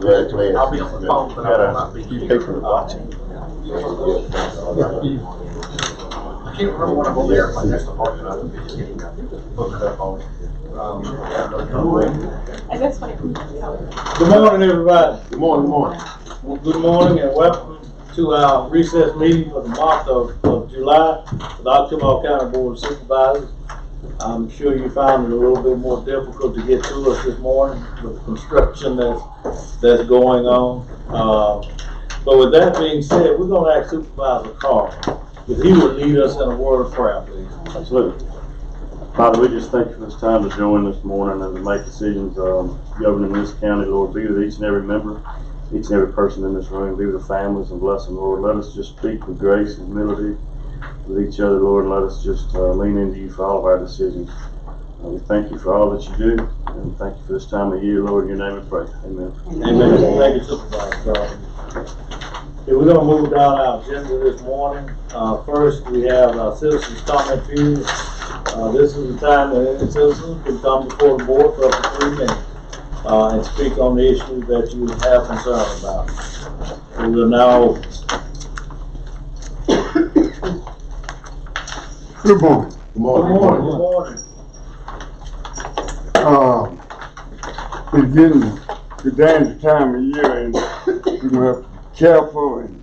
Very clear. I'll be on the phone, but I'll be watching. I can't remember when I'm over there, but that's the part that I'll be getting booked up on. And that's funny. Good morning, everybody. Good morning, good morning. Good morning and welcome to our recess meeting for the month of July for the Octomall County Board of Supervisors. I'm sure you found it a little bit more difficult to get to us this morning with the construction that's going on. But with that being said, we're going to ask Supervisor Carl if he would lead us in a word of prayer, please. Absolutely. Father, we just thank you for this time to join this morning and to make decisions governing this county. Lord, be with each and every member, each and every person in this room. Be with the families and bless them, Lord. Let us just speak with grace and humility with each other, Lord, and let us just lean into you for all of our decisions. We thank you for all that you do, and thank you for this time of year, Lord. In your name we pray. Amen. Amen. Thank you, Supervisor Carl. Okay, we're going to move down our agenda this morning. First, we have our citizens' comment period. This is the time that any citizen can come before the board for up to 3 minutes and speak on the issues that you have concern about. We will now. Good morning. Good morning. Good morning. Good morning. It's getting the dangerous time of year, and we have to be careful. And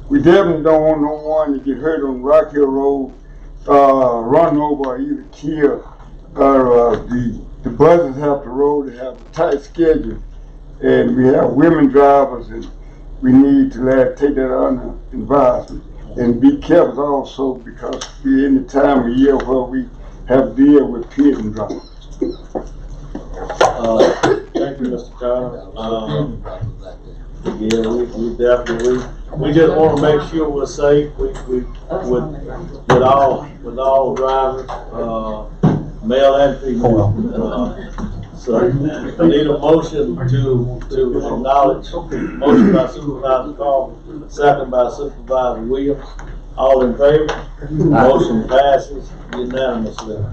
we definitely don't want no one to get hurt on Rock Hill Road, run over or either killed. The buses have the road, they have a tight schedule, and we have women drivers, and we need to take that under advisement and be careful also because we're in the time of year where we have to deal with pit and drivers. Thank you, Mr. Carter. Yeah, we definitely we just want to make sure we're safe. With all drivers, male and female. So I need a motion to acknowledge. Motion by Supervisor Carl, second by Supervisor Williams. All in favor? Motion passes unanimously.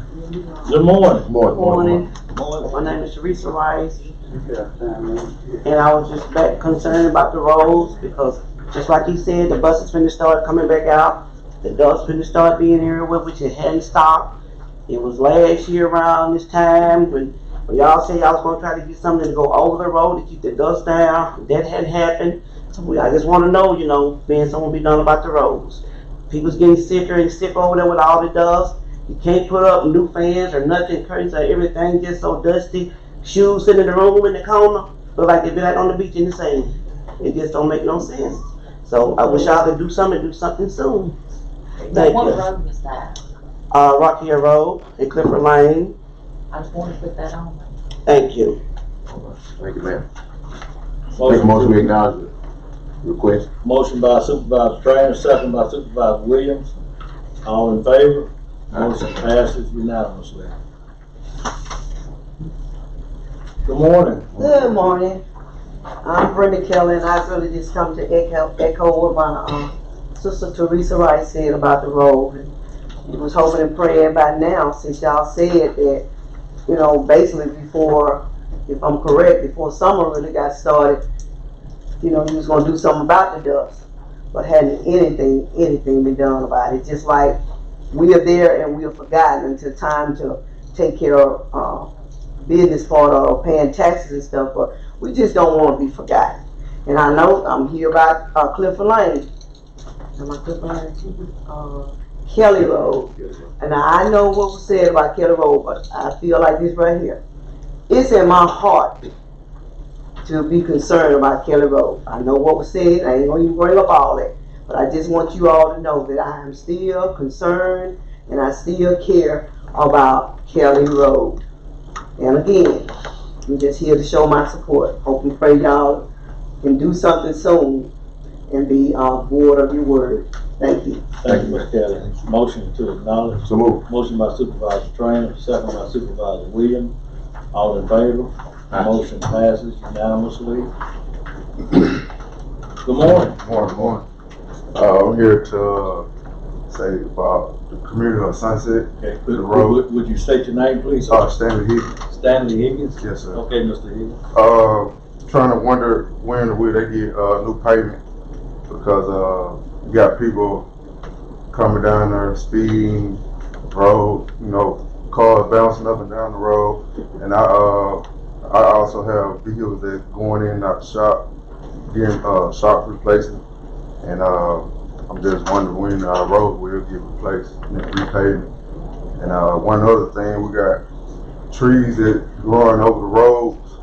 Good morning. Good morning. My name is Teresa Rice, and I was just concerned about the roads because, just like he said, the buses finna start coming back out. The dust finna start being everywhere, which it hadn't stopped. It was last year around this time when y'all said y'all was gonna try to get something to go over the road to keep the dust down. That hadn't happened. So I just want to know, being something be done about the roads. People's getting sicker and sicker over there with all the dust. You can't put up new fans or nothing, curtains or everything just so dusty. Shoes sitting in the room in the corner, look like they be like on the beach in the sand. It just don't make no sense. So I wish y'all could do something soon. Thank What you. road is that? Rocky Hill Road and Clifford Lane. I just want to put that on. Thank you. Thank you, ma'am. Make a motion to acknowledge the request. Motion by Supervisor Trainer, second by Supervisor Williams. All in favor? Motion passes unanimously. Good morning. Good morning. I'm Brenda Kelly, and I really just come to echo what my sister Teresa Rice said about the road. And we was hoping and praying by now, since y'all said that, basically before, if I'm correct, before summer really got started, you was gonna do something about the dust, but hadn't anything been done about it. Just like we are there and we are forgotten until time to take care of business part of paying taxes and stuff, but we just don't want to be forgotten. And I know I'm here about Clifford Lane. Am I Clifford Lane? Kelly Road. And I know what was said about Kelly Road, but I feel like this right here. It's in my heart to be concerned about Kelly Road. I know what was said. I ain't gonna even bring up all that. But I just want you all to know that I am still concerned and I still care about Kelly Road. And again, I'm just here to show my support. Hope and pray y'all can do something soon and be board of your word. Thank you. Thank you, Mr. Kelly. Motion to acknowledge. So move. Motion by Supervisor Trainer, second by Supervisor Williams. All in favor? Motion passes unanimously. Good morning. Morning. I'm here to say about the community of Sunset. Okay, The road. would you state your name, please? Stanley Higgins. Stanley Higgins? Yes, sir. Okay, Mr. Higgins. Trying to wonder when will they get new pavement, because you got people coming down there speeding, road, you know, cars bouncing up and down the road, and I also have vehicles that going in and out the shop, getting shop replacement, and I'm just wondering when road will get replaced and repaved. And one other thing, we got trees that growing over the roads,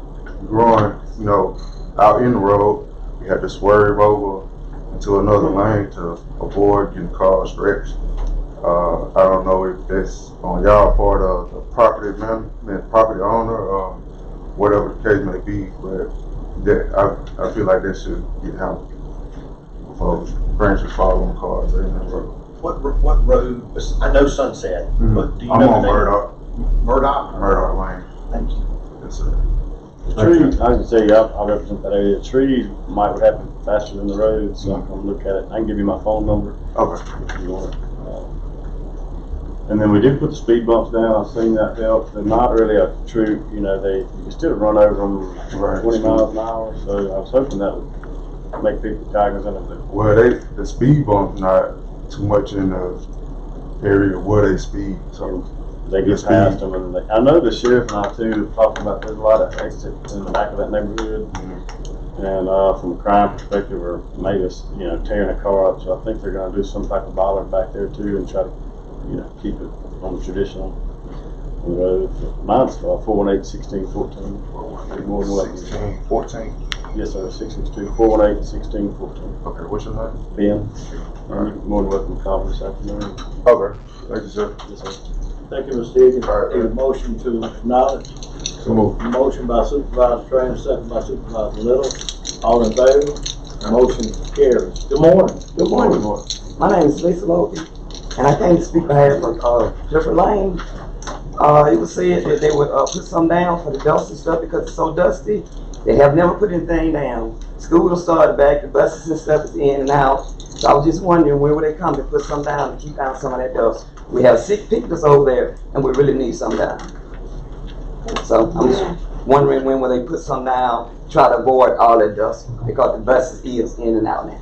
growing, you know, out in the road. We had to swerve over into another lane to avoid getting cars stretched. I don't know if that's on y'all part of the property management, property owner, or whatever the case may be, but that I feel like that should get handled before branches fall on cars in that road. What road? I know Sunset, but do you I'm know on the name? Murdoch Murdoch. Lane. Thank you. Yes, sir. The trees, I can tell you, I represent that area. The trees might would happen faster than the road, so I'm gonna look at it. I can give you my phone number Okay. if you want it. And then we did put the speed bumps down. I've seen that help. They're not really a true, you know, you can still run over them Right. 20 miles an hour. So I was hoping that would make people cognizant of it. Well, the speed bump's not too much in the area where they speed, so. They get Speed. past them, and I know the sheriff and I too have talked about there's a lot of exits in the back of that neighborhood, and from a crime perspective, or maybe you know tearing a car up. So I think they're going to do some type of bollard back there too, and try to keep it on the traditional road. Mine's 418-1614. More than welcome. 16, 14. Yes, sir. 662-418-1614. Okay, what's your name? Ben, you're more than welcome to call me this afternoon. Okay, thank you, sir. Yes, sir. Thank you, Mr. Higgins. All right. Need a motion to acknowledge. So move. Motion by Supervisor Trainer, second by Supervisor Little. All in favor? Motion carries. Good morning. Good morning. My name is Lisa Logan, and I came to speak on behalf of Jeffrey Lane. It was said that they would put some down for the dust and stuff because it's so dusty. They have never put anything down. School will start back, the buses and stuff is in and out. So I was just wondering when will they come to put some down to keep down some of that dust. We have sick people over there, and we really need some down. So I'm just wondering when will they put some down, try to avoid all that dust, because the buses is in and out now.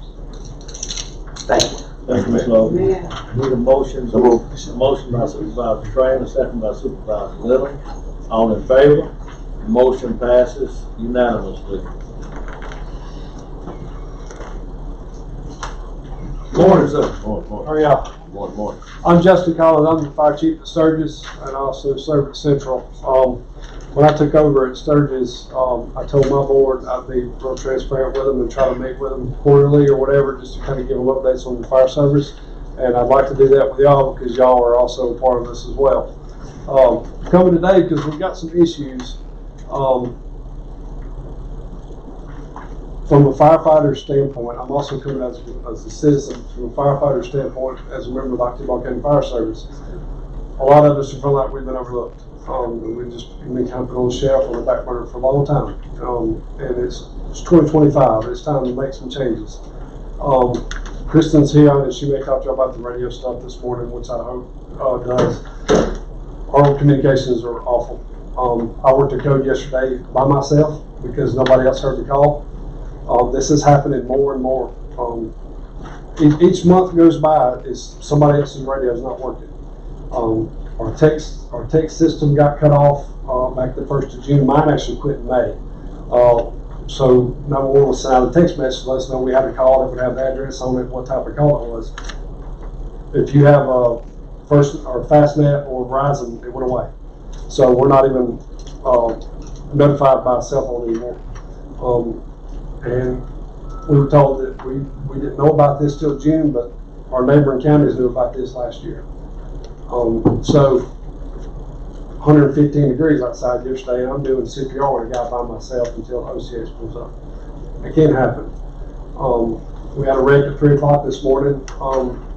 Thank you. Thank you, Ms. Logan. Yeah. Need a motion, a motion by Supervisor Trainer, second by Supervisor Little. All in favor? Motion passes unanimously. Morning, sir. Morning. How are y'all? Morning. I'm Justin Collins. I'm the fire chief at Sturgis and I also serve at Central. When I took over at Sturgis, I told my board I'd be real transparent with them and try to meet with them quarterly or whatever, just to kind of give them updates on the fire service. And I'd like to do that with y'all because y'all are also a part of this as well. Coming today because we've got some issues. From a firefighter standpoint, I'm also coming as a citizen. From a firefighter standpoint, as a member of the October County Fire Service, a lot of us feel like we've been overlooked. And we've just been kind of put on the shelf on the back burner for a long time. And it's 2025. It's time to make some changes. Kristen's here, and she may talk to you about the radio stuff this morning, which I hope does. Our communications are awful. I worked a code yesterday by myself because nobody else heard the call. This is happening more and more. Each month goes by, is somebody else's radio is not working. Our text system got cut off back the 1st of June. Mine actually quit in May. So number one was send out a text message to let us know we had a call that would have the address on it, what type of call it was. If you have a First or Fastnet or Verizon, it went away. So we're not even notified by cell phone anymore. And we were told that we didn't know about this till June, but our neighboring counties knew about this last year. So 115 degrees outside yesterday, and I'm doing CPR with a guy by myself until OCH pulls up. It can't happen. We had a wreck at 3 o'clock this morning.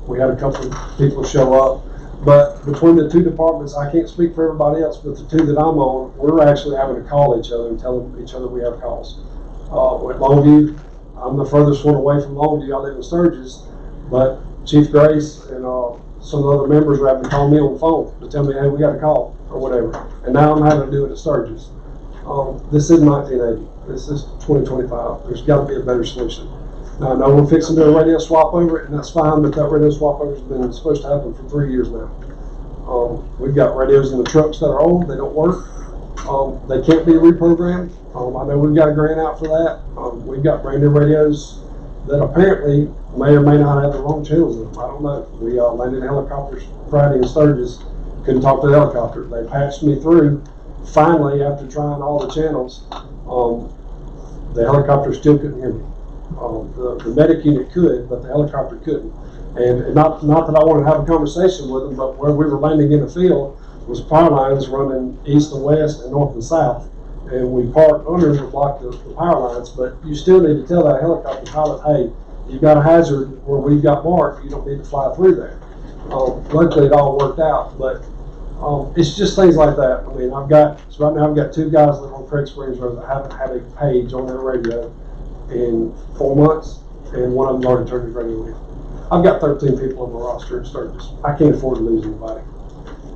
We had a couple of people show up. But between the two departments, I can't speak for everybody else, but the two that I'm on, we're actually having to call each other and tell each other we have calls. With Longview, I'm the furthest one away from Longview. I live in Sturgis, but Chief Grace and some other members were having to call me on the phone to tell me, hey, we got a call or whatever. And now I'm having to do it at Sturgis. This is 1980. This is 2025. There's got to be a better solution. Now, I know we're fixing to do a radio swap over it, and that's fine, but that radio swap over has been supposed to happen for 3 years now. We've got radios in the trucks that are old, they don't work. They can't be reprogrammed. I know we've got a grant out for that. We've got brand new radios that apparently may or may not have the wrong channels in them. I don't know. We landed helicopters Friday in Sturgis, couldn't talk to the helicopter. They patched me through. Finally, after trying all the channels, the helicopter still couldn't hear me. The medic unit could, but the helicopter couldn't. And not that I wanted to have a conversation with them, but where we were landing in the field was power lines running east and west and north and south. And we parked under to block the power lines, but you still need to tell that helicopter pilot, hey, you've got a hazard where we've got marked, you don't need to fly through there. Luckily it all worked out, but it's just things like that. I mean, so right now I've got 2 guys that live on Craig Springs Road that haven't had a page on their radio in 4 months, and one of them's already turned his radio in. I've got 13 people on my roster in Sturgis. I can't afford to lose anybody.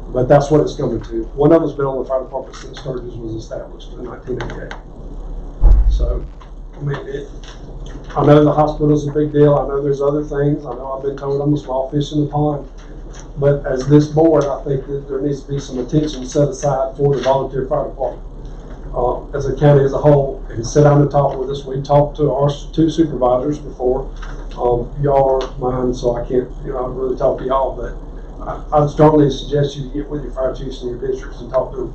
But that's what it's coming to. One of them's been on the fire department since Sturgis was established in 1988. So, I mean, I know the hospital's a big deal. I know there's other things. I know I've been told I'm a small fish in the pond. But as this board, I think that there needs to be some attention set aside for the volunteer fire department. As a county as a whole, and sit down and talk with us. We talked to our 2 supervisors before. Y'all are mine, so I can't, really talk to y'all, but I'd strongly suggest you to get with your fire chiefs in your districts and talk to them.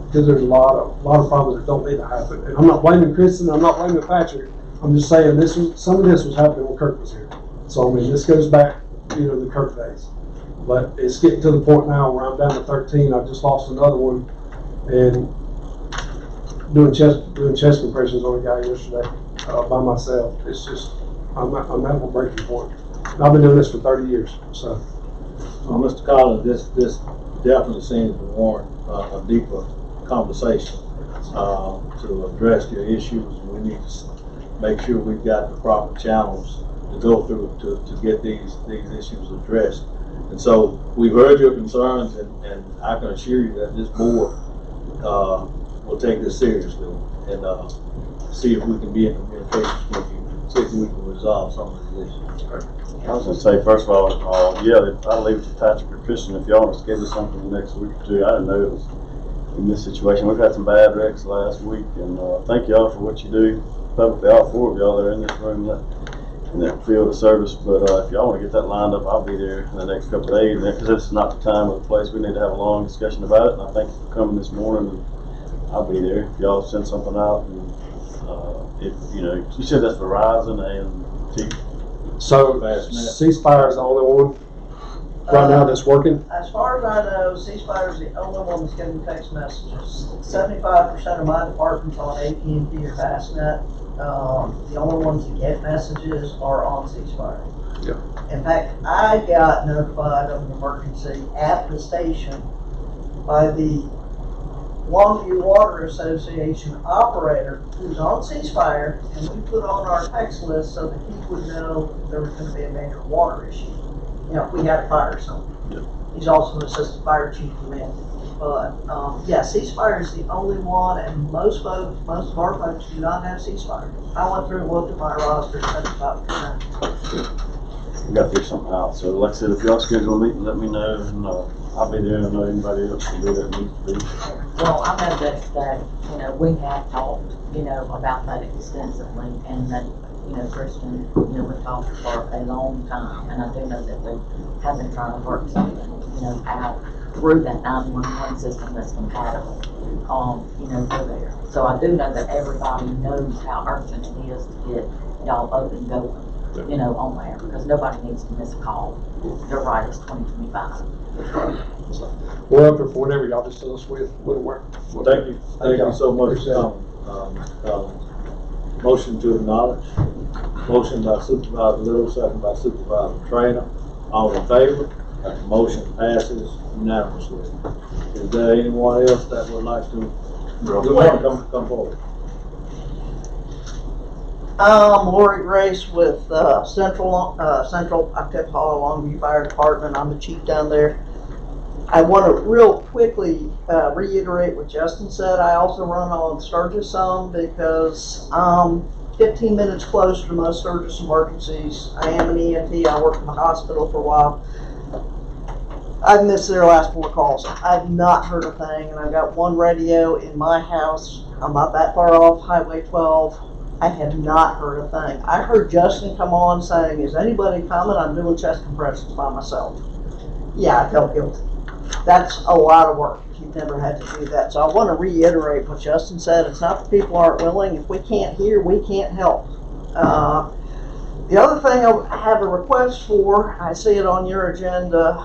Because there's a lot of problems that don't need to happen. And I'm not blaming Kristen, I'm not blaming Patrick. I'm just saying some of this was happening when Kirk was here. So I mean, this goes back, the Kirk days. But it's getting to the point now where I'm down to 13. I just lost another one, and doing chest compressions on a guy yesterday by myself. It's just I'm at a breaking point. And I've been doing this for 30 years. So, Mr. Collins, this definitely seems to warrant a deeper conversation to address your issues. We need to make sure we've got the proper channels to go through to get these issues addressed. And so we've heard your concerns, and I can assure you that this board will take this seriously and see if we can be in communication with you, see if we can resolve some of these issues. I was gonna say, first of all, I'll leave it to Patrick or Christian if y'all want to schedule something the next week or 2. I didn't know it was in this situation. We've had some bad wrecks last week, and thank y'all for what you do publicly. All 4 of y'all that are in this room in that field of service. But if y'all want to get that lined up, I'll be there in the next couple of days. Because this is not the time or the place. We need to have a long discussion about it. And I thank you for coming this morning. And I'll be there if y'all send something out. And if you said that's Verizon and T. So ceasefire is the only one right now that's working. As far as I know, ceasefire is the only one that's getting text messages. 75% of my department's on AT&T or Fastnet. The only ones that get messages are on ceasefire. Yeah. In fact, I got notified of an emergency at the station by the Longview Water Association operator who's on ceasefire, and we put on our text list so that he would know if there was going to be a major water issue. If we had a fire or something. Yeah. He's also an assistant fire chief command. But ceasefire is the only one, and most of our folks do not have ceasefire. I went through and looked at my roster, and that's about 10. We got to figure something out. So, like I said, if y'all schedule a meeting, let me know, and I'll be there. I know anybody else can do that needs to be. Well, I know that we have talked, about that extensively, and that, Christian, we've talked for a long time, and I do know that we have been trying to work something, out through that 911 system that's compatible, for there. So I do know that everybody knows how urgent it is to get y'all up and going, on there, because nobody needs to miss a call. You're right, it's 2025. So we're up for whatever y'all just tell us with work. Thank you so much for coming. Motion to acknowledge. Motion by Supervisor Little, second by Supervisor Trainer. All in favor? Motion passes unanimously. Is there anyone else that would like to come forward? Lori Grace with Central Octave Hall Longview Fire Department. I'm the chief down there. I want to real quickly reiterate what Justin said. I also run on Sturgis some because 15 minutes closer to most Sturgis emergencies. I am an EMT. I worked in the hospital for a while. I've missed their last 4 calls. I've not heard a thing, and I've got one radio in my house. I'm not that far off Highway 12. I have not heard a thing. I heard Justin come on saying, "Is anybody coming? I'm doing chest compressions by myself." Yeah, I felt guilty. That's a lot of work. You've never had to do that. So I want to reiterate what Justin said. It's not that people aren't willing. If we can't hear, we can't help. The other thing I have a request for, I see it on your agenda,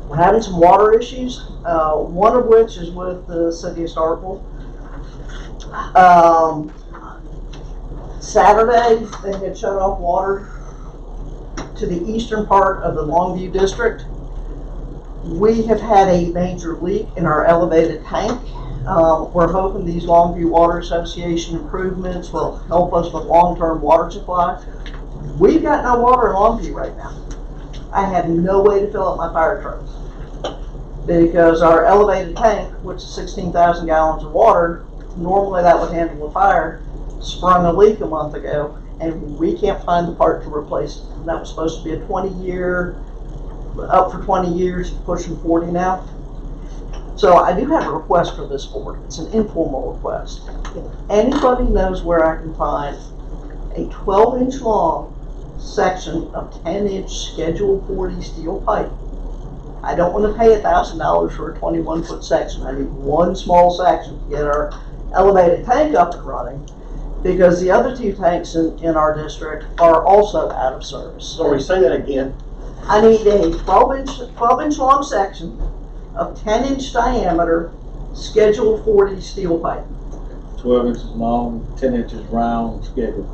we're having some water issues, one of which is with the city of Starkville. Saturday, they had shut off water to the eastern part of the Longview district. We have had a major leak in our elevated tank. We're hoping these Longview Water Association improvements will help us with long-term water supply. We've got no water in Longview right now. I have no way to fill up my fire trucks because our elevated tank, which is 16,000 gallons of water, normally that would handle a fire, sprung a leak a month ago, and we can't find the part to replace it. That was supposed to be a 20-year, up for 20 years, pushing 40 now. So I do have a request for this board. It's an informal request. If anybody knows where I can find a 12-inch long section of 10-inch Schedule 40 steel pipe, I don't want to pay $1,000 for a 21-foot section. I need one small section to get our elevated tank up and running, because the other 2 tanks in our district are also out of service. Sorry, say that again. I need a 12-inch long section of 10-inch diameter Schedule 40 steel pipe. 12 inches long, 10 inches round, schedule.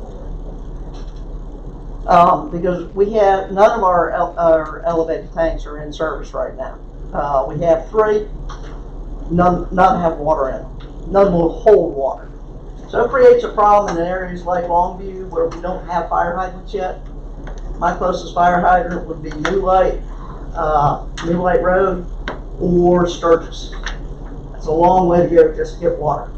Because we have, none of our elevated tanks are in service right now. We have 3, none have water in them. None will hold water. So it creates a problem in areas like Longview where we don't have fire hydrants yet. My closest fire hydrant would be New Light Road, or Sturgis. It's a long way to go just to get water.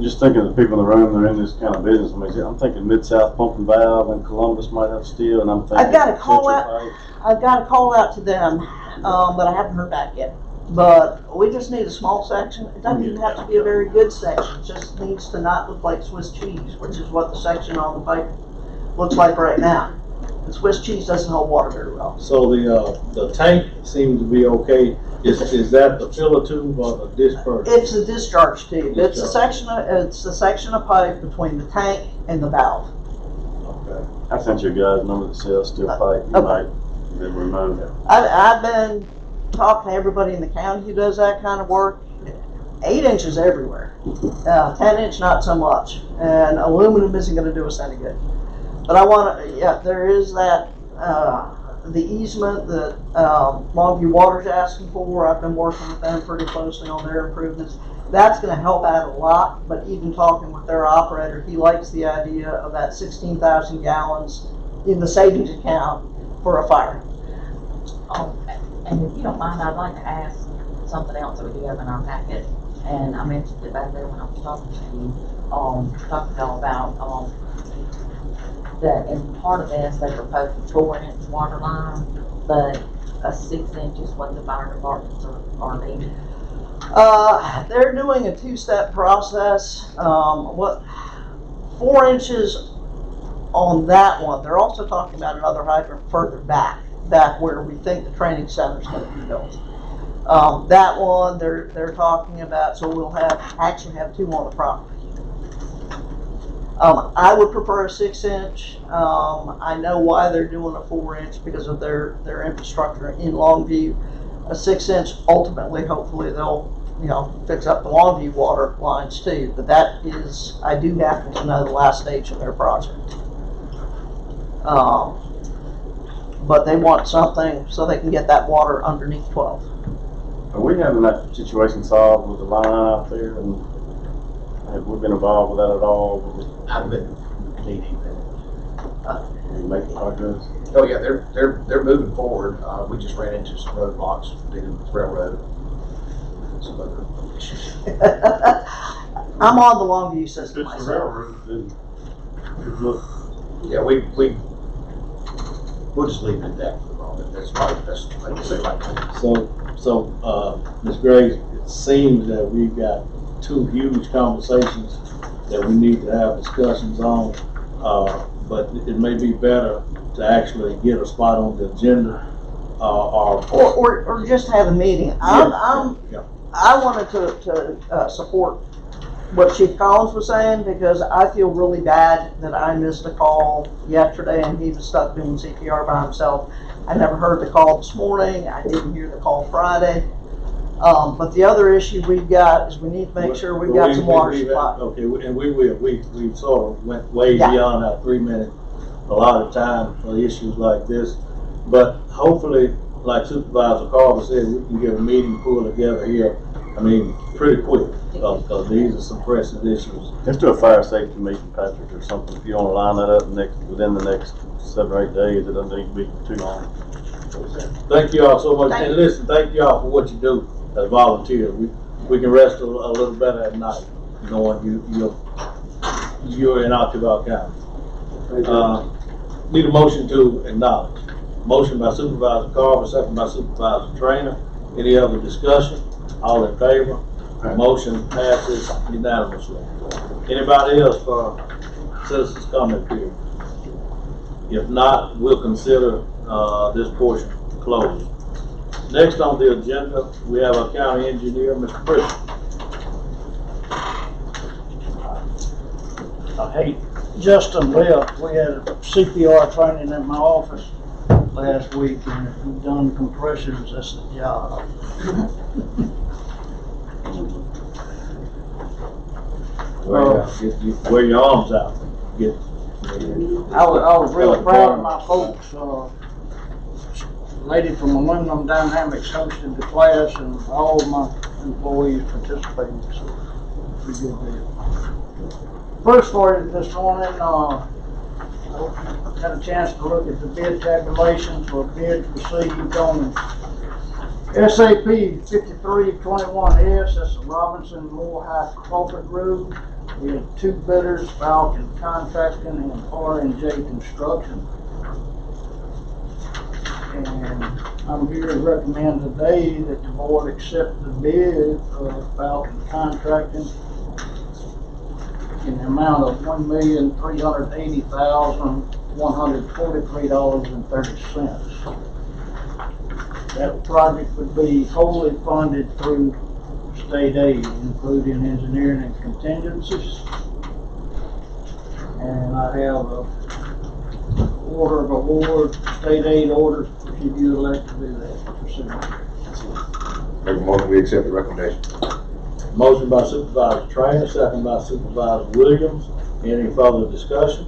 Just thinking of the people in the room that are in this kind of business, I mean, I'm thinking Mid-South Pump and Valve and Columbus might have steel, and I'm thinking I've got to call Central out to them, but I haven't heard back yet. But we just need a small section. It doesn't even have to be a very good section. It just needs to not look like Swiss cheese, which is what the section on the pipe looks like right now. The Swiss cheese doesn't hold water very well. So the tank seems to be okay. Is that the filler tube or the discharge? It's a discharge tube. It's a section of pipe between the tank and the valve. Okay. I sent you guys number that sells steel pipe. You might have been removed. I've been talking to everybody in the county who does that kind of work. 8 inches everywhere. 10 inch not so much. And aluminum isn't going to do us any good. But I want to, yeah, there is that, the easement that Longview Water's asking for. I've been working with them pretty closely on their improvements. That's going to help out a lot, but even talking with their operator, he likes the idea of that 16,000 gallons in the savings account for a fire. And if you don't mind, I'd like to ask something else that we do have in our packet. And I mentioned it back there when I was talking to you, talking all about that in part of this they proposed a 4-inch water line, but a 6 inch is what the fire departments are needing. They're doing a 2-step process. 4 inches on that one. They're also talking about another hydrant further back where we think the training center is going to be built. That one they're talking about, so we'll actually have 2 on the property. I would prefer a 6 inch. I know why they're doing a 4 inch because of their infrastructure in Longview. A 6 inch, ultimately, hopefully they'll, fix up the Longview water lines too. But that is, I do happen to know the last stage of their project. But they want something so they can get that water underneath 12. Are we having that situation solved with the line out there? And Have we been involved with that at all? I've been knee-deep in it. Are you making progress? Oh, yeah, they're moving forward. We just ran into some roadblocks dealing with railroad. Some other issues. I'm on the Longview system It's the myself. railroad, then, look, Yeah, we'll just leave it at that for the moment. That's like you say, like. So, Ms. Graves, it seems that we've got two huge conversations that we need to have discussions on. But it may be better to actually get a spot on the agenda, Or just have a meeting. Yeah. I wanted to support what Chief Collins was saying, because I feel really bad that I missed a call yesterday and he was stuck doing CPR by himself. I never heard the call this morning. I didn't hear the call Friday. But the other issue we've got is we need to make sure we've got some water supply. Okay, and we will. We sort of went way Yeah. beyond our 3 minute a lot of time for issues like this. But hopefully, like Supervisor Carver said, we can get a meeting pulled together here, I mean, pretty quick, because these are some pressing issues. let's do a fire safety meeting, Patrick, or something. If you want to line that up within the next 7 or 8 days, it doesn't need to be too long. Thank you all so much. Thank And you. listen, thank you all for what you do as volunteers. We can rest a little better at night, knowing you're in Octavia County. Need a motion to acknowledge. Motion by Supervisor Carver, second by Supervisor Trainer. Any other discussion? All in favor? Motion passes unanimously. Anybody else for citizens comment period? If not, we'll consider this portion closed. Next on the agenda, we have our county engineer, Mr. Christian. I hate Justin left. We had CPR training in my office last week, and if you've done compressions, that's the job. Wear your arms out. I was real proud of my folks. Lady from Aluminum Dynamics hosted the class, and all of my employees participated, so it's a good deal. First for you this morning, I had a chance to look at the bid tabulations for bids received on SAP 5321S. That's the Robinson Moore High Crawford Road. We had two bidders, Falcon Contracting and R&J Construction. And I'm here to recommend today that the board accept the bid of Falcon Contracting in the amount of $1,380,143.30. That project would be wholly funded through state aid, including engineering and contingencies. And I have a order of award, state aid order, if you elect to do that for signature. Make a motion, we accept the recommendation. Motion by Supervisor Trainer, second by Supervisor Williams. Any further discussion?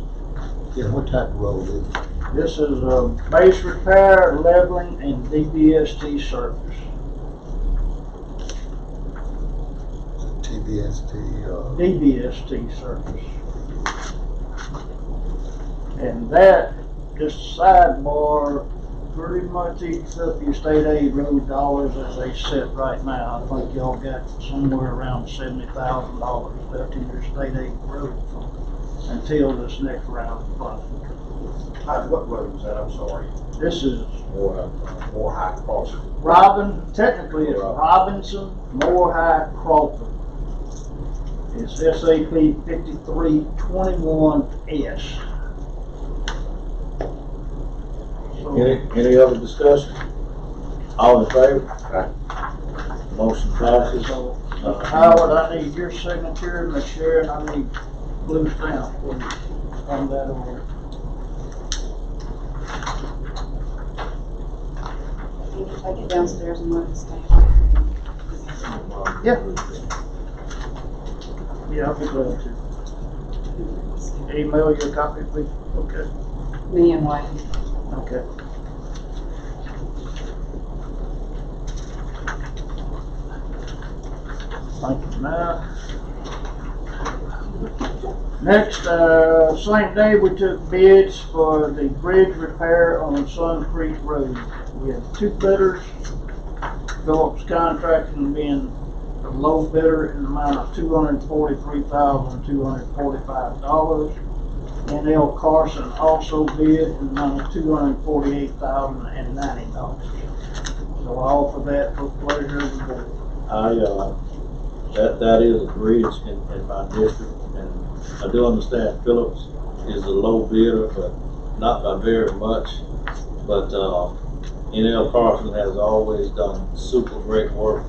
Yeah, what type of road is it? This is a base repair, leveling, and DBST service. DBST service. And that, just a sidebar, pretty much eats up your state aid road dollars as they sit right now. I think y'all got somewhere around $70,000 left in your state aid road fund until this next round of funding. What road was that? I'm sorry. This is More high crossing. technically it's Robinson Moore High Crawford. It's SAP 5321S. Any other discussion? All in favor? Motion passes. So, Howard, I need your signature, and Ms. Sharon, I need blue stamp for you on that order. If I get downstairs and look at stuff. Yeah. Yeah, I'll be glad to. Email your copy, please. Okay. Me and White. Okay. Thank you, Matt. Next, same day, we took bids for the bridge repair on Sun Creek Road. We had 2 bidders, Phillips Contracting being the low bidder in the amount of $243,245. NL Carson also bid in the amount of $248,090. So I offer that for pleasure of the board. That is a bridge in my district, and I do understand Phillips is a low bidder, but not by very much. But NL Carson has always done super great work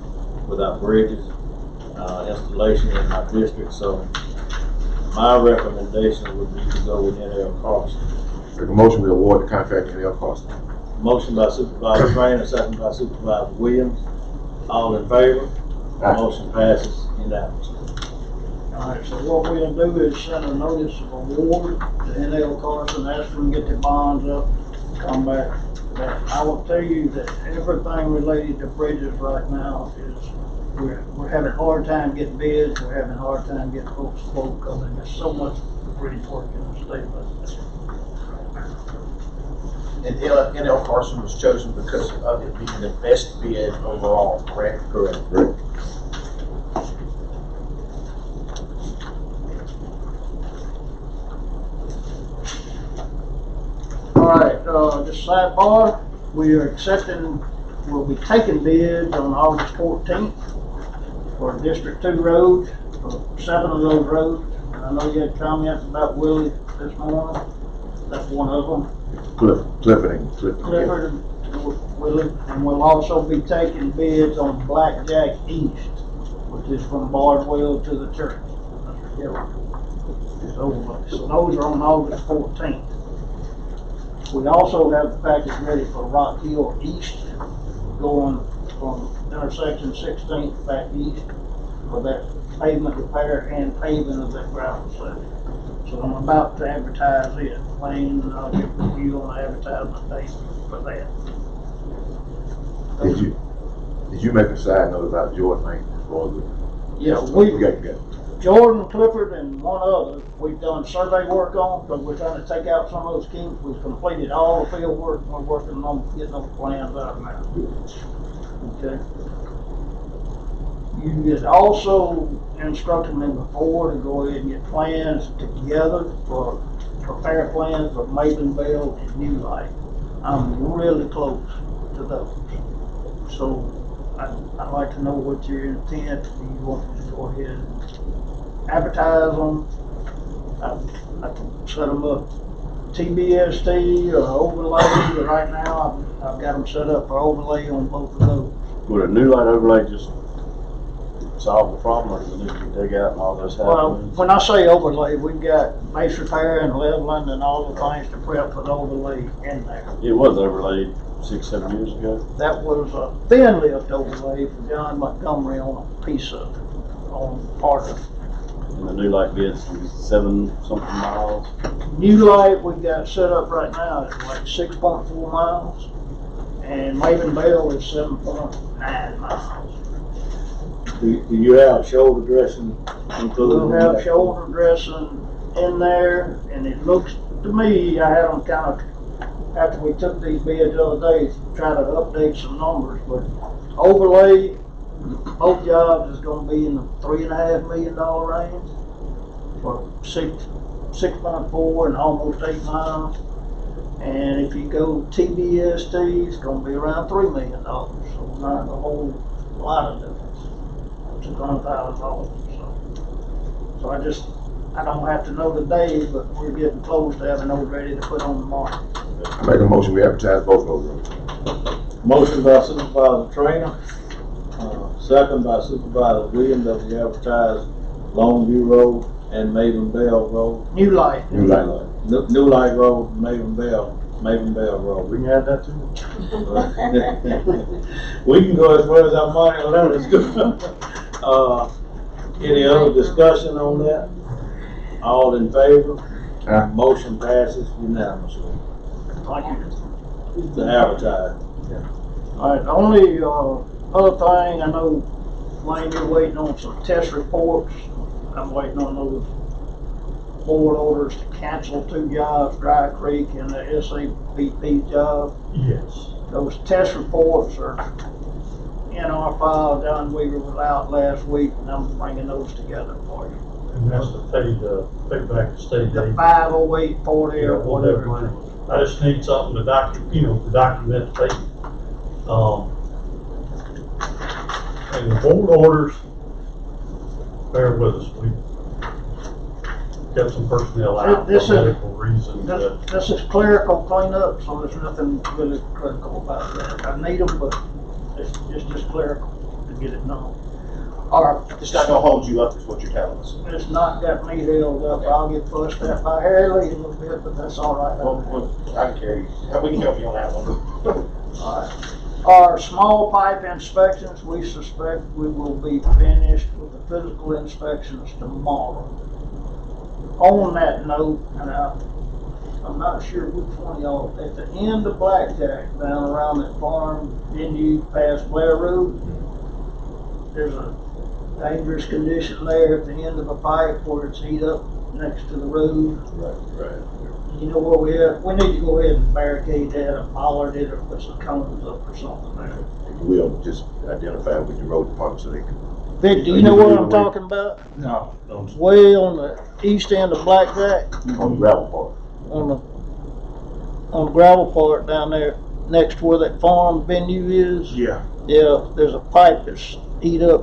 with our bridges installation in my district. So my recommendation would be to go with NL Carson. Make a motion to award the contract to NL Carson. Motion by Supervisor Trainer, second by Supervisor Williams. All in favor? Aye. Motion passes unanimously. Alright, so what we'll do is send a notice of award to NL Carson, ask them to get their bonds up, come back. But I will tell you that everything related to bridges right now is, we're having a hard time getting bids, we're having a hard time getting folks to quote, because there's so much bridge work in the state budget. And NL Carson was chosen because of it being the best bid overall, correct? Correct. Great. Alright, just sidebar, we'll be taking bids on August 14th for District 2 roads, for 7 of those roads. And I know you had comments about Willie this morning, that's one of them. Clifford. Clifford and Willie, and we'll also be taking bids on Blackjack East, which is from Bardwell to the church. So those are on August 14th. We also have the package ready for Rock Hill East, going from intersection 16th back east for that pavement repair and paving of that gravel section. So I'm about to advertise it, Wayne, and I'll get with you on the advertisement date for that. Did you make a side note about George Lane as far as Yeah, you got. Jordan, Clifford, and one other, we've done survey work on, but we're trying to take out some of those kinks. We've completed all the field work, and we're working on getting those plans out now. Okay. You had also instructed me before to go ahead and get plans together for repair plans for Mavenville and New Light. I'm really close to those. So I'd like to know what your intent, do you want me to go ahead and advertise them? I can set them up TBST or overlay. Right now I've got them set up for overlay on both of those. Would a new light overlay just solve the problem, or does it need to be dig out and all those Well, happenings? when I say overlay, we've got base repair and leveling and all the things to prep for the overlay in there. It was overlaid 6-7 years ago. That was a thin lift overlay for John Montgomery on a piece of it, on part of it. And the new light bid's 7-something miles. New Light we got set up right now is like 6.4 miles, and Mavenville is 7.9 miles. Do you have shoulder dressing included? We'll have shoulder dressing in there, and it looks to me, I had them kind of, after we took these bids the other day, try to update some numbers, but overlay, both jobs is gonna be in the $3.5 million range for 6.4 and almost 8 miles. And if you go TBST, it's gonna be around $3 million, so not a whole lot of difference. $200,000. So I don't have to know the day, but we're getting close to having those ready to put on the market. Make a motion, we advertise both of those. Motion by Supervisor Trainer, second by Supervisor Williams, that we advertise Longview Road and Mavenville Road. New Light. New Light. New Light Road, Mavenville Road. We can add that too. We can go as well as our money on that, it's good. Any other discussion on that? All in favor? Aye. Motion passes unanimously. Thank you. To advertise. All right, the only other thing, I know, Wayne, you're waiting on some test reports. I'm waiting on those board orders to cancel 2 jobs, Dry Creek and the SABP job. Yes. Those test reports are in our file. John Weaver was out last week, and I'm bringing those together for you. And that's to pay back the state The aid. 50840 or whatever. I just need something to document the payment. And the board orders, bear with us, we got some personnel out for medical reasons. This is clerical cleanup, so there's nothing really critical about that. I need them, but it's just clerical to get it done. It's not gonna hold you up, is what you're telling us. It's not got me held up. I'll get fussed at by Harry Lee a little bit, but that's all right. Well, I can carry you. We can help you on that one. All right. Our small pipe inspections, we suspect we will be finished with the physical inspections tomorrow. On that note, and I'm not sure which one of y'all, at the end of Blackjack, down around that farm, venue past Blair Road, there's a dangerous condition there at the end of a pipe where it's heat up next to the road. Right. You know where we at? We need to go ahead and barricade that or bollard it or put some cones up or something there. We'll just identify with the road department so they can. Vic, do you know what I'm talking about? No. Way on the east end of Blackjack, On the gravel part. on the gravel part down there, next to where that farm venue is. Yeah. Yeah, there's a pipe that's heat up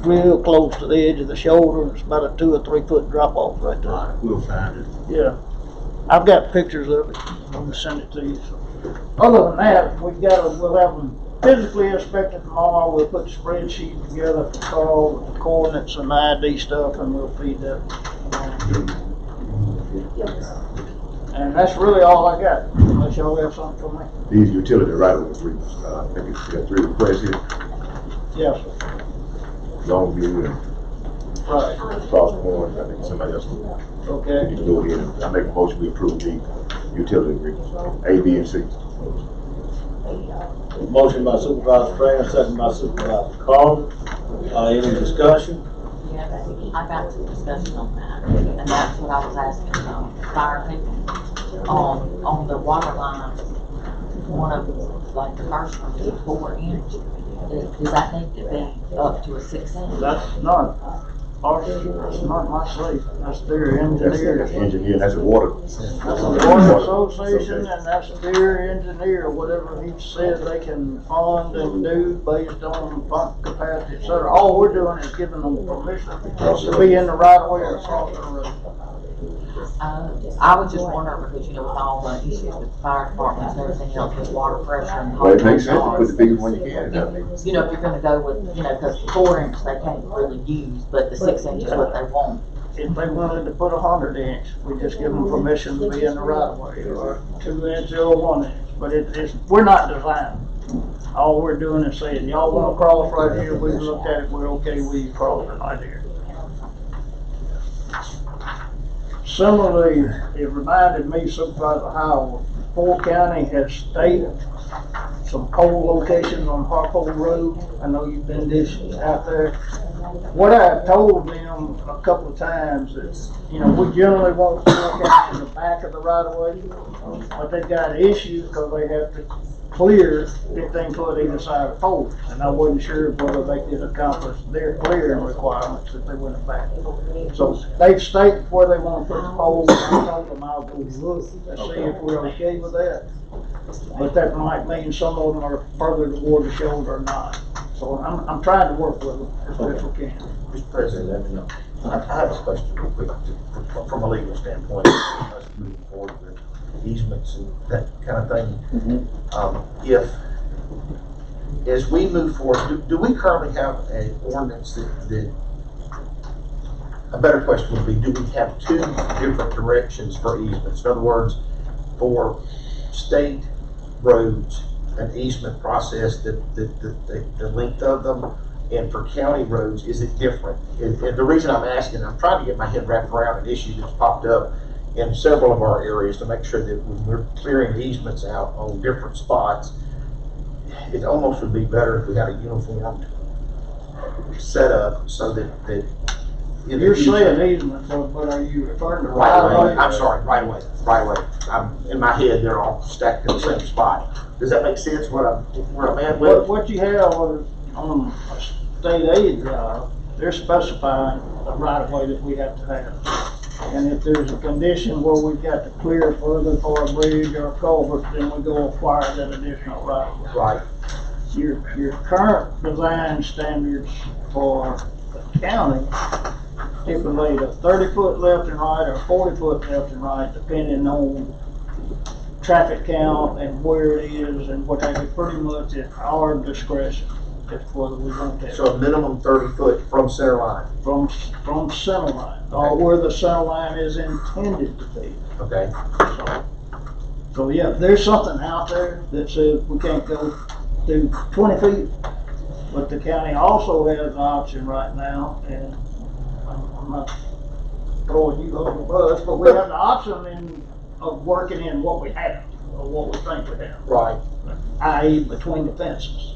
real close to the edge of the shoulder, and it's about a 2 or 3 foot drop off right there. Alright, we'll find it. Yeah, I've got pictures of it. I'm gonna send it to you. So, other than that, we'll have them physically inspected tomorrow. We'll put a spreadsheet together for Carl with the coordinates and the ID stuff, and we'll feed that. And that's really all I got, unless y'all have something for me. These utility right-of-way agreements, I think it's got 3 requests here. Yes, sir. Longview and Right. Cross Point, I think somebody else will. Okay. We can go ahead and I make a motion, we approve the utility agreements, A, B, and C. Motion by Supervisor Trainer, second by Supervisor Carter. Any discussion? Yeah, I got some discussion on that, and that's what I was asking, fire people, on the water lines. One of them, like the first one, is 4 inch. Does that need to be up to a 6 inch? That's not that's not my slate. That's their engineer. That's the engineer, that's the water. That's the Water Association, and that's their engineer, whatever he says they can fund and do based on fund capacity, et cetera. All we're doing is giving them permission to be in the right of way or across the road. I was just wondering, because, with all the issues with the fire departments and everything else with water pressure and. Well, it makes sense to put the biggest one you can. If you're gonna go with, because 4 inch they can't really use, but the 6 inch is what they want. If they wanted to put 100 inch, we just give them permission to be in the right of way, or 2 inch or 1 inch, but we're not designing. All we're doing is saying, y'all wanna cross right here, we looked at it, we're okay with you crossing right here. Similarly, it reminded me, Supervisor Howard, Ford County has stated some pole locations on Harpole Road. I know you've been out there. What I've told them a couple of times is, we generally want to look at in the back of the right of way, but they've got issues because they have to clear 15 foot either side of poles, and I wasn't sure whether they could accomplish their clearing requirements if they went back. So they've stated where they want to put the poles, and I told them I'll go look and see if we're okay with that. But that might mean some of them are further toward the shoulder or not. So I'm trying to work with them as best we can. Mr. President, let me know. I have a question real quick, from a legal standpoint, us moving forward with easements and that kind of thing. If, as we move forward, do we currently have an ordinance that, a better question would be, do we have 2 different directions for easements? In other words, for state roads, an easement process, the length of them, and for county roads, is it different? And the reason I'm asking, I'm trying to get my head wrapped around an issue that's popped up in several of our areas to make sure that when we're clearing easements out on different spots, it almost would be better if we had a uniform setup so that in the You're future. saying easement, but are you referring to Right right away, away? I'm sorry, right away. I'm, in my head, they're all stacked in the same spot. Does that make sense, where I'm at with it? What you have on a state aid job, they're specifying the right of way that we have to have. And if there's a condition where we've got to clear further for a bridge or a culvert, then we go acquire that additional right of way. Right, Your current design standards for the county stipulate a 30-foot left and right or a 40-foot left and right, depending on traffic count and where it is and what have you. Pretty much at our discretion as to whether we want that. so a minimum 30 foot from center line, From center line, or where the center line is intended to be. okay? So yeah, there's something out there that says we can't go through 20 feet, but the county also has an option right now, and I'm not throwing you over the bus, but we have the option of working in what we have, or what we think we have, Right. i.e. between the fences.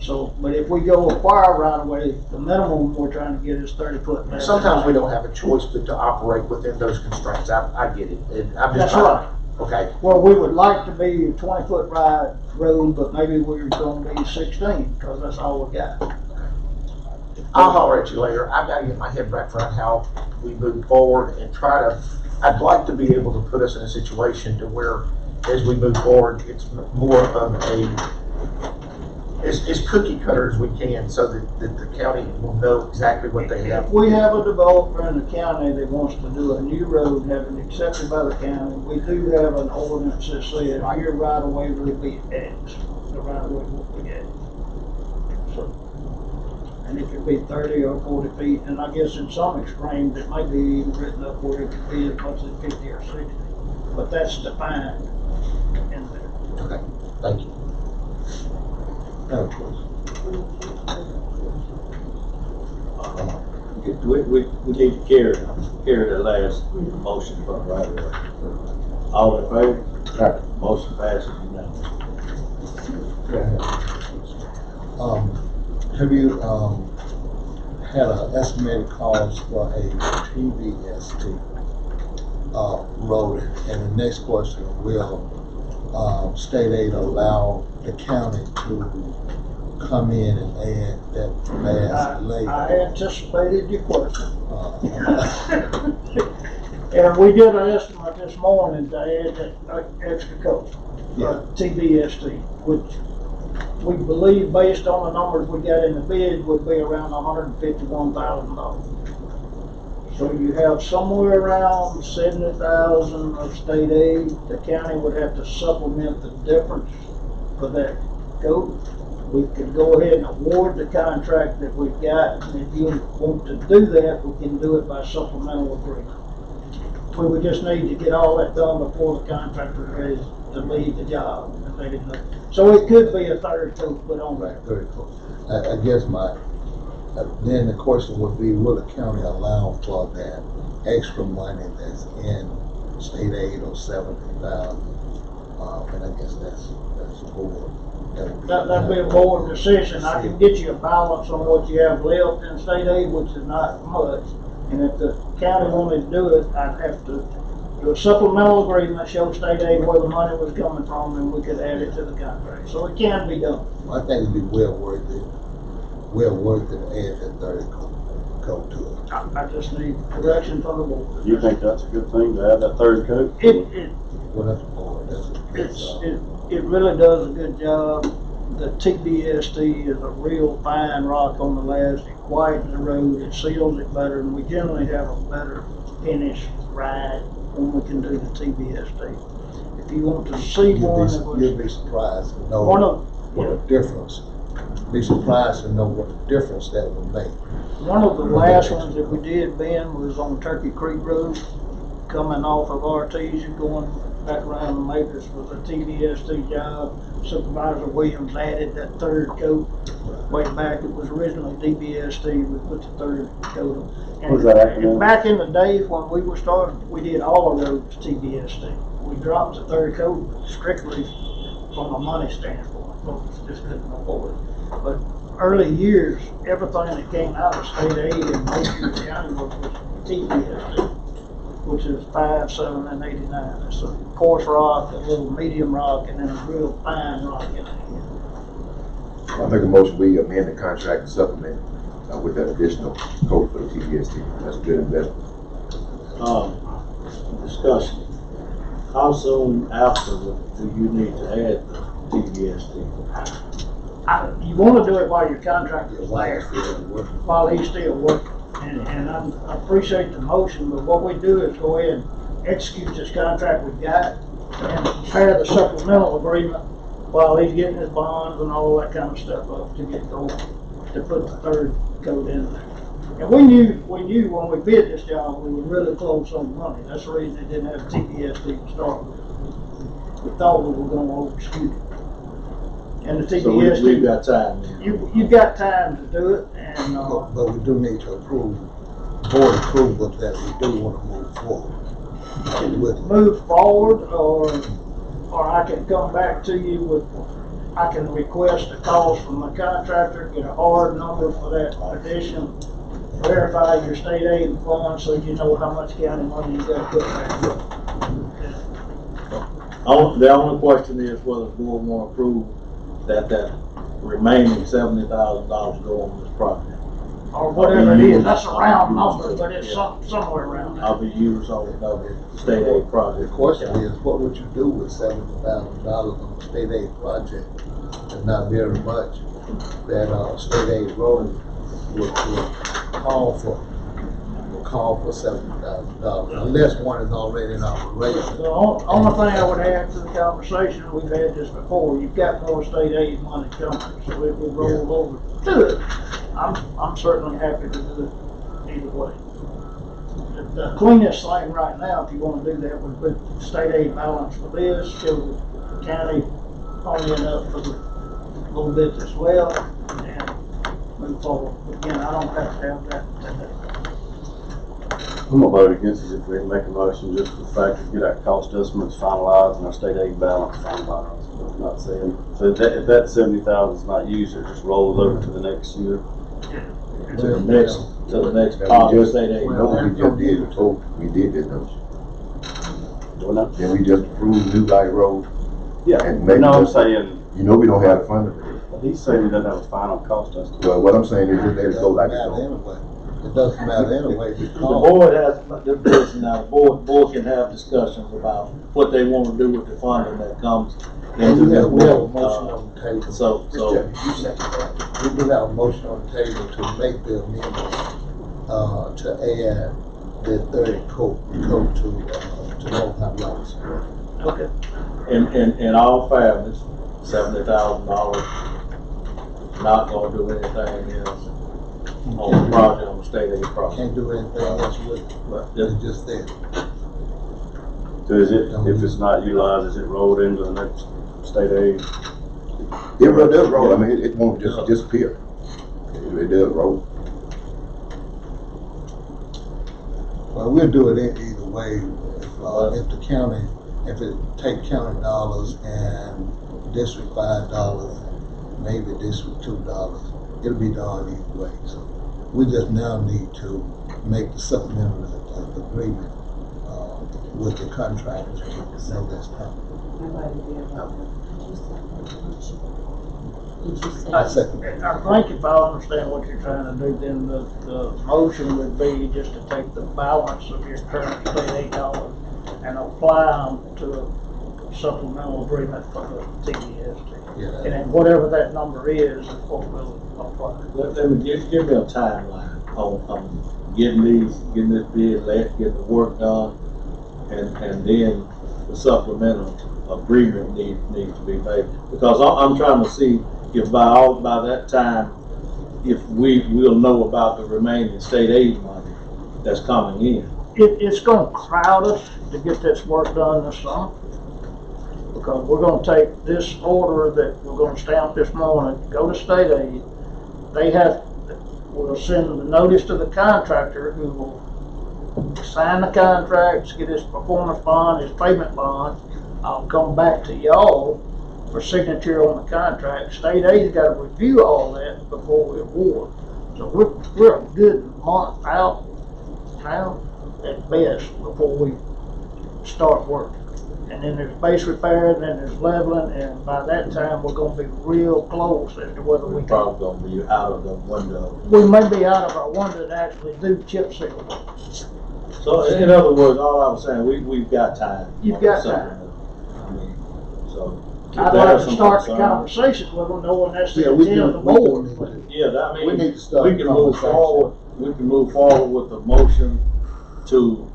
So, but if we go acquire right away, the minimum we're trying to get is 30 foot. Sometimes we don't have a choice but to operate within those constraints. I get it. And I'm just That's trying. right. Okay, Well, we would like to be a 20-foot wide road, but maybe we're gonna be 16, because that's all we got. I'll holler at you later. I've got to get my head wrapped around how we move forward and I'd like to be able to put us in a situation to where, as we move forward, it's more of as cookie cutter as we can, so that the county will know exactly what they have. If we have a developer in the county that wants to do a new road, have it accepted by the county, we do have an ordinance that says your right of way will be X, the right of way will be X. So, and it could be 30 or 40 feet, and I guess in some extremes, it might be even written up where it could be as much as 50 or 60, but that's defined in there. Okay, thank you. We need to carry the last motion from right away. All in favor? Motion passes unanimously. Have you, had an estimated cost for a TVST, road? And the next question, will, state aid allow the county to come in and add that last layer? I anticipated your question. And we did an estimate this morning to add that extra cost, TBST, which we believe, based on the numbers we got in the bid, would be around $151,000. So you have somewhere around 70,000 of state aid. The county would have to supplement the difference for that scope. We could go ahead and award the contract that we've got, and if you want to do that, we can do it by supplemental agreement. We would just need to get all that done before the contractor is ready to leave the job. So it could be a third coat put on there. Very cool. I guess then the question would be, will the county allow for that extra money that's in state aid or 70,000? And I guess that's the board. That'd be a board decision. I can get you a balance on what you have left in state aid, which is not much. And if the county wanted to do it, I'd have to do a supplemental agreement, show state aid where the money was coming from, and we could add it to the contract. So it can be done. I think it'd be well worth it to add that 30 coat to it. I just need direction from the board. You think that's a good thing to add that third coat? Well, that's the board. It really does a good job. The TBST is a real fine rock on the last. It quietens the road, it seals it better, and we generally have a better finish ride when we can do the TBST. If you want to see one that was... You'll be surprised to know what a difference. Be surprised to know what a difference that would make. One of the last ones that we did, Ben, was on Turkey Creek Road, coming off of Artesia, going back around the Makers, was a TBST job. Supervisor Williams added that third coat. Way back, it was originally DBST, we put the third coat on. And back in the days when we were starting, we did all the roads TBST. We dropped the third coat strictly from a money standpoint. Folks just couldn't afford it. But early years, everything that came out of state aid in Major County was TPSD, which is 5, 7, and 89. It's a coarse rock, a little medium rock, and then a real fine rock in it. I make a motion, we amend the contract and supplement with that additional code for the TBST. That's good and better. Discussion. How soon after do you need to add the TBST? You want to do it while your contractor is Why there, it's still working. while he's still working. And I appreciate the motion, but what we do is go ahead and execute this contract we've got and prepare the supplemental agreement while he's getting his bonds and all that kind of stuff up to get going, to put the third code in there. And we knew when we bid this job, we were really close on money. That's the reason they didn't have TPSD to start with. We thought we were gonna overshoot it. And the So TPSD. we've got time then. You've got time to do it, and, But we do need to approve, board approval that we do want to move forward. With move forward, or I can come back to you with, I can request a cost from the contractor, get a hard number for that addition, verify your state aid fund so you know how much county money you gotta put back. The only question is whether the board want to approve that remaining $70,000 go on this project. Or whatever it is, that's a round number, but it's somewhere around there. I'll be used on another state aid project. the question is, what would you do with $70,000 on a state aid project? There's not very much that state aid road would call for $70,000 unless one is already in operation. The only thing I would add to the conversation, we've had this before, you've got more state aid money coming, so it would roll over to it. I'm certainly happy to do it either way. The cleanest thing right now, if you want to do that, would put state aid balance for this, give the county only enough for the little bit as well, and move forward. Again, I don't have to have that today. I'm gonna vote against it if we make a motion, just for the fact to get our cost estimates finalized and our state aid balance finalized. I'm not saying, so if that 70,000 is not used, it just rolls over to the next year. To the next part of state aid. No, we just did, we did that, don't you? Then we just approved New Light Road. Yeah, And maybe no, I'm just- saying, You know we don't have the funding. he's saying he doesn't have a final cost estimate. Well, what I'm saying is just let it go like it Matter goes. anyway. It doesn't matter anyway The because board has, now, the board can have discussions about what they want to do with the funding that comes into we the have a motion board. on the table. So, We do have a motion on the table to make the amendment, to add the third code to North Carolina. Okay. in all fairness, $70,000, not gonna do anything else on the project, on the state aid project. Can't do anything else with it. But It's just there. So is it, if it's not utilized, is it rolled into the next state aid? It really does roll, I mean, it won't just disappear. It does roll. Well, we'll do it either way. If the county, if it take county dollars and district $5, maybe district $2, it'll be done either way. So we just now need to make the supplemental agreement with the contractors to know that's coming. I second that. I think if I understand what you're trying to do, then the motion would be just to take the balance of your current state aid dollars and apply them to a supplemental agreement for the TBST. Yeah. And then whatever that number is what we'll apply. Let me give me a timeline on getting this bid let, getting the work done, and then the supplemental agreement needs to be made. Because I'm trying to see if by that time, if we'll know about the remaining state aid money that's coming in. It's gonna crowd us to get this work done this summer. Because we're gonna take this order that we're gonna stamp this morning, go to state aid. We'll send the notice to the contractor who will sign the contracts, get his performance bond, his payment bond. I'll come back to y'all for signature on the contract. State aid's gotta review all that before we award. So we're a good month out now at best before we start work. And then there's base repair, and then there's leveling, and by that time, we're gonna be real close as to whether we We're can. probably gonna be out of the window. We may be out of our window to actually do chip seal work. So in other words, all I was saying, we've got time. You've on got the time. supplement. I mean, so. if I'd there are like to some start the concerns- conversations with them, knowing that's the Yeah, we intent of the board. Yeah, that We means need to start we can move conversation. forward, with the motion to,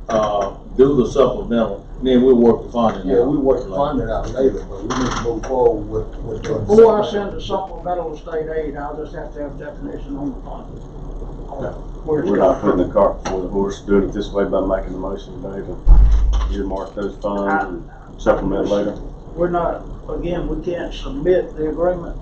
do the supplemental, and then we'll work the funding. Yeah, out we work later. funding out later, but we need to move forward with doing. Before I send the supplemental state aid, I'll just have to have definition on the fund. Where it's We're not coming putting the from. cart before the horse, doing it this way by making the motion today to earmark those funds and supplement later. We're not, again, we can't submit the agreement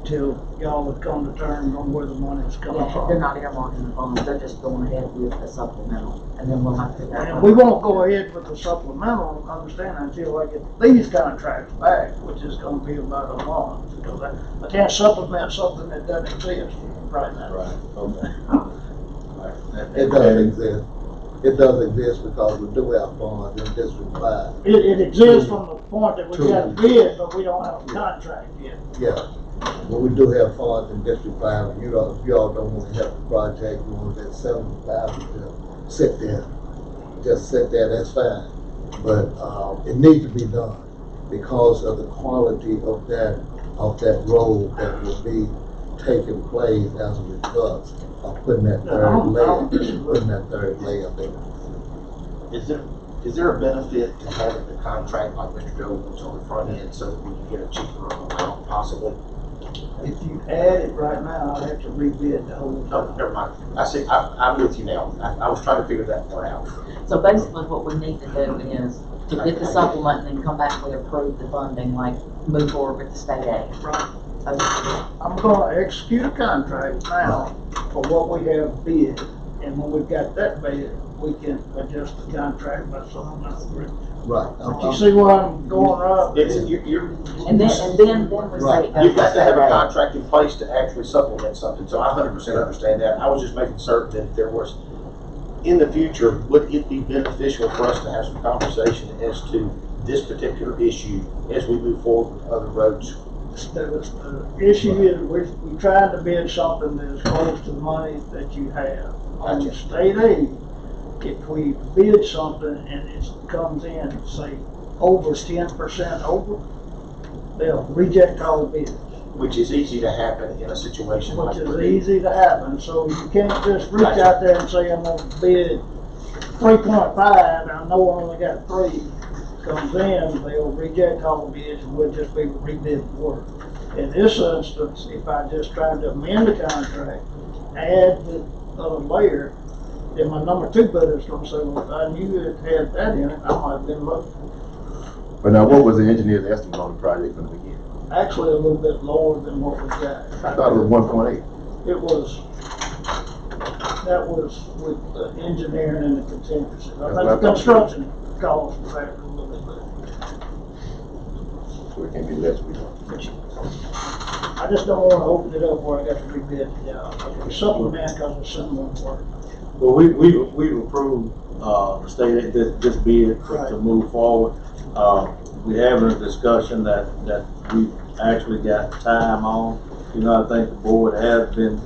till y'all would come to terms on where the money's coming Yeah, they're from. not earmarking the funds, they're just going ahead with the supplemental, and then we'll have to. And we won't go ahead with the supplemental, understand, until I get these contracts back, which is gonna be about a month. Because I can't supplement something that doesn't exist right now. Right, okay. It does exist. It does exist because we do have funds in District 5. It exists from the point that we got a bid, but we don't have a contract yet. Yeah, but we do have funds in District 5. If y'all don't want to help the project, you want that 7,000 to sit there. Just sit there, that's fine. But, it needs to be done because of the quality of that road that will be taking place as a result of putting that third layer there. Is there a benefit to having the contract like Mr. Joe was on the front end so that we can get a cheaper amount possible? If you add it right now, I'd have to rebid the whole No, thing. never mind. I'm with you now. I was trying to figure that part out. So basically what we need to do is to get the supplement and then come back and we approve the funding, like move forward with the state aid. Right. Okay. I'm gonna execute a contract now for what we have bid, and when we've got that bid, we can adjust the contract by supplemental agreement. Right. But you see where I'm going, Rob? You're, And then we say. you've got to have a contract in place to actually supplement something, so I 100% understand that. I was just making certain that if there was, in the future, would it be beneficial for us to have some conversation as to this particular issue as we move forward with other roads? The issue is we're trying to bid something that is close to the money that you have. On the state aid, if we bid something and it comes in, say, over 10% over, they'll reject all bids. Which is easy to happen in a situation like Which is that. easy to happen, so you can't just reach out there and say, I'm gonna bid 3.5, and I know I only got 3. Comes in, they'll reject all the bids, and we'll just be rebid the work. In this instance, if I just tried to amend the contract, add the other layer, then my number 2 bidder's gonna say, well, if I knew it had that in it, I might have been lucky. But now, what was the engineer's estimate on the project from the beginning? Actually, a little bit lower than what we got. I thought it was 1.8. It was, that was with the engineering and the contingency. I That's think what I the thought. construction cost was actually a little bit better. So it can't be less, we don't. I just don't wanna open it up where I got to rebid the job. We supplement because it's similar work. Well, we've approved, the state, this bid Right. to move forward. We having a discussion that we actually got time on. You know, I think the board has been,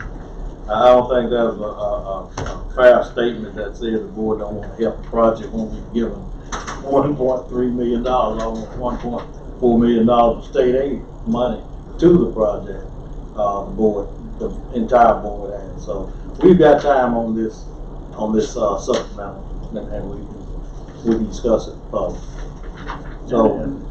I don't think that was a fair statement that said the board don't want to help the project when we've given $1.3 million, almost $1.4 million of state aid money to the project. The board, the entire board has. So we've got time on this supplemental, and we can discuss it further. So, and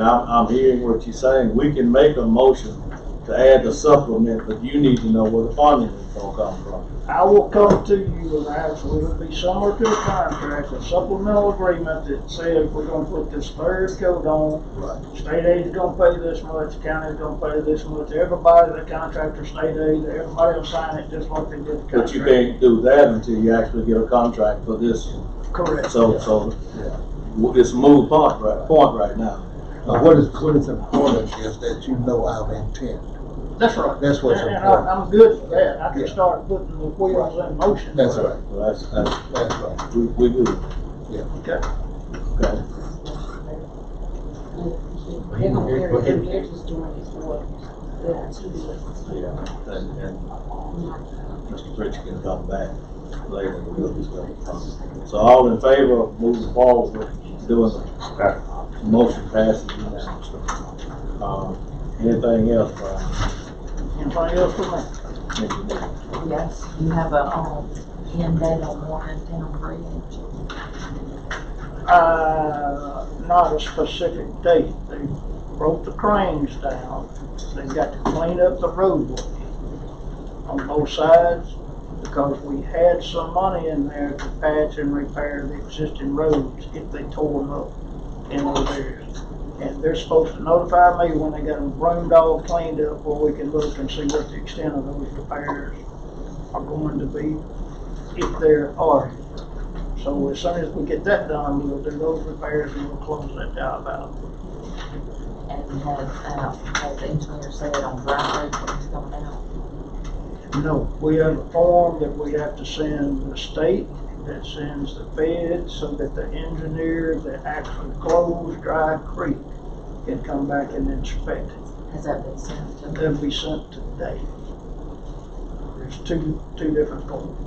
I'm hearing what you're saying, we can make a motion to add the supplement, but you need to know where the funding is gonna come from. I will come to you and actually, it'll be similar to a contract, a supplemental agreement that says we're gonna put this third coat on. Right. State aid's gonna pay this much, county's gonna pay this much, everybody, the contractor, state aid, everybody will sign it just like they did the contract. But you can't do that until you actually get a contract for this. Correct. So it's a moot point right now. What is important is that you know our intent. That's right. That's what's And important. I'm good with that. I can Yeah. start putting the wheels in motion. That's right. Well, That's right. we good. Yeah. Okay. Okay. They're just doing his work. Yeah, and Mr. Pritchard can come back later and we'll discuss. So all in favor of moving forward with doing the motion passes unanimously. Anything else, Brian? Anybody else for me? Yes, you have a, end date on Morgantown Bridge. Not a specific date. They broke the cranes down. They've got to clean up the roadway on both sides because we had some money in there to patch and repair the existing roads if they tore them up in those areas. And they're supposed to notify me when they got them broomed all cleaned up where we can look and see what the extent of those repairs are going to be, if there are. So as soon as we get that done, we'll do those repairs and we'll close that job out. And has the engineer said on dry road when it's coming out? No, we have a form that we have to send the state, that sends the feds, so that the engineer that actually closed Dry Creek can come back and inspect it. Has that been sent to? They'll be sent today. There's two different forms.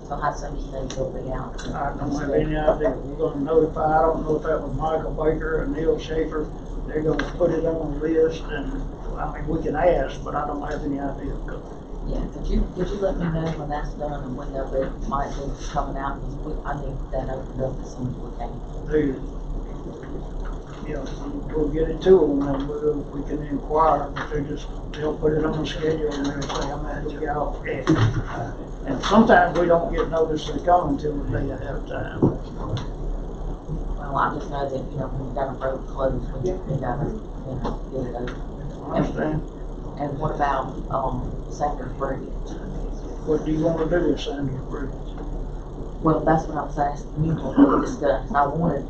So how soon do you think they'll be out? I don't have any idea. We're gonna notify, I don't know if that was Michael Baker or Neil Schaefer. They're gonna put it on the list and, I mean, we can ask, but I don't have any idea. Yeah, could you let me know when that's done and when they'll be, might be coming out, because I need that opened up as soon as we can. We'll get it to them and we can inquire, but they'll put it on the schedule and they'll say, I'm gonna be out. And sometimes we don't get notice they're coming until the day ahead of time. Well, I just know that, when you got a road closed, we gotta, get it open. I understand. And what about, Sanders Bridge? What do you want to do with Sanders Bridge? Well, that's what I was asking you to discuss. I want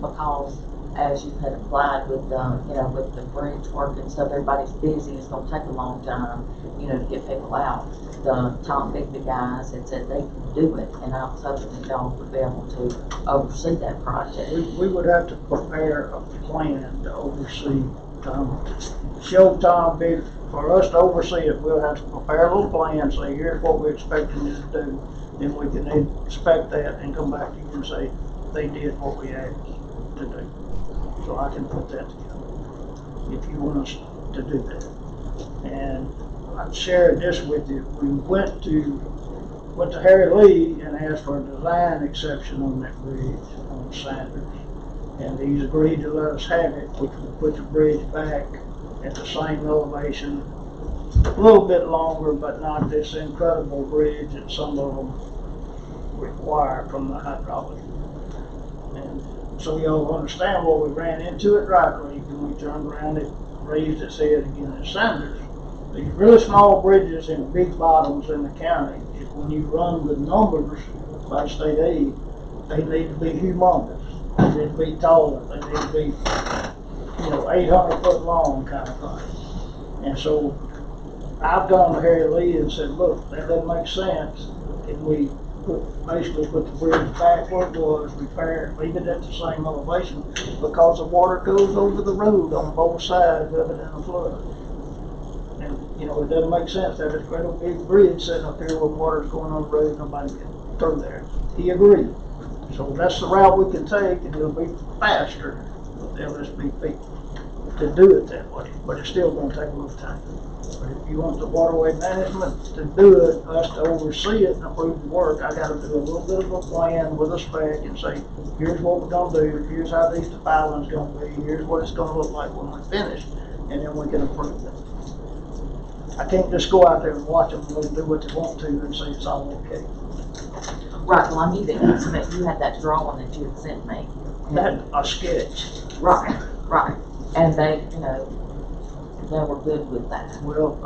because as you had applied with with the bridge work and stuff, everybody's busy, it's gonna take a long time, to get people out. The Tom Bigby guys had said they could do it, and I was hoping that y'all would be able to oversee that project. We would have to prepare a plan to oversee, show Tom Bigby, for us to oversee it, we'll have to prepare a little plan, say, here's what we're expecting you to do. Then we can inspect that and come back to you and say, they did what we asked to do. So I can put that together, if you want us to do that. And I shared this with you. We went to Harry Lee and asked for a design exception on that bridge on Sanders. And he's agreed to let us have it. We can put the bridge back at the same elevation, a little bit longer, but not this incredible bridge that some of them require from the hydraulic. And so y'all understand what we ran into at Dry Creek, and we turned around and raised its head again at Sanders. These really small bridges and big bottoms in the county, when you run the numbers by state aid, they need to be humongous. They need to be taller. They need to be, 800 foot long kind of thing. And so I've gone to Harry Lee and said, look, that doesn't make sense. Can we basically put the bridge back where it was, repair it, leave it at the same elevation, because the water goes over the road on both sides of it in a flood. And, it doesn't make sense to have this incredible big bridge sitting up here where water's going on the road, nobody can through there. He agreed. So that's the route we can take, and it'll be faster, but there'll just be people to do it that way. But it's still gonna take a little time. But if you want the waterway management to do it, us to oversee it and approve the work, I gotta do a little bit of a plan with a spec and say, here's what we're gonna do, here's how these defiling's gonna be, here's what it's gonna look like when we finish, and then we can approve it. I can't just go out there and watch them do what they want to and say it's all okay. Right, well, I knew that you had that drawing that you had sent me. That, a sketch. Right. And they, they were good with that. Well,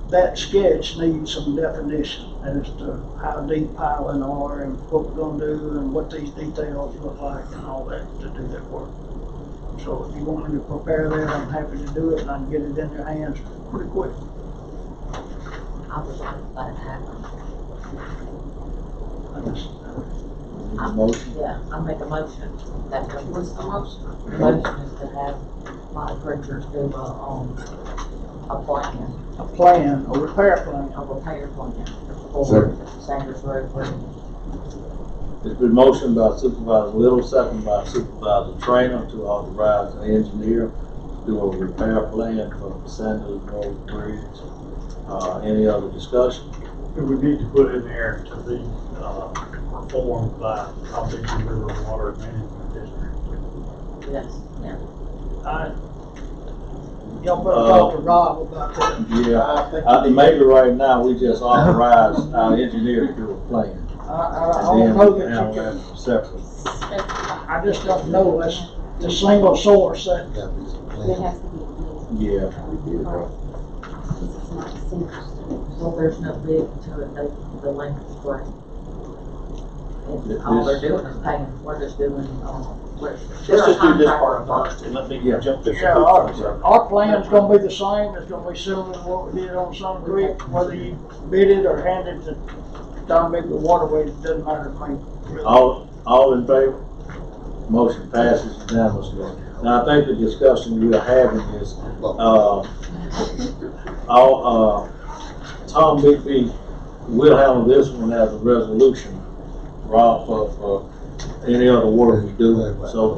that sketch needs some definition as to how deep piling are and what we're gonna do and what these details look like and all that to do that work. So if you want me to prepare that, I'm happy to do it, and I can get it in your hands pretty quick. I would like that to happen. Motion? Yeah, I make a motion that, what's the motion? The motion is to have Mike Pritchard do a plan, A plan, a repair plan. a repair plan for Sanders Road Bridge. It's been motioned by Supervisor Little, second by Supervisor Trainer to authorize the engineer to do a repair plan for the Sanders Road Bridge. Any other discussion? We need to put in there to be, performed by Albany River Water Management District. Yes, yeah. Y'all better talk to Rob about that. Yeah, maybe right now we just authorize our engineer to do a plan. I don't know that And you then can, separate. I just don't know, it's the single source that, It has to be. Yeah. This is not a single source. Well, there's no bid to it, the length of the plane. All they're doing is paying, we're just doing, Let's just do this part first, and let me jump this. yeah, our plan's gonna be the same, it's gonna be similar to what we did on Sun Creek, whether you bid it or hand it to Don Bigby Waterways, it doesn't matter to me. really. All in favor? Motion passes unanimously. Now, I think the discussion we are having is, Tom Bigby will handle this one as a resolution, Rob, for any other work we do. So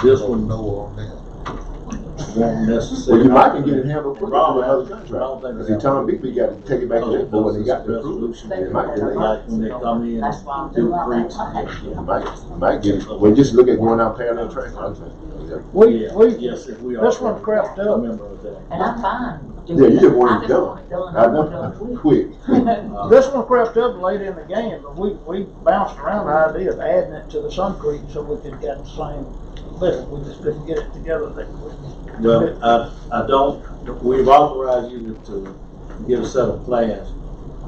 this one No on that. won't necessarily. Well, you might can get it handled quicker Rob, with another I don't contract. think Because Tom Bigby got to take it back to that board and they got to approve it. It might get it. Like when they come in, That's why I'm do doing creeks. You might get it. Well, just look at going out parallel track. Yes, if we are. This one crept up. Member of that. And I'm fine. Yeah, you just want it I done. done. I I want know, it done quick. This one crept up late in the game, but we bounced around the idea of adding it to the Sun Creek so we could get the same list. We just couldn't get it together that quick. Well, I don't, we've authorized you to get a set of plans.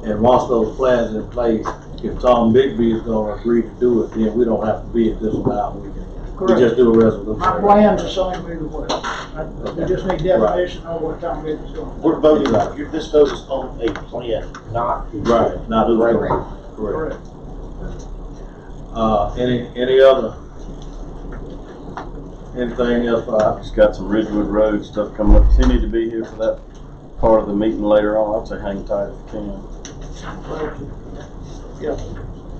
And once those plans in place, if Tom Bigby is gonna agree to do it, then we don't have to bid this one out. We just do a resolution. My plan's the same either way. We just need definition of what Tom Bigby's going to do. We're voting, this vote is on a plan, not. Right, not the Correct. Correct. Any other? Anything else? Just got some Ridgewood Road stuff coming up. Does he need to be here for that part of the meeting later on? I'd say hang tight if you can. Yeah.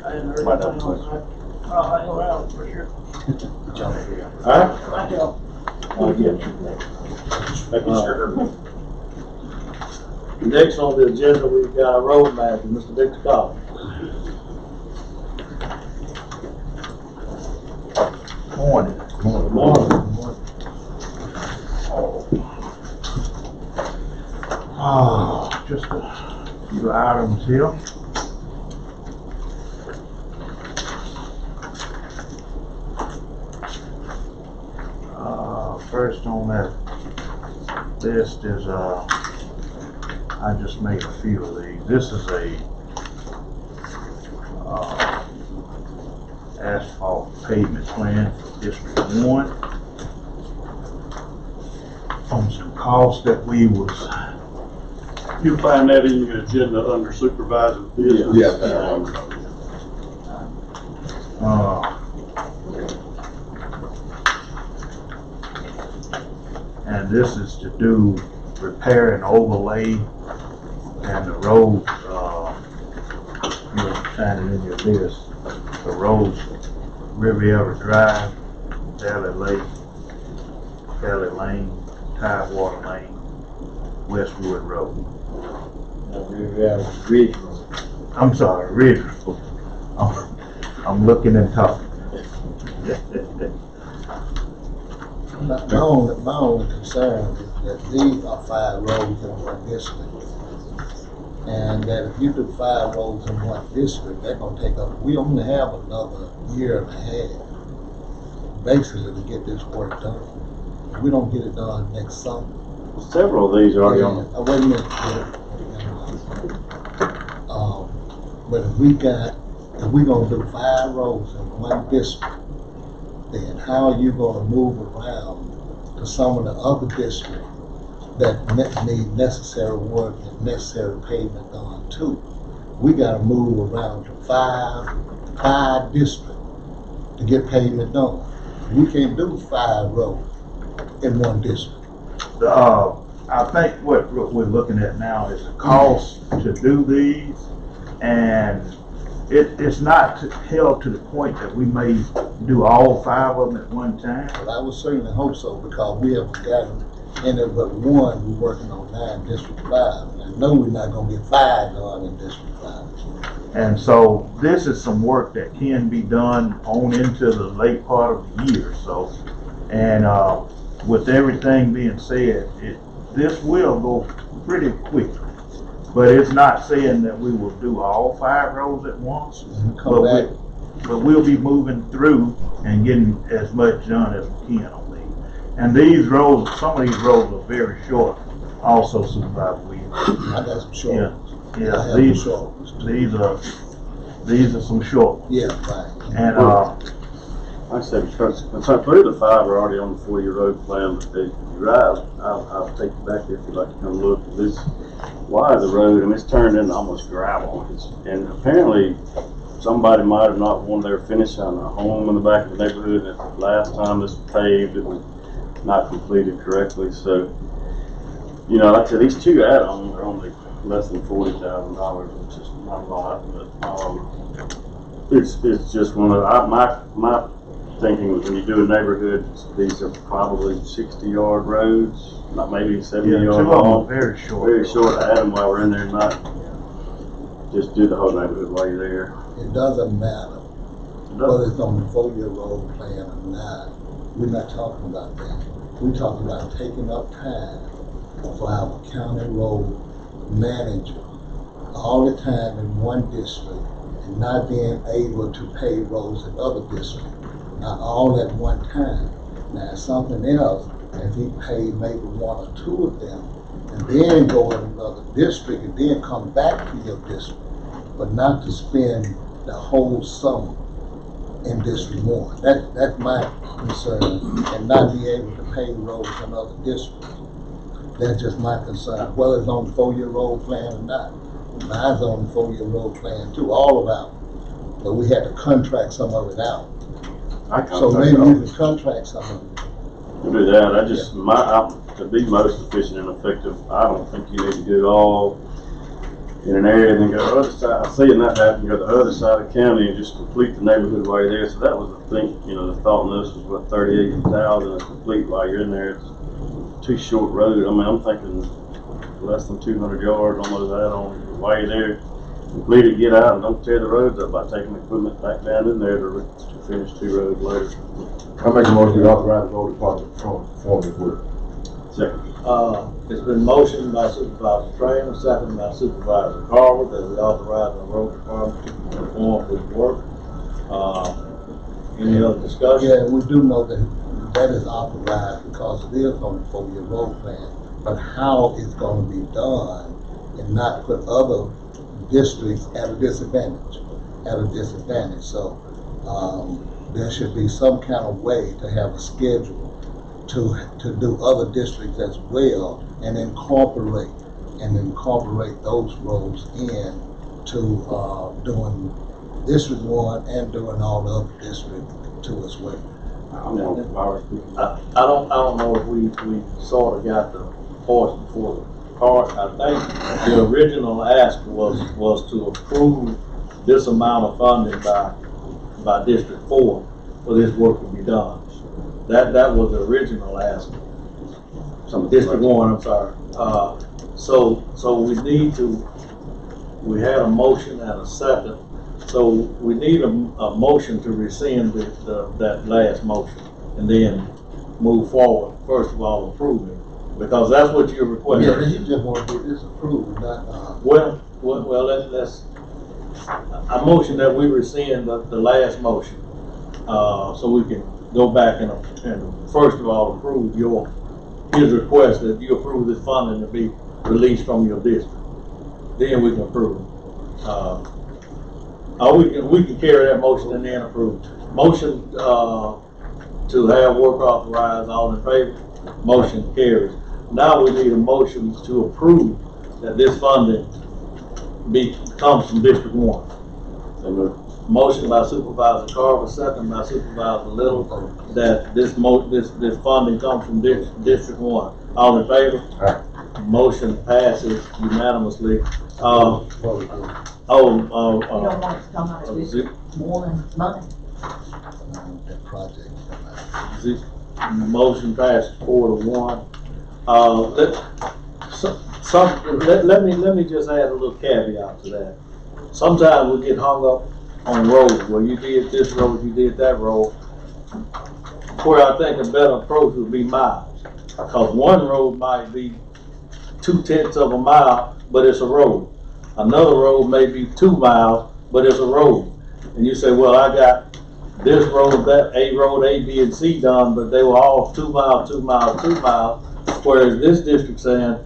I hadn't heard Might have anything on that. I'll hang around for sure. Alright? Thank y'all. Making sure. Next on the agenda, we've got a road manager, Mr. Victor Collins. Morning. Just a few items here. First on that list is, I just made a few of these. This is a, asphalt pavement plan for District 1. On some costs that we was. You'll find that in your agenda under Supervisors business. And this is to do repair and overlay and the roads, you'll find it in your list. The roads, Riviera Drive, Valley Lane, Tidewater Lane, Westwood Road. Ridge. I'm sorry, Ridge Road. I'm looking and talking. My only concern is that these are 5 roads in one district. And that if you do 5 roads in one district, they're gonna take up, we only have another year and a half, basically, to get this work done. If we don't get it done next summer. Several of these are already on. Wait a minute. But if we gonna do 5 roads in one district, then how are you gonna move around to some of the other districts that need necessary work and necessary pavement done too? We gotta move around to five districts to get pavement done. We can't do 5 roads in one district. I think what we're looking at now is the cost to do these, and it's not held to the point that we may do all 5 of them at one time. Well, I would certainly hope so, because we have gotten in it but one, we're working on 9 District 5. And I know we're not gonna get 5 done in District 5. And so this is some work that can be done on into the late part of the year. So, and with everything being said, this will go pretty quick. But it's not saying that we will do all 5 rows at once. But we'll be moving through and getting as much done as we can on these. And these rows, some of these rows are very short. Also, Supervisor Williams. I got some short ones. Yeah, these are some short ones. Yeah, right. And like I said, because 3 of the 5 are already on the 4-year road plan, but if you drive, I'll take you back there if you'd like to come look. This wide the road, and it's turned into almost gravel. And apparently, somebody might have not wanted their finish on a home in the back of the neighborhood. And the last time this was paved, it was not completed correctly. So, you know, like I said, these 2 add-ons are only less than $40,000, which is not a lot, but it's just one of my thinking was when you do a neighborhood, these are probably 60-yard roads, not maybe 70-yard long. Very short. Very short. Add them while we're in there, not just do the whole neighborhood while you're there. It doesn't matter whether it's on the 4-year road plan or not. We're not talking about that. We're talking about taking up time for our county road manager all the time in one district and not being able to pave roads in other districts. Not all at one time. Now something else, if he paid maybe 1 or 2 of them and then go in another district and then come back to your district, but not to spend the whole summer in District 1. That's my concern, and not be able to pave roads in other districts. That's just my concern, whether it's on the 4-year road plan or not. Mine's on the 4-year road plan too, all of it. But we had to contract some of it out. So maybe we can contract some of it. We'll do that. To be most efficient and effective, I don't think you need to do it all in an area and then go to the other side. I see it not happen, go to the other side of the county and just complete the neighborhood while you're there. So that was the thought in this was what, 38,000 is complete while you're in there. It's too short road. I mean, I'm thinking less than 200 yards on those add-ons while you're there. Complete it, get out, and don't tear the roads up by taking the equipment back down in there to finish 2 roads later. I make a motion to authorize the road department to perform this work. Second. It's been motioned by Supervisor Trainer, seconded by Supervisor Carver, that we authorize the road department to perform this work. Any other discussion? Yeah, we do know that is authorized because it is on the 4-year road plan. But how it's going to be done and not put other districts at a disadvantage. So there should be some kind of way to have a schedule to do other districts as well and incorporate those roads in to doing District 1 and doing all the other districts too as well. I don't know if we sort of got the horse before the cart. I think the original ask was to approve this amount of funding by District 4 for this work to be done. That was the original ask. District 1, I'm sorry. So we had a motion and a second. So we need a motion to rescind that last motion and then move forward. First of all, approving, because that's what you're requesting. Yeah, you just want to get this approved, not Well, let's. I motion that we rescind the last motion, so we can go back and first of all approve his request that you approve this funding to be released from your district. Then we can approve. We can carry that motion and then approve. Motion to have work authorized. All in favor? Motion carries. Now we need a motion to approve that this funding comes from District 1. So moved. Motion by Supervisor Carver, second by Supervisor Little, that this funding comes from District 1. All in favor? Motion passes unanimously. You don't want it to come out of this more than money. That project. Motion passes 4-1. Let me just add a little caveat to that. Sometimes we get hung up on roads, well, you did this road, you did that road. Where I think a better approach would be miles. Because one road might be 2/10 of a mile, but it's a road. Another road may be 2 miles, but it's a road. And you say, well, I got this road, that road A, B, and C done, but they were all 2 miles, 2 miles, 2 miles. Whereas this district saying,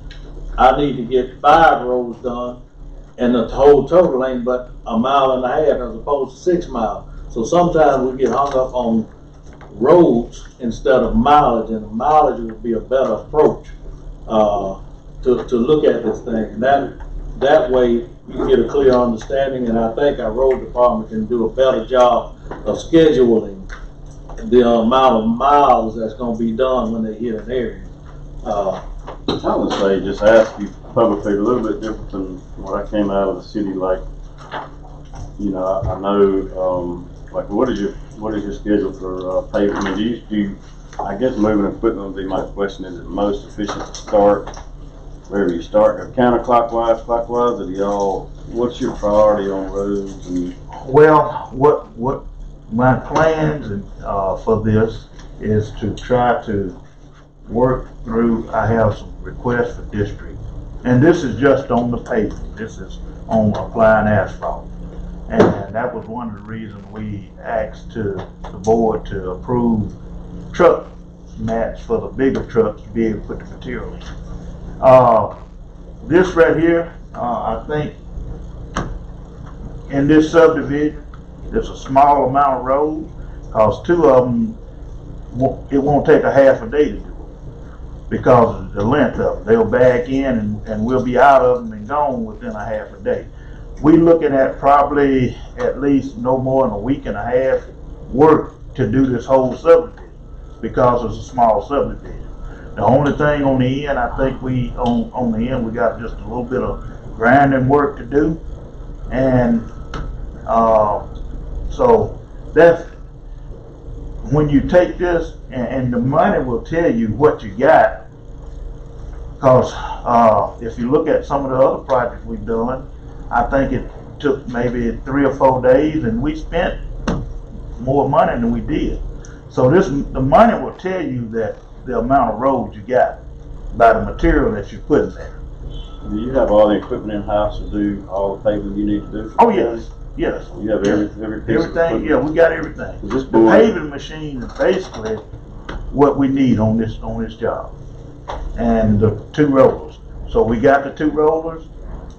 I need to get 5 roads done, and the whole total ain't but 1.5 miles as opposed to 6 miles. So sometimes we get hung up on roads instead of mileage, and mileage would be a better approach to look at this thing. And that way you get a clear understanding, and I think our road department can do a better job of scheduling the amount of miles that's going to be done when they hit an area. I would say just ask you publicly a little bit different than when I came out of the city. Like, you know, I know, like, what is your schedule for paving? I mean, do you, I guess moving equipment would be my question. Is it most efficient to start wherever you start, counterclockwise, clockwise, or do y'all, what's your priority on roads? And Well, what my plans and, for this is to try to work through, I have some requests for district. And this is just on the pavement. This is on applying asphalt. And that was one of the reasons we asked the board to approve truck mats for the bigger trucks to be able to put the material in. This right here, I think in this subdivision, there's a small amount of road, cause 2 of them, it won't take a half a day to do because of the length of them. They'll back in and we'll be out of them and gone within a half a day. We're looking at probably at least no more than a week and a half work to do this whole subdivision because it's a small subdivision. The only thing on the end, I think on the end, we got just a little bit of grinding work to do. And so that's, when you take this, and the money will tell you what you got. Because if you look at some of the other projects we've done, I think it took maybe 3 or 4 days, and we spent more money than we did. So the money will tell you that the amount of roads you got by the material that you put in there. do you have all the equipment in house to do all the paving you need to do? Oh yes, yes. You have every piece of Everything, equipment? yeah, we got everything. This The board, paving machine is basically what we need on this job. And the 2 rollers. So we got the 2 rollers,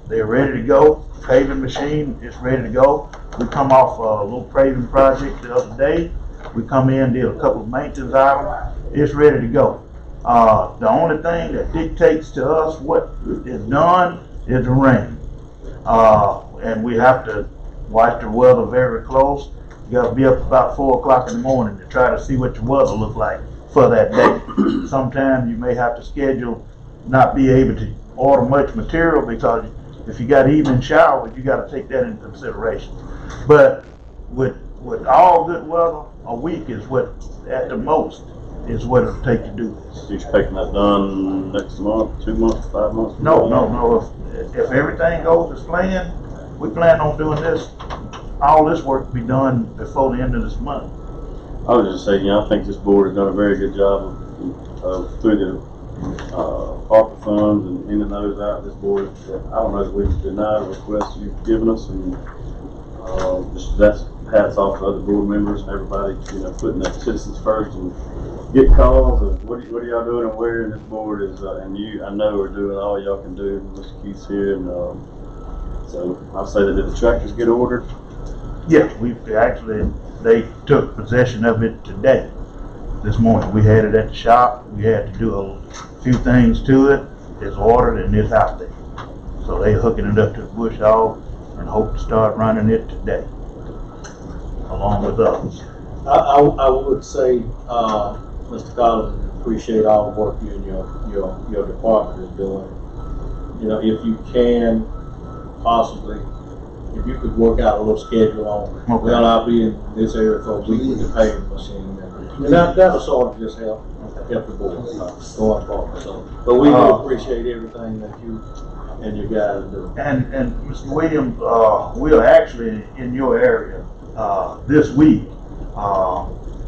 they're ready to go. Paving machine is ready to go. We come off a little paving project the other day. We come in, did a couple of maintenance items. It's ready to go. The only thing that dictates to us what is done is the rain. And we have to watch the weather very close. You gotta be up about 4 o'clock in the morning to try to see what your weather look like for that day. Sometimes you may have to schedule, not be able to order much material because if you got evening showers, you gotta take that into consideration. But with all good weather, a week is what, at the most, is what it'll take to do this. you expecting that done next month, 2 months, 5 months? No. If everything goes as planned, we plan on doing this, all this work to be done before the end of this month. I was just saying, I think this board has done a very good job of through the ARPA funds and in and those out. This board, I don't know if we've denied a request you've given us, and just that's hats off to other board members and everybody, putting the citizens first and get calls of what are y'all doing and where. And this board is, and you, I know, are doing all y'all can do. Mr. Keith's here, and so I'll say that did the tractors get ordered? Yeah, they took possession of it today. this morning. We had it at the shop. We had to do a few things to it. It's ordered and it's out there. So they hooking it up to the bush hog and hope to start running it today, along with others. I would say, Mr. Collins, appreciate all the work you and your department is doing. You know, if you can possibly, if you could work out a little schedule on, Okay. well, I'll be in this area for a week with the paving machine, and that'll sort of just help the board going forward. So, but we do appreciate everything that you and your guys do. And Mr. Williams, we're actually in your area this week,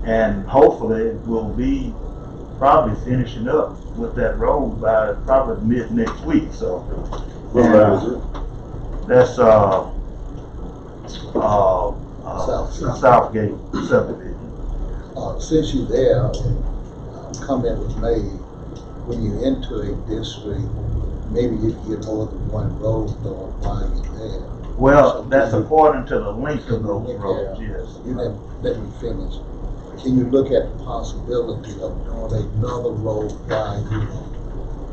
and hopefully we'll be probably finishing up with that road by probably mid next week. So that's Southgate subdivision. Since you're there, a comment was made, when you enter a district, maybe you can get more than one road on while you're there. Well, So that's can you- according to the length of those Yeah. roads, yes. You let me finish. Can you look at the possibility of doing another road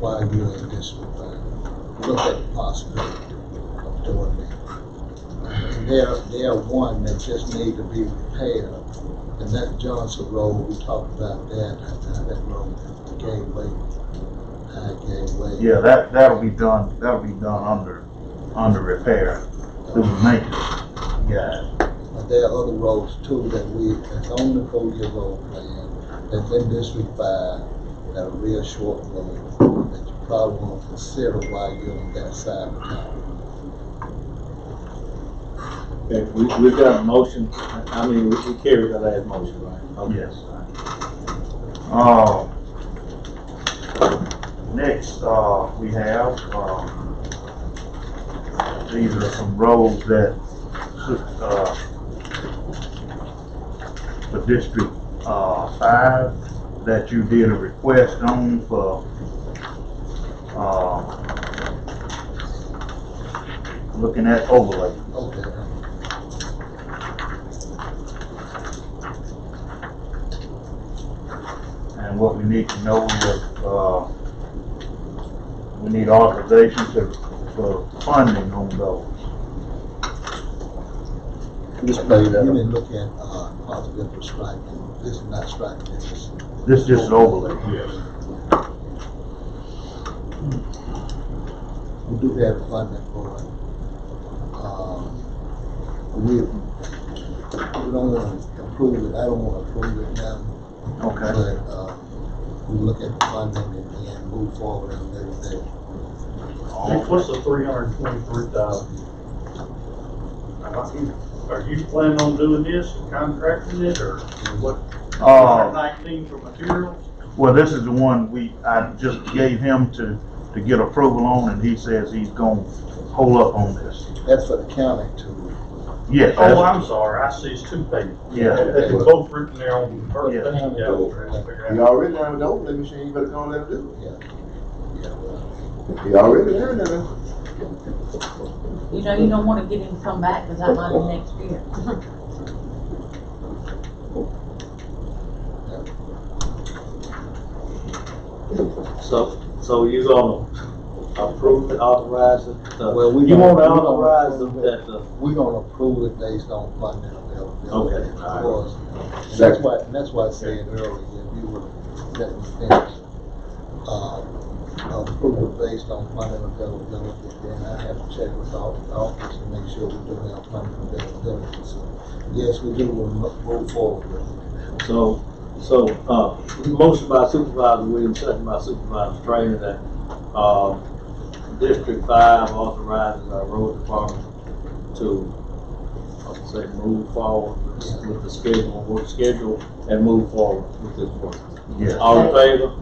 while you're in District 5? Look at the possibility of doing that. And there one that just need to be repaired, and that Johnson Road, we talked about that, how that road gave way, how it gave way. Yeah, that'll be done under repair through the maintenance guys. But there are other roads too that's on the 4-year road plan, that's in District 5, that are real short roads, that you probably want to consider while you're on that side of town. Okay, we've got a motion. I mean, we carried the last motion, right? Okay. Yes. Next, we have, these are some roads that, for District 5, that you did a request on for, looking at overlay. Okay. And what we need to know is, we need authorization for funding on those. You didn't look at possible for striking. This is not striking. This is just an overlay. Yes. We do have funding for it. We don't want to approve it. I don't want to approve it now. Okay. But we look at the funding and then move forward and everything. What's the 323,000? Are you planning on doing this, contracting it, or what? 19 for materials? Well, this is the one I just gave him to get approval on, and he says he's gonna hold up on this. That's for the county too. Yes. Oh, I'm sorry, I see it's 2 pages. Yeah. They were both written there on the first Yeah. page. Yeah, we'll try to figure You out. already learned the overlay machine, you better go and let them do Yeah. it. You already learned that. You know, you don't wanna get him to come back, cause that might be next year. So you're gonna approve it, authorize it? Well, we You gonna- want to we gonna authorize approve that the, We're gonna approve it based on funding availability. Okay, all right. Of course. And that's why I said earlier, if you would let me finish, approve it based on funding availability, then I have to check with the office to make sure we do have funding availability. So, yes, we do, we'll move forward with it. so, motion by Supervisor Williams, second by Supervisor Trainer that, District 5 authorizes our road department to, say, move forward with the schedule, work schedule, and move forward with this work. Yes. All in favor?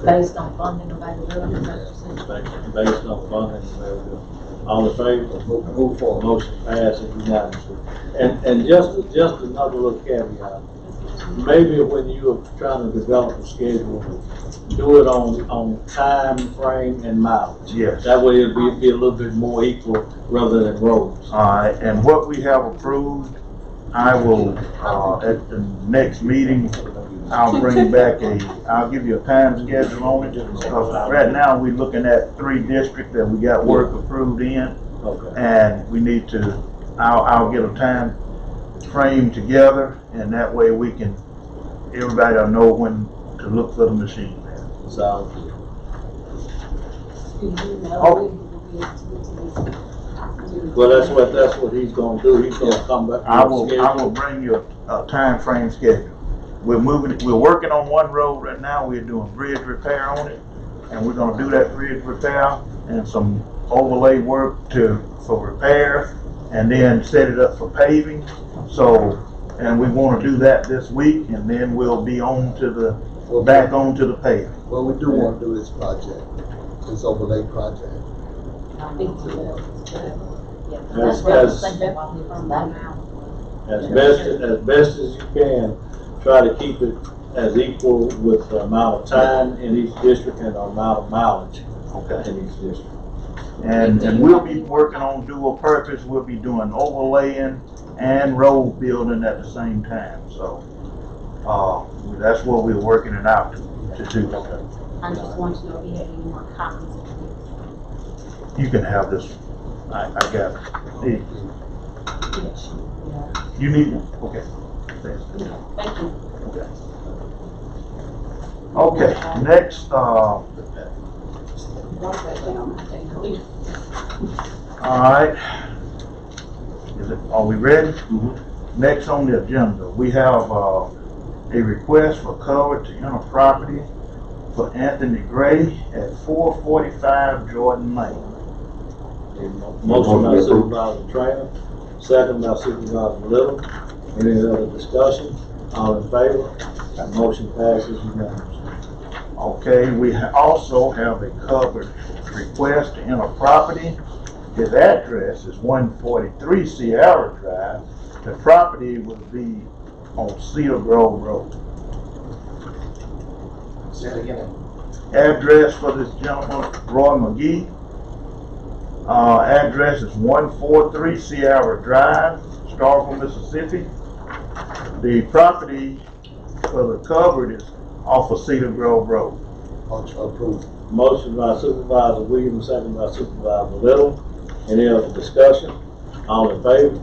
Based on funding availability, is that what you said? Based on funding availability. All in favor? Move forward. Motion passes unanimously. And just another little caveat. Maybe when you're trying to develop a schedule, do it on time frame and mileage. Yes. That way it'll be a little bit more equal rather than roads. And what we have approved, I will, at the next meeting, I'll bring back I'll give you a time schedule on it, because right now we're looking at 3 districts that we got work approved in, Okay. and we need to, I'll get a time frame together, and that way we can, everybody will know when to look for the machine there. Sounds good. Well, that's what he's gonna do. He's gonna come back. I will bring you a time frame schedule. We're working on one road right now. We're doing bridge repair on it, and we're gonna do that bridge repair and some overlay work for repair, and then set it up for paving. So, and we wanna do that this week, and then we'll be back onto the paving. Well, we do want to do this project, this overlay project. As best as you can, try to keep it as equal with the amount of time in each district and the amount of mileage in each district. And we'll be working on dual purpose. We'll be doing overlaying and road building at the same time. So, that's what we're working it out to do. I just want to know if you have any more copies of this. You can have this. I got it. Hey, Yes. you need it? Okay. Thanks. Thank you. Okay, next, all right. Are we ready? Mm-hmm. Next on the agenda, we have a request for cover to enter property for Anthony Gray at 445 Jordan Lane. Motion by Supervisor Trainer, second by Supervisor Little. Any other discussion? All in favor? That motion passes unanimously. Okay, we also have a covered request to enter property. His address is 143 Sierra Drive. The property will be on Cedar Grove Road. Say it again. Address for this gentleman, Roy McGee. Address is 143 Sierra Drive, Starkville, Mississippi. The property for the covered is off of Cedar Grove Road. Motion approved. Motion by Supervisor Williams, second by Supervisor Little. Any other discussion? All in favor?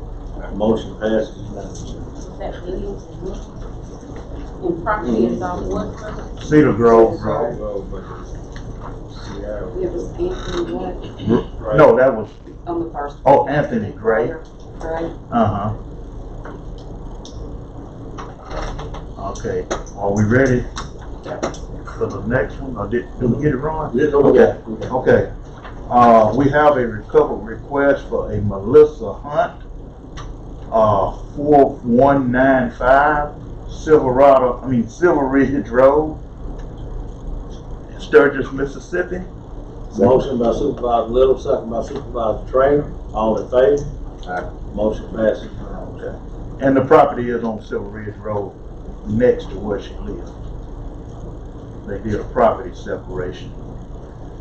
Motion passes unanimously. That Williams and property is on what? Cedar Grove Road. It was Anthony what? No, that was, On the first. oh, Anthony Gray. Right. Uh-huh. Okay, are we ready for the next one? Or did we get it wrong? Yeah, Okay. Okay. We have a recovery request for a Melissa Hunt, 4195 Silver Ridge Road, Sturgis, Mississippi. Motion by Supervisor Little, second by Supervisor Trainer. All in favor? Aye. Motion passes. Okay. And the property is on Silver Ridge Road, next to where she lives. They did a property separation.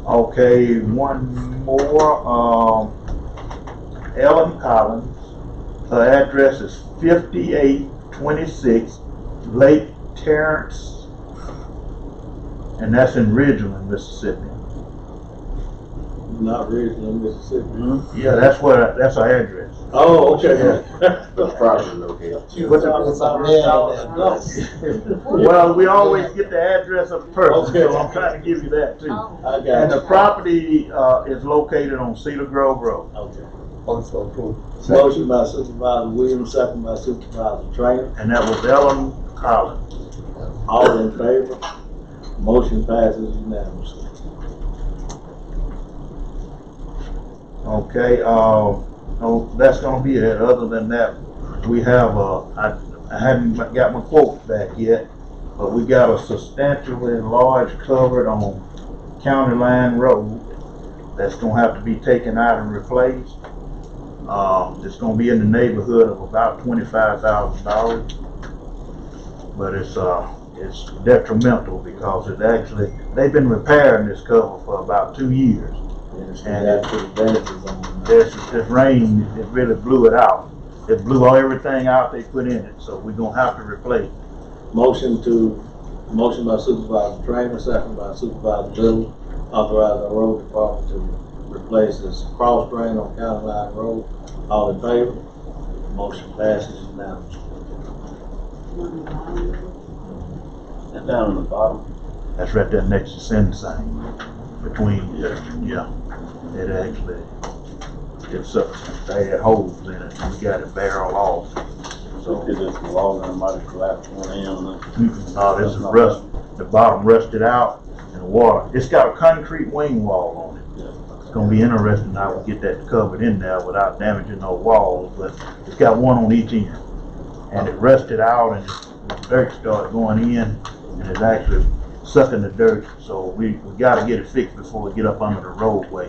Okay, one more. Ellen Collins. Her address is 5826 Lake Terrence, and that's in Ridgeland, Mississippi. Not Ridgeland, Mississippi. Yeah, that's our address. Oh, okay. Property located. Well, we always get the address of the person, Okay. so I'm trying to give you that too. I got And the you. property is located on Cedar Grove Road. Okay. Motion approved. Motion by Supervisor Williams, second by Supervisor Trainer. And that was Ellen Collins. All in favor? Motion passes unanimously. Okay, no, that's gonna be it. Other than that, we have, I haven't got my quotes back yet, but we got a substantially large covered on County Line Road that's gonna have to be taken out and replaced. It's gonna be in the neighborhood of about $25,000, but it's detrimental because they've been repairing this cover for about 2 years. And this rain, it really blew it out. It blew everything out they put in it, so we're gonna have to replace it. Motion to Motion by Supervisor Trainer, second by Supervisor Little, authorize our road department to replace this cross drain on County Line Road. All in favor? Motion passes unanimously. And down on the bottom. That's right there next to Sin Sign, between, yeah, it actually, it's up, they had holes in it, and we got it barrel off. So it is long and it might have collapsed one end. No, this is rust, the bottom rusted out and the water. It's got a concrete wing wall on it. It's gonna be interesting how we get that covered in there without damaging no walls, but it's got one on each end. And it rusted out and the dirt started going in and it's actually sucking the dirt. So we gotta get it fixed before we get up under the roadway.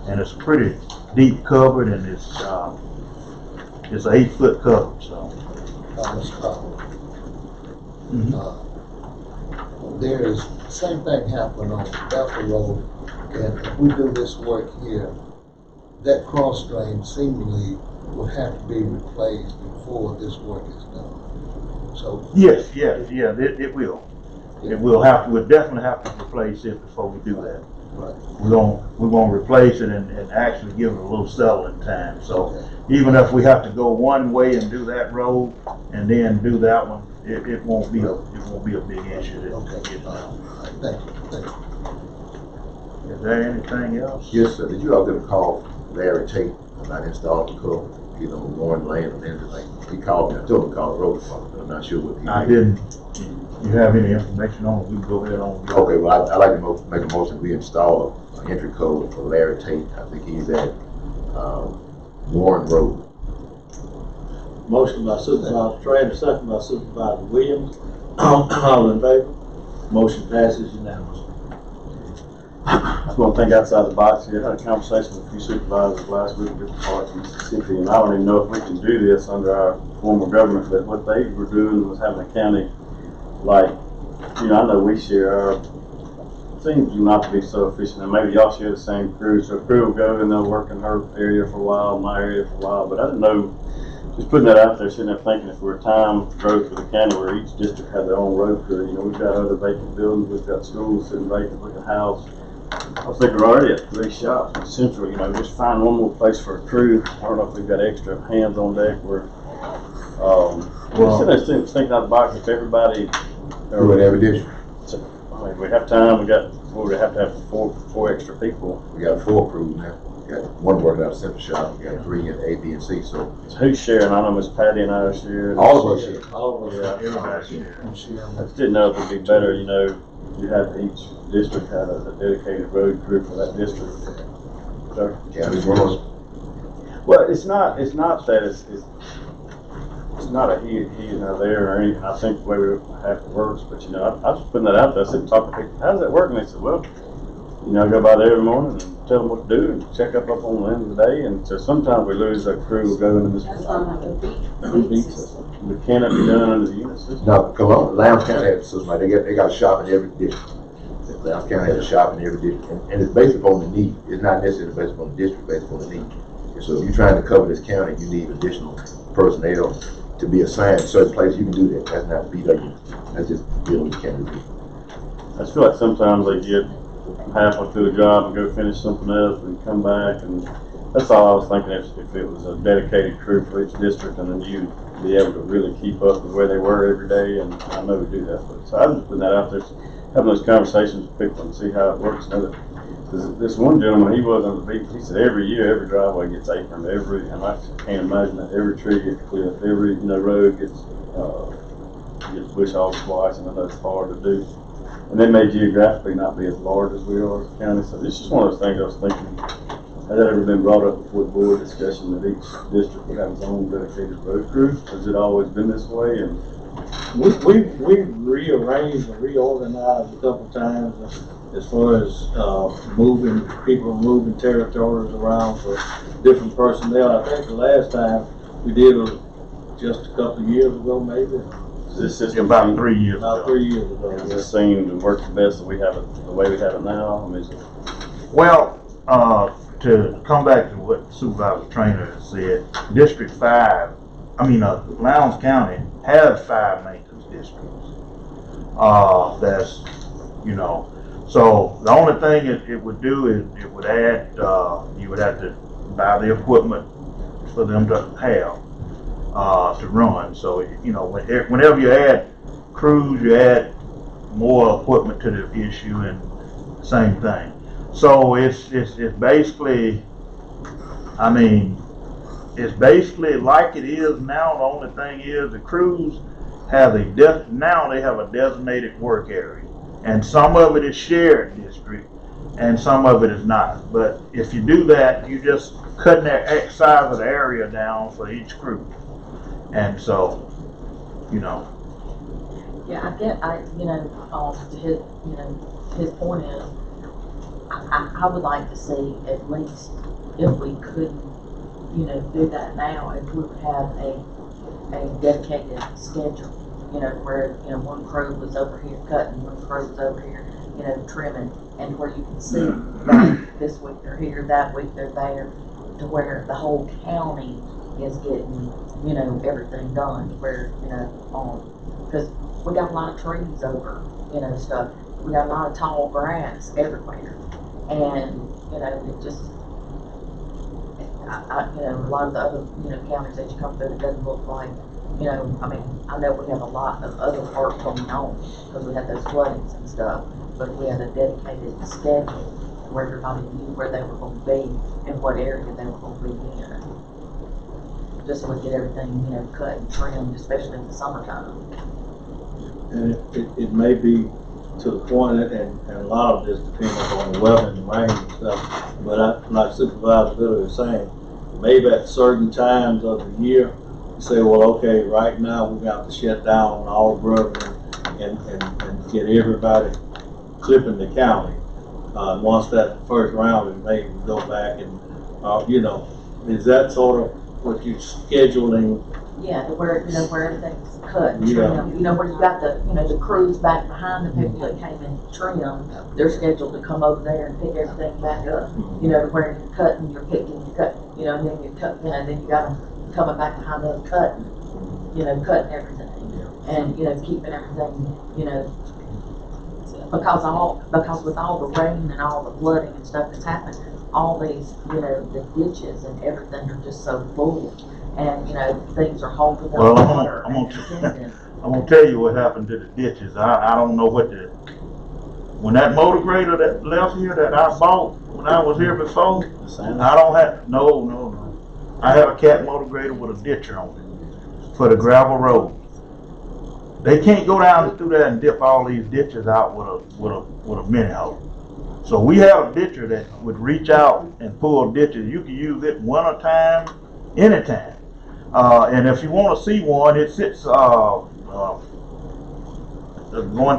And it's pretty deep covered and it's an 8-foot cover, so. There is, same thing happened on Bethel Road, and if we do this work here, that cross drain seemingly will have to be replaced before this work is done. So. Yes, it will. It will have to, we'll definitely have to replace it before we do that. Right. We're gonna replace it and actually give it a little settling time. So even if we have to go one way and do that road and then do that one, it won't be a big issue to get done. Thank you. Is there anything else? Yes, sir. Did you all get a call from Larry Tate about installing the code? You know, Warren Lane and everything. He called me. I told him to call the road department, but I'm not sure what he did. I didn't. You have any information on it? We can go ahead on. Okay, well, I'd like to make a motion. We install an entry code for Larry Tate. I think he's at Warren Road. Motion by Supervisor Trainer, second by Supervisor Williams. All in favor? Motion passes unanimously. I just want to think outside the box here. I had a conversation with a few supervisors last week, different parts of Mississippi, and I don't even know if we can do this under our form of government, but what they were doing was having a county, like, you know, I know we share our, seems not to be so efficient, and maybe y'all share the same crew, so a crew will go and they'll work in her area for a while, my area for a while, but I didn't know, just putting that out there, sitting there thinking if we're time growth for the county where each district has their own road crew, you know, we've got other vacant buildings, we've got schools sitting vacant, looking house. I was thinking we're already at 3 shops in Central, you know, just find one more place for a crew. I don't know if we've got extra hands on deck where, just thinking out the box if everybody. Crew in every district. I mean, we have time, we have to have four extra people. We got 4 crews now. We got 1 working out of Central Shop. We got 3 in A, B, and C. So who's sharing? I know Miss Patty and I are sharing. All of us share. All of us. Yeah, Everybody share. I just didn't know if it'd be better, you know, you have each district had a dedicated road crew for that district. So, well, it's not that it's not a here or there or anything. I think the way we have to work, but you know, I was just putting that out there. I sit and talk to people. How does that work? And they said, well, you know, I go by there every morning and tell them what to do and check up on the end of the day. And so sometimes we lose that crew. We'll go into this. That's on like a beat system. But can it be done under the unit system? No, come on. Lowndes County has a system. Like they got a shop in every district. Lowndes County has a shop in every district, and it's based upon the need. It's not necessarily based upon the district, based upon the need. And so if you're trying to cover this county, you need additional personnel to be assigned to certain places. You can do that. That's not BW. That's just dealing with the county. I just feel like sometimes they get halfway through a job and go finish something else and come back, and that's all I was thinking. If it was a dedicated crew for each district, and then you'd be able to really keep up with where they were every day. And I know we do that, but so I'm just putting that out there, having those conversations with people and see how it works. Because this one gentleman, he wasn't the beat. He said every year, every driveway gets aproned, and I can't imagine that every tree gets clipped, every road gets bush hogged twice, and I know it's hard to do. And they may geographically not be as large as we are as a county. So it's just one of those things I was thinking. Has that ever been brought up before the board discussion that each district would have its own dedicated road crew? Has it always been this way? And we've rearranged and reorganized a couple times as far as moving territories around for different personnel. I think the last time we did was just a couple of years ago, maybe. This system about 3 years ago. About 3 years ago. Does it seem to work the best that we have it the way we have it now? I mean, Well, to come back to what Supervisor Trainer has said, District 5, Lowndes County has 5 maintenance districts. That's, you know, so the only thing it would do is it would add, you would have to buy the equipment for them to have, to run. So, you know, whenever you add crews, you add more equipment to the issue, and same thing. So it's basically, I mean, it's basically like it is now. The only thing is the crews have now they have a designated work area, and some of it is shared district, and some of it is not. But if you do that, you just cutting that size of the area down for each crew, and so, you know. Yeah, you know, to his, you know, his point is, I would like to see at least if we couldn't, you know, do that now, if we would have a dedicated schedule, you know, where, you know, one crew was over here cutting, one crew was over here, you know, trimming, and where you can see that this week they're here, that week they're there, to where the whole county is getting, you know, everything done, where, you know, because we got a lot of trees over, you know, stuff. We got a lot of tall grass everywhere, and, you know, it just, you know, a lot of the other, you know, counties that you come through, it doesn't look like, you know, I mean, I know we have a lot of other work going on because we had those floodings and stuff, but we had a dedicated schedule where everybody knew where they were going to be and what area they were going to be in. Just so we get everything, you know, cut and trimmed, especially in the summertime. And it may be to the point, and a lot of this depends on the weather and the rain and stuff, but like Supervisor Billy was saying, maybe at certain times of the year, you say, well, okay, right now we got to shut down all grubbing and get everybody clipping the county. Once that first round is made, we go back and, you know, is that sort of what you're scheduling? Yeah, to where, you know, where everything's cut and Yeah. trimmed. You know, where you got the, you know, the crews back behind the people that came and trimmed, they're scheduled to come over there and pick everything back up. You know, where you're cutting, you're picking, you cut, you know, and then you cut, you know, and then you got them coming back behind them cutting, you know, cutting everything. And, you know, keeping everything, you know, because with all the rain and all the flooding and stuff that's happened, all these, you know, the ditches and everything are just so full. And, you know, things are holding up water. I'm gonna tell you what happened to the ditches. I don't know what when that motor grader that left here that I bought when I was here before, I don't have, no. I had a cat motor grader with a ditcher on it for the gravel road. They can't go down through there and dip all these ditches out with a mini hoe. So we have a ditcher that would reach out and pull ditches. You can use it winter time, anytime. And if you want to see one, it sits going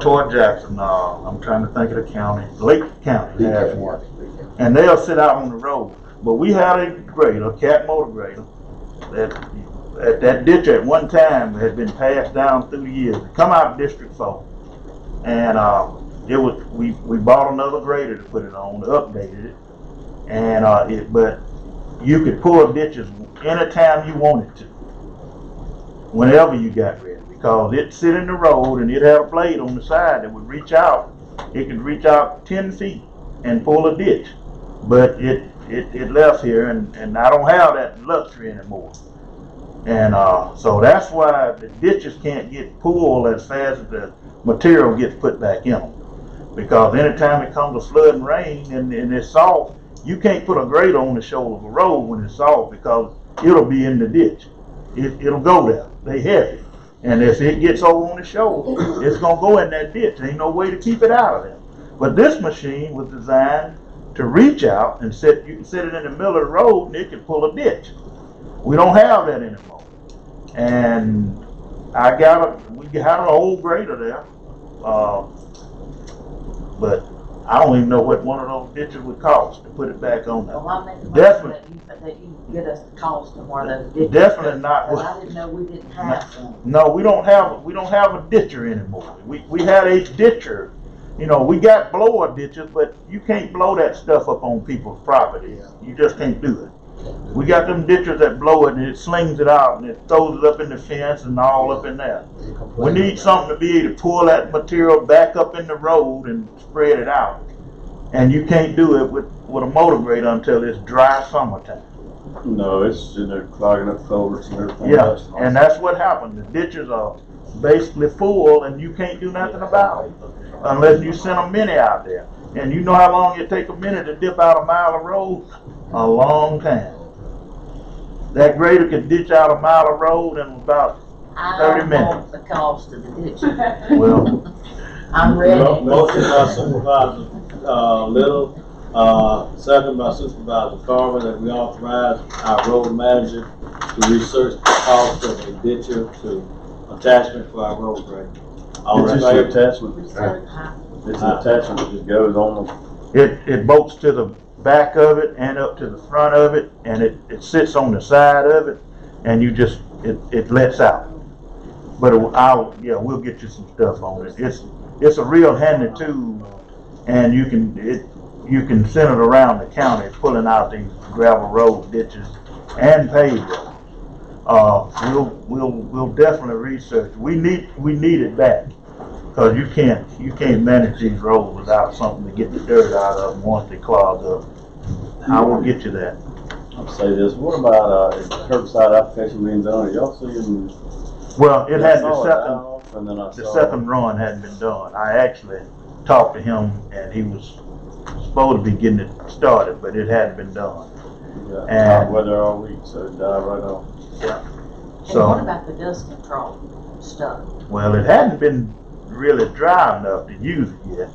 toward Jackson. I'm trying to think of the county, Lake County has one, and they'll sit out on the road. But we had a grader, a cat motor grader, that ditch at one time had been passed down through the years. It come out of District 4, and we bought another grader to put it on, updated it, and but you could pull ditches anytime you wanted to, whenever you got ready, because it sit in the road and it had a blade on the side that would reach out. It could reach out 10 feet and pull a ditch, but it left here, and I don't have that luxury anymore. And so that's why the ditches can't get pulled as fast as the material gets put back in them. Because anytime it comes to flood and rain and it's soft, you can't put a grader on the shoulder of a road when it's soft, because it'll be in the ditch. It'll go there. They heavy. And if it gets over on the shoulder, it's going to go in that ditch. Ain't no way to keep it out of there. But this machine was designed to reach out and you can set it in the middle of the road and it can pull a ditch. We don't have that anymore. And we had an old grader there, but I don't even know what one of those ditches would cost to put it back on there. Well, I mean, Definitely. that you get us the cost of one of those ditches. Definitely not. I didn't know we didn't have some. No, we don't have a ditcher anymore. We had a ditcher. You know, we got blower ditches, but you can't blow that stuff up on people's property. You just can't do it. We got them ditchers that blow it and it slings it out and it throws it up in the fence and all up in there. We need something to be able to pull that material back up in the road and spread it out. And you can't do it with a motor grader until it's dry summertime. No, it's in there clogging up culverts and everything. Yeah, and that's what happened. The ditches are basically full and you can't do nothing about it unless you send a mini out there. And you know how long it takes a minute to dip out a mile of road? A long time. That grader could ditch out a mile of road in about 30 minutes. I don't want the cost of the ditch. Well, I'm ready. Motion by Supervisor Little, second by Supervisor Carver, that we authorize our road manager to research the cost of a ditcher to attachment for our road grade. All It's in just an favor? attachment. It's an attachment that just goes on them. it bolts to the back of it and up to the front of it, and it sits on the side of it, and you just, it lets out. But we'll get you some stuff on it. It's a real handy tool, and you can send it around the county pulling out these gravel road ditches and paved roads. We'll definitely research. We need it back. Cause you can't manage these roads without something to get the dirt out of them once they clog up. I will get you that. I'll say this, what about, herbicide application being done? Are y'all seeing? Well, it had the second run hadn't been done. I actually talked to him and he was supposed to be getting it started, but it hadn't been done. Yeah, And weather all week, so it died right off. Yeah. And what about the dust control stuff? Well, it hadn't been really dry enough to use it yet,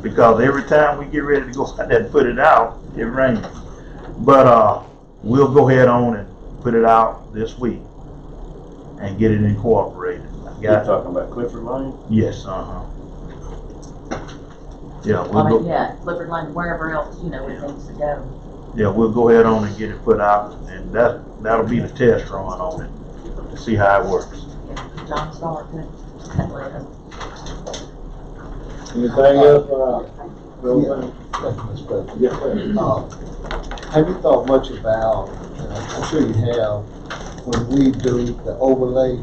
because every time we get ready to go out there and put it out, it rains. But we'll go ahead on and put it out this week and get it incorporated. You're talking about Clifford Lane? Yes, yeah, Clifford Lane, wherever else, it needs to go. Yeah, we'll go ahead on and get it put out, and that'll be the test run on it to see how it works. John Stark, Anything else for Thank you, Mr. President. Have you thought much about, and I'm sure you have, when we do the overlay,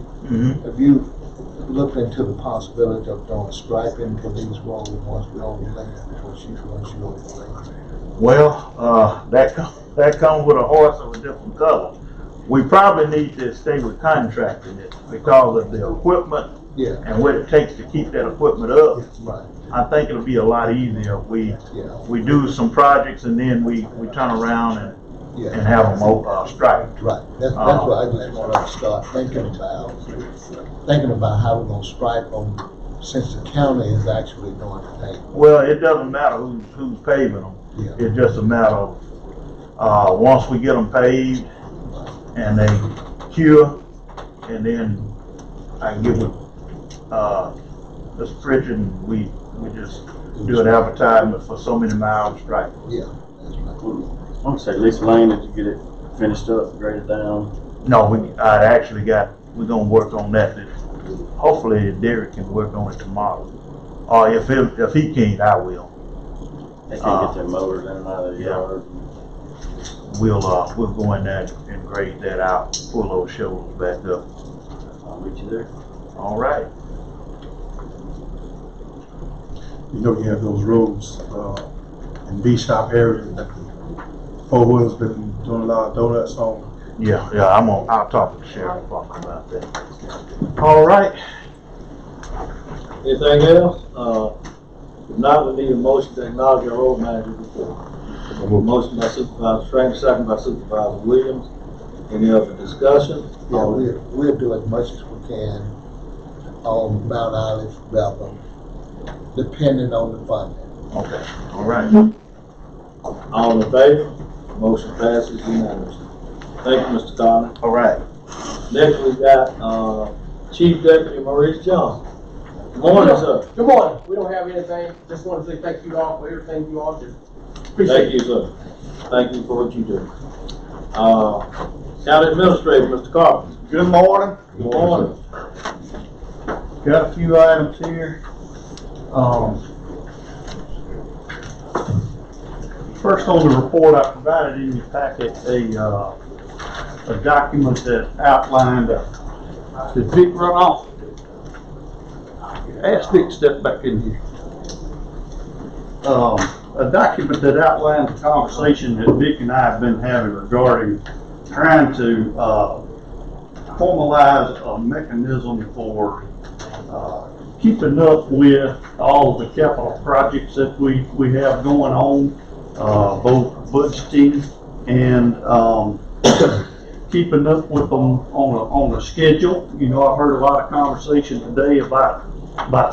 have you looked into the possibility of doing striping for these roads once we overlay it, once you overlay it? Well, that comes with a horse of a different color. We probably need to stay with contracting it because of the equipment and what it takes to keep that equipment up. Right. I think it'll be a lot easier if we do some projects and then we turn around and have them striped. Right. That's what I just want to start thinking about how we're going to stripe them, since the county is actually doing the thing. Well, it doesn't matter who's paving them. Yeah. It's just a matter of once we get them paved and they cure, and then I get with Mr. Pritchard and we just do an advertisement for so many miles stripe. Yeah, that's right. I'm gonna say Lisa Lane, did you get it finished up, graded down? No, we're gonna work on that. Hopefully Derek can work on it tomorrow. Or if he can't, I will. They can't get their mowers in and out of the yard. We'll go in there and grade that out, pull those shovels back up. I'll meet you there. All right. You know, you have those roads in B-Stop area that the four-wheelers been doing a lot of donuts on. Yeah, I'll talk to the sheriff about that. All right. Anything else? If not, we need a motion to acknowledge our road manager report. Motion by Supervisor Strange, second by Supervisor Williams. Any other discussion? Yeah, we'll do as much as we can on Mount Olive, Bethel, depending on the funding. Okay. All right. All in favor? Motion passes unanimously. Thank you, Mr. Connor. All right. Next we got Chief Deputy Maurice Johnson. Good morning, sir. Good morning. We don't have anything. Just want to say thank you all for everything you all do. Appreciate Thank you, sir. Thank you for what you do. County Administrator, Mr. Carpenter. Good morning. Good morning. Got a few items here. First on the report, I provided in your packet a document that outlined, did Vic run off? Ask Vic to step back in here. A document that outlines the conversation that Vic and I have been having regarding trying to formalize a mechanism for keeping up with all of the capital projects that we have going on, both budgeting and keeping up with them on a schedule. You know, I've heard a lot of conversation today about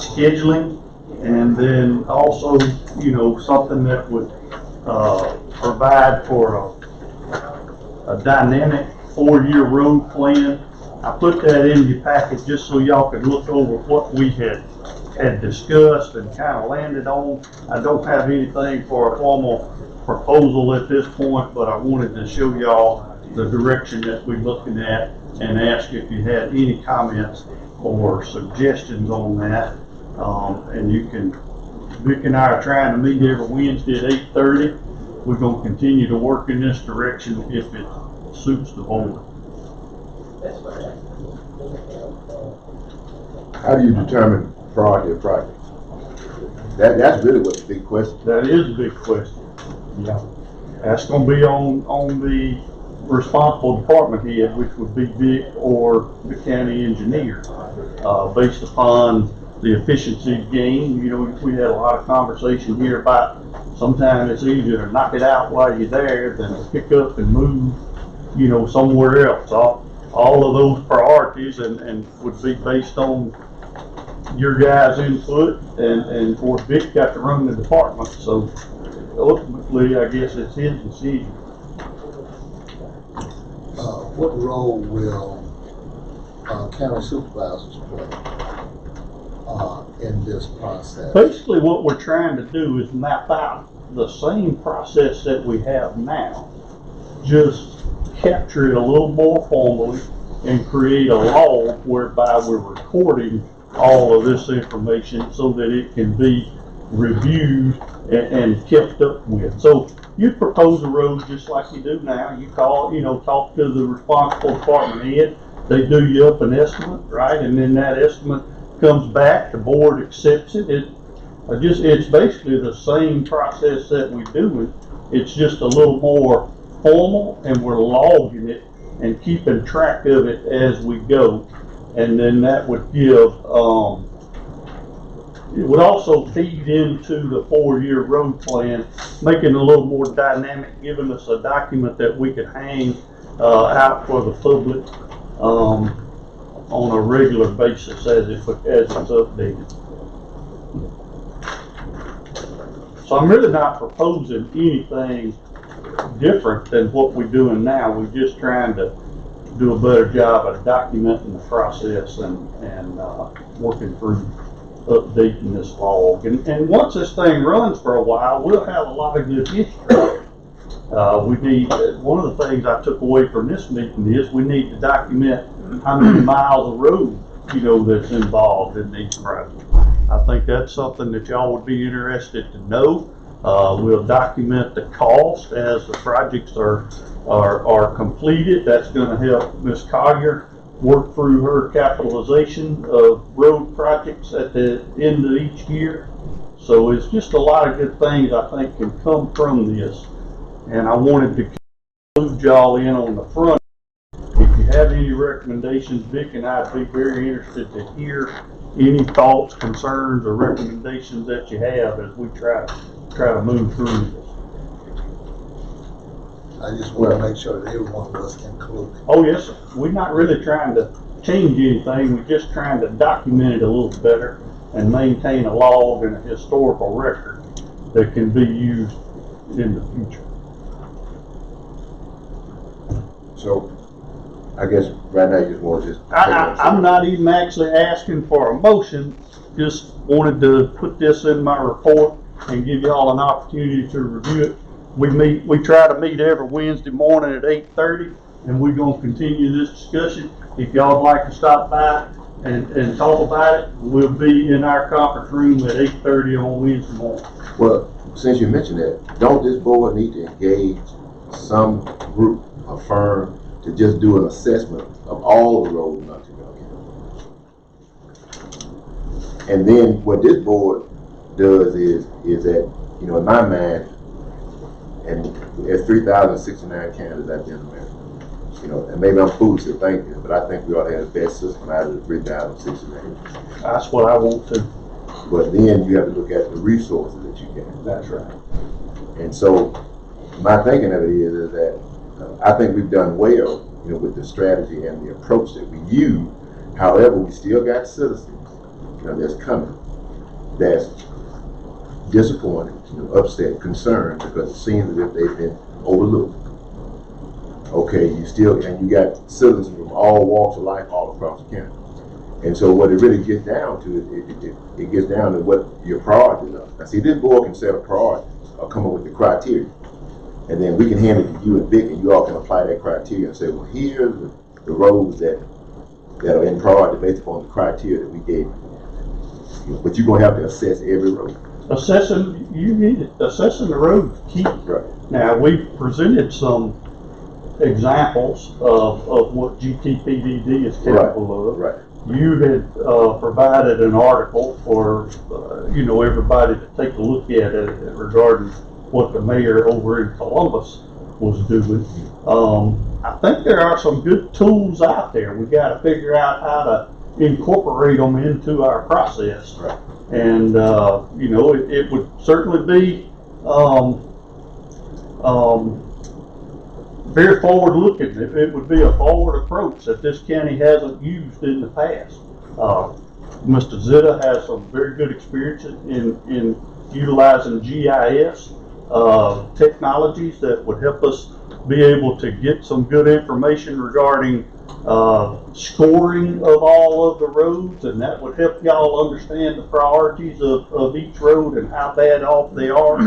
scheduling, and then also, you know, something that would provide for a dynamic 4-year road plan. I put that in your packet just so y'all could look over what we had discussed and kind of landed on. I don't have anything for a formal proposal at this point, but I wanted to show y'all the direction that we're looking at and ask if you had any comments or suggestions on that. And you can, Vic and I are trying to meet every Wednesday at 8:30. We're going to continue to work in this direction if it suits the board. How do you determine priority of projects? That's really what's the big question. That is a big question. Yeah. That's going to be on the responsible department head, which would be Vic or the county engineer, based upon the efficiency gain. You know, we had a lot of conversation here about sometimes it's easier to knock it out while you're there than to pick up and move, you know, somewhere else. All of those priorities and would be based on your guys' input, and of course Vic got to run the department, so ultimately I guess it's his decision. What role will county supervisors play in this process? Basically what we're trying to do is map out the same process that we have now, just capture it a little more formally and create a log whereby we're recording all of this information so that it can be reviewed and kept up with. So you propose a road just like you do now. You call, you know, talk to the responsible department head. They do you up an estimate, right? And then that estimate comes back, the board accepts it. It's basically the same process that we do. It's just a little more formal, and we're logging it and keeping track of it as we go. And then that would give, it would also feed into the 4-year road plan, making it a little more dynamic, giving us a document that we could hang out for the public on a regular basis as it's updated. So I'm really not proposing anything different than what we're doing now. We're just trying to do a better job of documenting the process and working through updating this log. And once this thing runs for a while, we'll have a lot of good history. We need, one of the things I took away from this meeting is we need to document how many miles of road, you know, that's involved in these projects. I think that's something that y'all would be interested to know. We'll document the cost as the projects are completed. That's going to help Ms. Collier work through her capitalization of road projects at the end of each year. So it's just a lot of good things I think can come from this. And I wanted to include y'all in on the front. If you have any recommendations, Vic and I'd be very interested to hear any thoughts, concerns, or recommendations that you have as we try to move through this. I just want to make sure that everyone was included. Oh yes, sir. We're not really trying to change anything. We're just trying to document it a little better and maintain a log and a historical record that can be used in the future. So I guess right now you just want to just. I'm not even actually asking for a motion. Just wanted to put this in my report and give y'all an opportunity to review it. We try to meet every Wednesday morning at 8:30, and we're going to continue this discussion. If y'all would like to stop by and talk about it, we'll be in our conference room at 8:30 on Wednesday morning. Well, since you mentioned that, don't this board need to engage some group, a firm, to just do an assessment of all the roads in Ottawa County? And then what this board does is that, you know, in my mind, and there's 3,069 counties out there in America. You know, and maybe I'm foolish to think this, but I think we ought to have the best system out of the 3,069. That's what I want to. But then you have to look at the resources that you get. That's right. And so my thinking of it is that I think we've done well, you know, with the strategy and the approach that we use. However, we still got citizens, you know, that's coming, that's disappointed, you know, upset, concerned, because it seems as if they've been overlooked. Okay, you still, and you got citizens from all walks of life all across the county. And so what it really gets down to, it gets down to what your priorities are. Now see, this board can set a priority or come up with the criteria. And then we can hand it to you and Vic, and you all can apply that criteria and say, well, here's the roads that are in priority based upon the criteria that we gave you. You know, but you're gonna have to assess every road. Assessing, you need it. Assessing the road is key. Right. Now, we've presented some examples of what GTPDD is capable of. Right. You had provided an article for you know, everybody to take a look at it regarding what the mayor over in Columbus was doing. I think there are some good tools out there. We got to figure out how to incorporate them into our process. Right. And you know, it would certainly be very forward-looking. It would be a forward approach that this county hasn't used in the past. Mr. Zitta has some very good experience in utilizing GIS technologies that would help us be able to get some good information regarding scoring of all of the roads, and that would help y'all understand the priorities of each road and how bad off they are.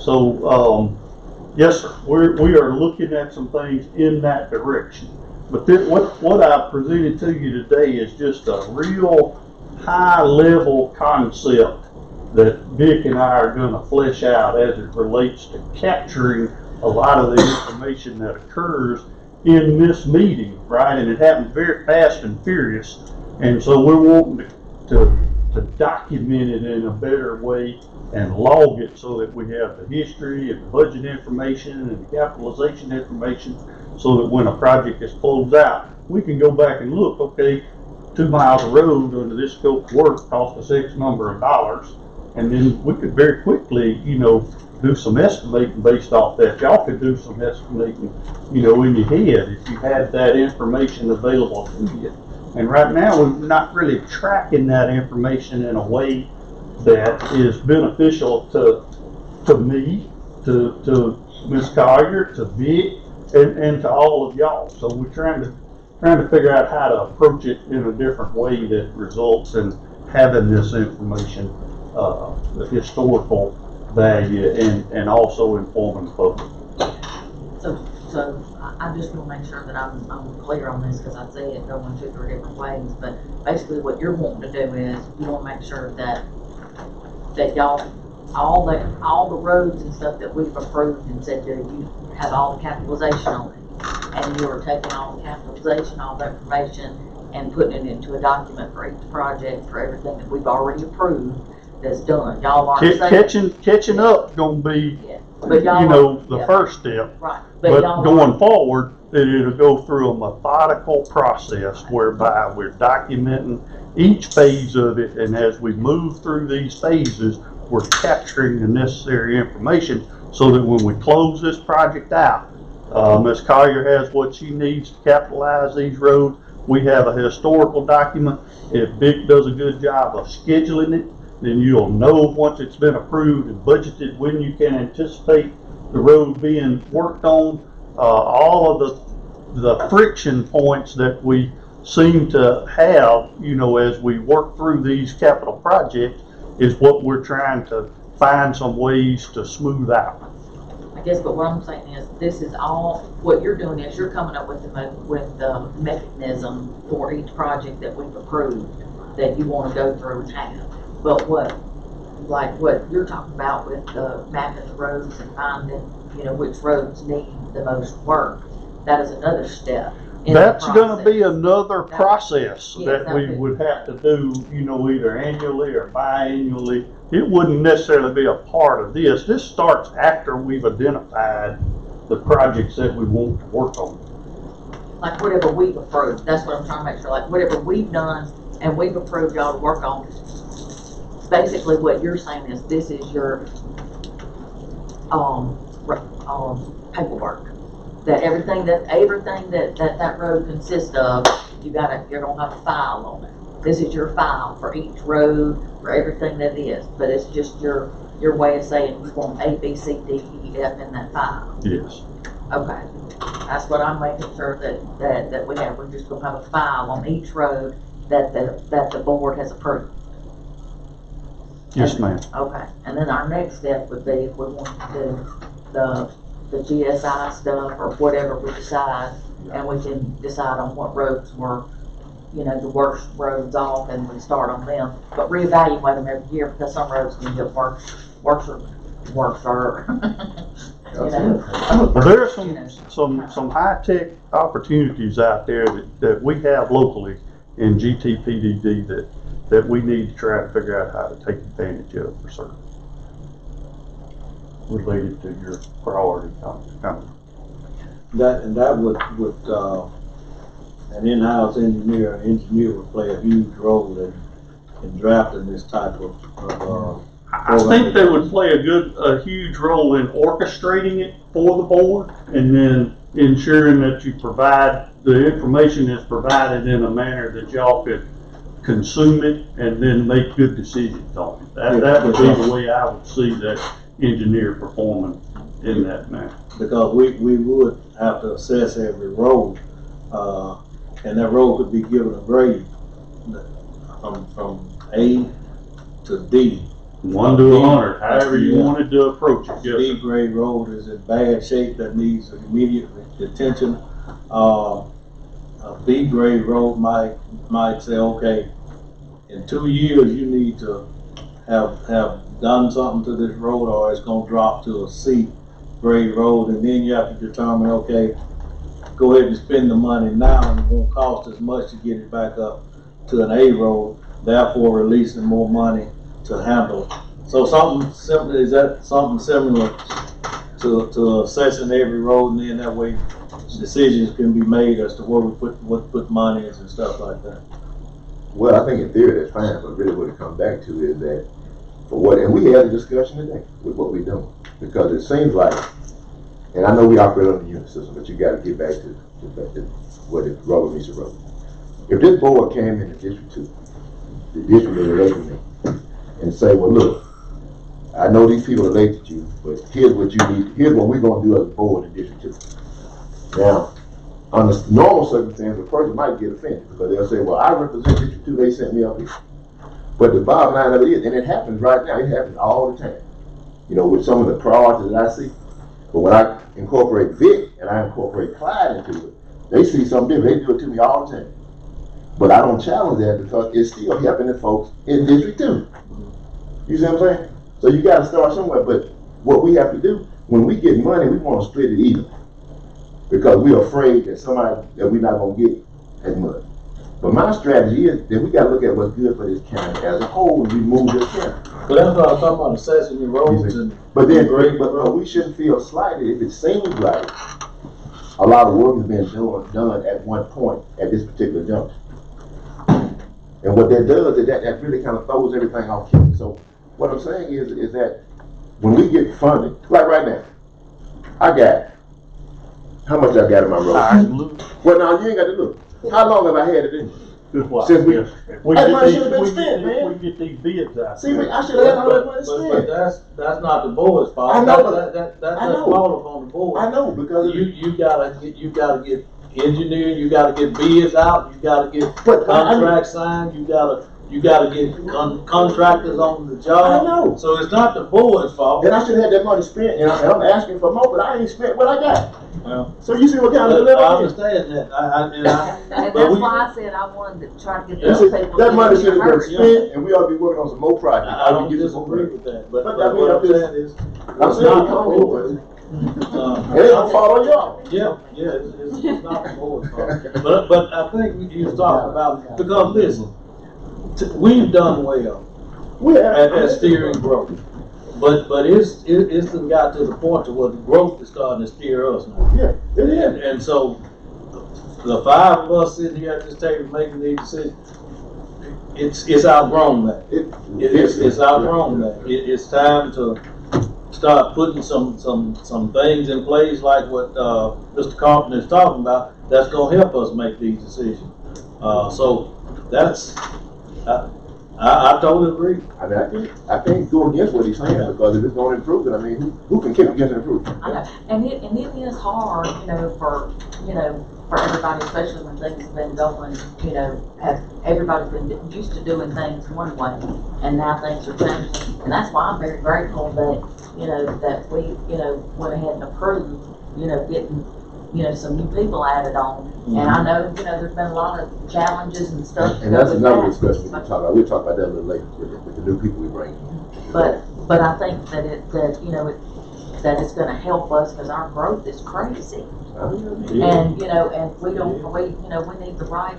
So yes, sir, we are looking at some things in that direction. But then what I presented to you today is just a real high level concept that Vic and I are going to flesh out as it relates to capturing a lot of the information that occurs in this meeting, right? And it happens very fast and furious. And so we're wanting to document it in a better way and log it so that we have the history and the budget information and the capitalization information, so that when a project is closed out, we can go back and look, okay, 2 miles of road under this scope of work cost us X number of dollars. And then we could very quickly, you know, do some estimating based off that. Y'all could do some estimating, you know, in your head if you had that information available to you. And right now, we're not really tracking that information in a way that is beneficial to me, to Ms. Collier, to Vic, and to all of y'all. So we're trying to figure out how to approach it in a different way that results in having this information, the historical value, and also informing the public. So I just want to make sure that I'm clear on this, because I see it going 2 or 3 different ways. But basically, what you're wanting to do is you want to make sure that y'all, all the roads and stuff that we've approved and said that you have all the capitalization on it, and you're taking all the capitalization, all the information, and putting it into a document for each project for everything that we've already approved that's done. Y'all already Catching up gonna be, but y'all, you know, the first step. Right. But going forward, it'll go through a methodical process whereby we're documenting each phase of it, and as we move through these phases, we're capturing the necessary information so that when we close this project out, Ms. Collier has what she needs to capitalize these roads. We have a historical document. If Vic does a good job of scheduling it, then you'll know once it's been approved and budgeted when you can anticipate the road being worked on. All of the friction points that we seem to have, you know, as we work through these capital projects is what we're trying to find some ways to smooth out. I guess, but what I'm saying is, this is all, what you're doing is you're coming up with the mechanism for each project that we've approved that you want to go through and have. But what like what you're talking about with the mapping the roads and finding, you know, which roads need the most work, that is another step. That's gonna be another process Yes, that we would have to do, you know, either annually or biannually. It wouldn't necessarily be a part of this. This starts after we've identified the projects that we want to work on. Like whatever we've approved, that's what I'm trying to make sure, like whatever we've done and we've approved y'all to work on, basically what you're saying is this is your, paperwork. That everything that road consists of, you're gonna have a file on it. This is your file for each road, for everything that is, but it's just your way of saying you want A, B, C, D, E, F in that file. Yes. Okay, that's what I'm making sure that we have. We're just gonna have a file on each road that the board has approved. Yes, ma'am. Okay, and then our next step would be if we want to do the GSI stuff or whatever we decide, and we can decide on what roads were, you know, the worst roads off, and we start on them, but reevaluate them every year because some roads can get worse. You know. There are some high-tech opportunities out there that we have locally in GTPDD that we need to try to figure out how to take advantage of for certain. Related to your priority comment. That would an in-house engineer would play a huge role in drafting this type of I think they would play a huge role in orchestrating it for the board and then ensuring that you provide, the information is provided in a manner that y'all could consume it and then make good decisions on it. That would be the way I would see that engineer performing in that manner. Because we would have to assess every road, and that road could be given a grade from A to D. 1 to 100, however you wanted to approach it. Yes. D grade road is in bad shape that needs immediate attention. A B grade road might say, okay, in 2 years you need to have done something to this road, or it's gonna drop to a C grade road, and then you have to determine, okay, go ahead and spend the money now, and it won't cost as much to get it back up to an A road, therefore releasing more money to handle it. So is that something similar to assessing every road, and then that way decisions can be made as to where we put money and stuff like that? Well, I think in theory that's fine, but really what it comes back to is that and we had a discussion today with what we're doing, because it seems like, and I know we operate on the unit system, but you got to get back to what it rubber meets the road. If this board came in District 2, the district that elected me, and say, well, look, I know these people elected you, but here's what you need, here's what we're going to do as a board in District 2. Now, under normal circumstances, a person might get offended because they'll say, well, I represent District 2, they sent me up here. But the bottom line of it is, and it happens right now, it happens all the time, you know, with some of the priorities that I see. But when I incorporate Vic and I incorporate Clyde into it, they see something different. They do it to me all the time. But I don't challenge that because it's still helping the folks in District 2. You see what I'm saying? So you got to start somewhere. But what we have to do, when we get money, we want to split it even, because we're afraid that we're not going to get as much. But my strategy is that we got to look at what's good for this county as a whole and remove this county. But that's what I was talking about, assessing the roads and. But we shouldn't feel slighted if it seems like a lot of work has been done at one point at this particular junction. And what that does is that really kind of throws everything off kilter. So what I'm saying is that when we get funding, like right now, I got, how much I got in my road? Well, now you ain't got to look. How long have I had it in? Since that money should have been spent, man. We get these bids out. See, I should have had all that money spent. But that's not the board's fault. I know. That's fault upon the board. I know, because you gotta get engineering, you gotta get bids out, you gotta get contracts signed, you gotta you gotta get contractors on the job. I know. So it's not the board's fault. And I should have that money spent, and I'm asking for more, but I ain't spent what I got. Well, So you see what kind of I dilemma I'm in? understand that, And but that's we, why I said I wanted to try to get You those see, people. that to money get should have been hurt. spent, and we ought to be working on some more projects. I don't Ought to get some more disagree money. with that, but But I mean, what I'm I'm just- saying is, I'm it's saying not we the come in, board. It ain't gonna fall on y'all. Yeah, it's not the board's fault. But I think you was talking about, because listen, we've done well We have. at steering growth. But it's done got to the point to where the growth is starting to steer us now. Yeah, it is. And so the five of us sitting here at this table making these decisions, it's outgrown that. It's outgrown that. It's time to start putting some things in place like what Mr. Carpenter is talking about. That's gonna help us make these decisions. So that's I totally agree. I mean, I can't go against what he's saying, because if it's gonna improve it, I mean, who can kick against improvement? I know, and it is hard, for everybody, especially when things have been going, everybody's been used to doing things one way, and now things are changing, and that's why I'm very grateful that, that we, went ahead and approved, getting, some new people added on, and I know, there's been a lot of challenges and stuff. And that's another discussion we can talk about. We'll talk about that a little later with the new people we bring. But I think that that it's gonna help us, because our growth is crazy. And, and we need the right,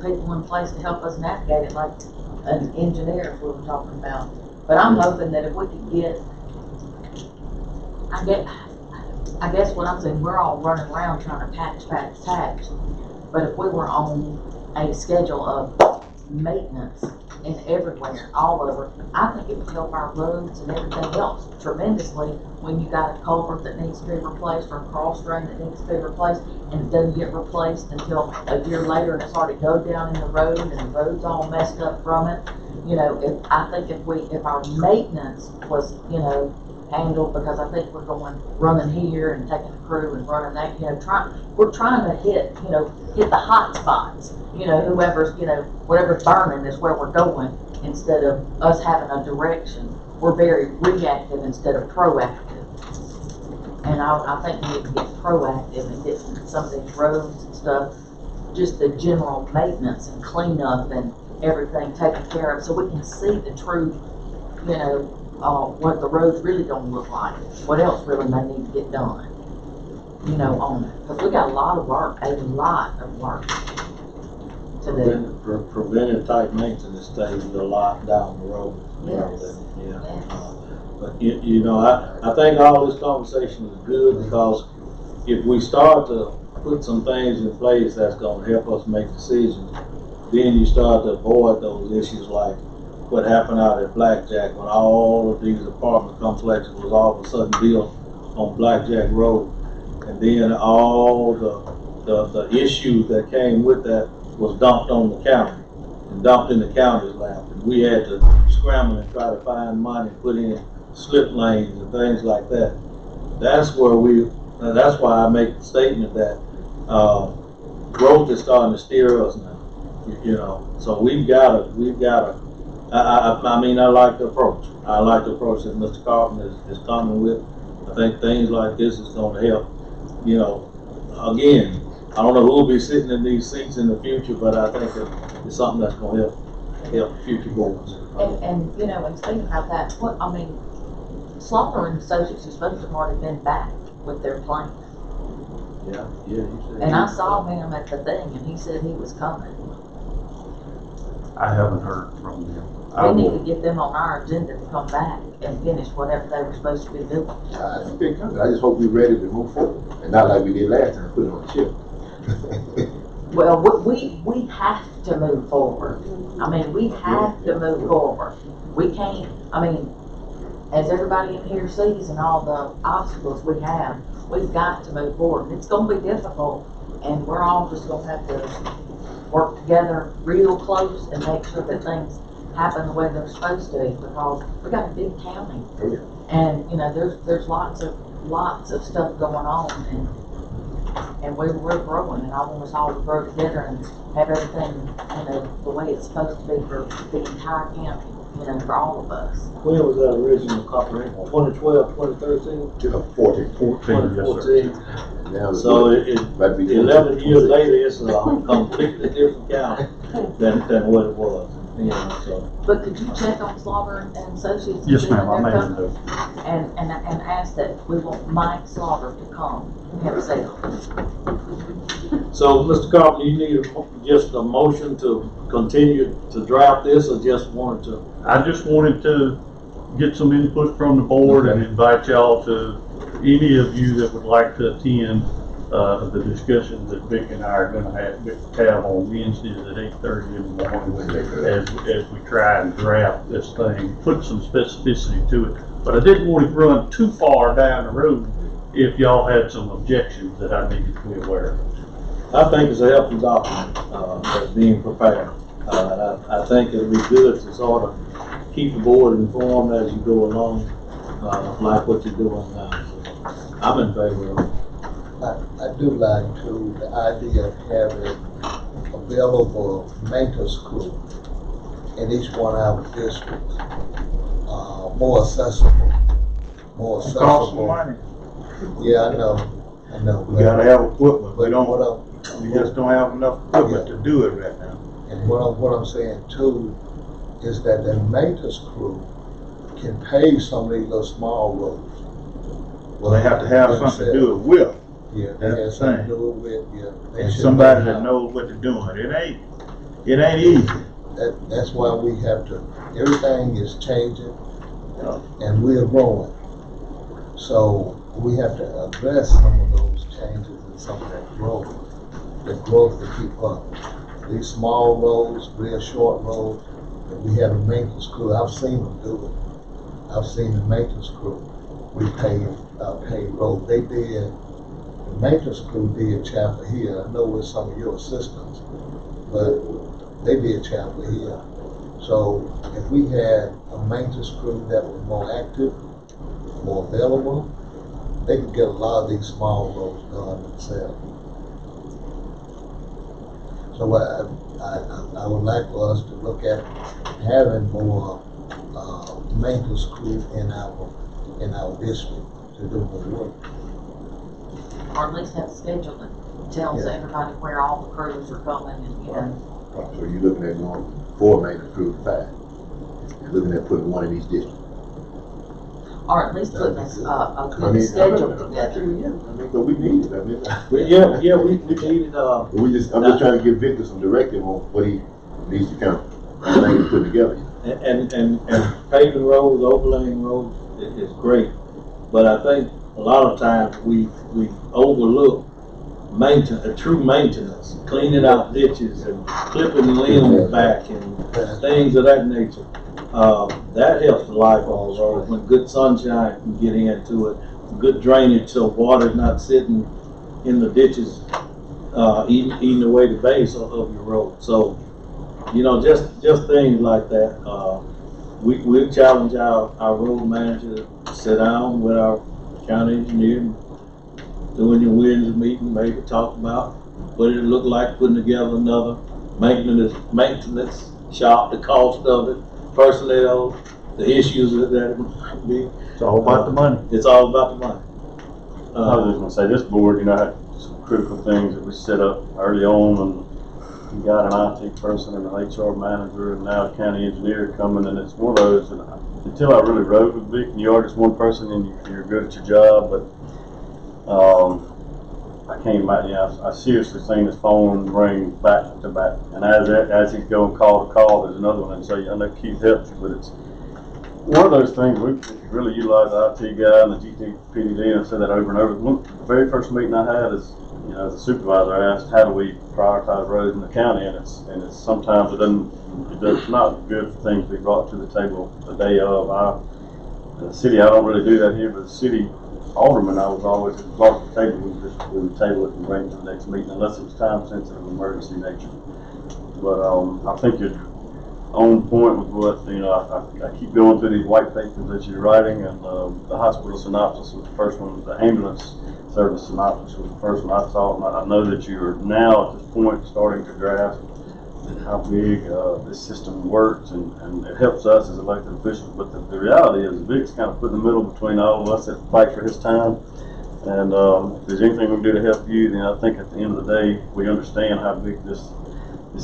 people in place to help us navigate it, like an engineer we were talking about. But I'm hoping that if we could get, I guess what I'm saying, we're all running around trying to patch. But if we were on a schedule of maintenance in everywhere, all over, I think it would help our roads and everything else tremendously when you got a culvert that needs to be replaced or a cross drain that needs to be replaced, and it doesn't get replaced until a year later, and it's already dug down in the road and the road's all messed up from it. I think if our maintenance was, handled, because I think we're running here and taking a crew and running that, we're trying to hit the hot spots, whoever's, whatever's burning is where we're going, instead of us having a direction. We're very reactive instead of proactive. And I think we need to get proactive and get some of these roads and stuff, just the general maintenance and cleanup and everything taken care of, so we can see the true, what the road's really gonna look like, what else really may need to get done, on it. Because we got a lot of work to do. Preventive type maintenance stays a lot down the road. Yes. But I think all this conversation is good, because if we start to put some things in place that's gonna help us make decisions, then you start to avoid those issues like what happened out at Blackjack, when all of these apartment complexes was all of a sudden built on Blackjack Road, and then all the issues that came with that was dumped on the county and dumped in the county's lap, and we had to scramble and try to find money, put in slip lanes and things like that. That's why I make the statement that growth is starting to steer us now. So we've got to. I like the approach. I like the approach that Mr. Carpenter is coming with. I think things like this is going to help. Again, I don't know who will be sitting in these seats in the future, but I think it's something that's going to help future boards. And speaking about that, Slaughter and Associates is supposed to have already been back with their plan. Yeah. And I saw him at the thing, and he said he was coming. I haven't heard from them. We need to get them on our agenda to come back and finish whatever they were supposed to be doing. I think they're coming. I just hope we're ready to move forward, and not like we did last time, put it on the chip. Well, we have to move forward. We have to move forward. We can't, as everybody in here sees and all the obstacles we have, we've got to move forward. It's gonna be difficult, and we're all just gonna have to work together real close and make sure that things happen the way they're supposed to, because we got a big county. And there's lots of stuff going on, and and we're growing, and I want us all to grow together and have everything, you know, the way it's supposed to be for the entire county, you know, for all of us. When was that original comprehensive? 2012, 2013? 14. 2014. Now it's So it, might be 11 years later, it's a completely different county than what it was. You know, so. But could you check on Slaughter and Associates? and Yes, see ma'am, when I they're made a coming? note. And ask that we want Mike Slaughter to come himself. So, Mr. Carpenter, you need just a motion to continue to draft this, or just wanted to? I just wanted to get some input from the board and invite y'all to, any of you that would like to attend, the discussions that Vic and I are gonna have on Wednesdays at 8:30 in the morning as we try and draft this thing, put some specificity to it. But I didn't want it to run too far down the road if y'all had some objections that I needed to be aware of. I think it's a helpful document, that's being prepared. I think it'll be good to sort of keep the board informed as you go along, like what you're doing now. So I'm in favor of it. I do like to, the idea of having available maintenance crew in each one of our districts, more accessible. It costs some money. Yeah, I know. We gotta have equipment. We don't, What we just don't have enough equipment to do it right now. And what I'm saying too is that the maintenance crew can pave some of these little small roads. Well, they have to have something to do it with. Yeah, they That's have the something thing. to do it with, yeah. They And should somebody know that how. knows what they're doing. It ain't easy. That's why we have to, everything is changing and we're growing. So we have to address some of those changes and some of that growth to keep up. These small roads, real short roads, and we have a maintenance crew. I've seen them do it. I've seen the maintenance crew repave roads. They did, the maintenance crew did Chapel Hill. I know with some of your assistants, but they did Chapel Hill. So if we had a maintenance crew that was more active, more available, they could get a lot of these small roads done themselves. So I would like for us to look at having more maintenance crew in our district to do more work. Or at least have it scheduled and tells everybody where all the crews are going and, you know. So you're looking at going 4 maintenance crews to 5. You're looking at putting 1 in each district. Or at least putting a good schedule together. But we need it. I mean, we need it. I'm just trying to give Victor some directive on what he needs to kind of put together. And paving roads, overlaying roads is great, but I think a lot of times we overlook true maintenance, cleaning out ditches and clipping limbs back and things of that nature. That helps the life on the road when good sunshine can get into it, good drainage so water's not sitting in the ditches, eating away the base of your road. So, you know, just things like that. We challenge our road manager to sit down with our county engineer, doing your Wednesday meeting, maybe talk about what it look like putting together another maintenance shop, the cost of it, personnel, the issues that it might be. It's all about the money. It's all about the money. I was just gonna say, this board, you know, had some critical things that we set up early on, and we got an IT person and an HR manager, and now a county engineer coming, and it's one of those, and until I really rode with Vic, and you are just one person, and you're good at your job, but I came back, I seriously seen his phone ring back to back, and as he's going call to call, there's another one, and so I know Keith helps you, but it's one of those things, we really utilize the IT guy and the GTPD, and I said that over and over. The very first meeting I had is, you know, as a supervisor, I asked, how do we prioritize roads in the county, and it's sometimes it's not good for things to be brought to the table the day of. The city, I don't really do that here, but the city alderman, I was always brought to the table, we would table it and bring it to the next meeting, unless it was time sensitive, emergency nature. But I think you're on point with what, you know, I keep going through these white papers that you're writing, and the hospital synopsis was the first one. The ambulance service synopsis was the first one I saw, and I know that you're now at this point starting to grasp how big this system works, and it helps us as elected officials. But the reality is, Vic's kind of put in the middle between all of us that fight for his time. And if there's anything we can do to help you, then I think at the end of the day, we understand how big this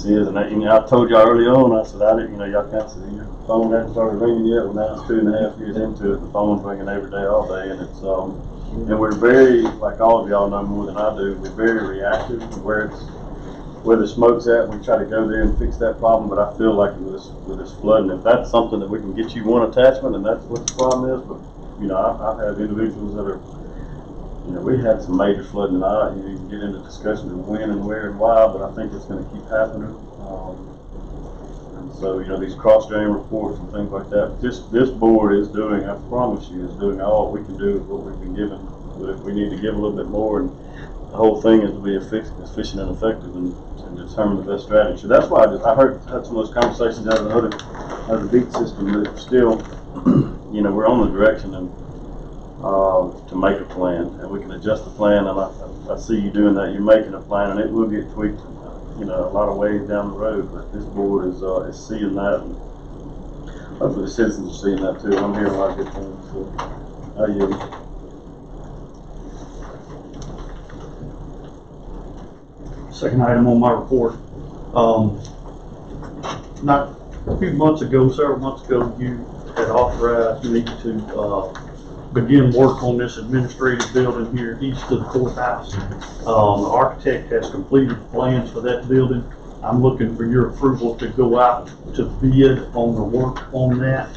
is. And I told y'all early on, I said, I didn't, y'all can't see your phone hasn't started ringing yet. Well, now it's 2.5 years into it. The phone's ringing every day, all day. And it's, and we're very, like all of y'all know more than I do, we're very reactive. Where the smoke's at, we try to go there and fix that problem. But I feel like with this flooding, if that's something that we can get you one attachment, and that's what the problem is. But, I've had individuals that are, we had some major flooding, and you can get into discussion of when and where and why, but I think it's going to keep happening. And so, these cross-drain reports and things like that. This board is doing, I promise you, is doing all we can do with what we've been given. But if we need to give a little bit more, and the whole thing is to be efficient and effective and determine the best strategy. So that's why I had some of those conversations out of the beat system, but still, we're on the direction and to make a plan, and we can adjust the plan. And I see you doing that. You're making a plan, and it will get tweaked, a lot of ways down the road. But this board is seeing that, and hopefully the citizens are seeing that too. I'm hearing a lot of good things. So, how you? Second item on my report. Not a few months ago, several months ago, you had authorized me to begin work on this administrative building here east of the courthouse. The architect has completed plans for that building. I'm looking for your approval to go out to bid on the work on that.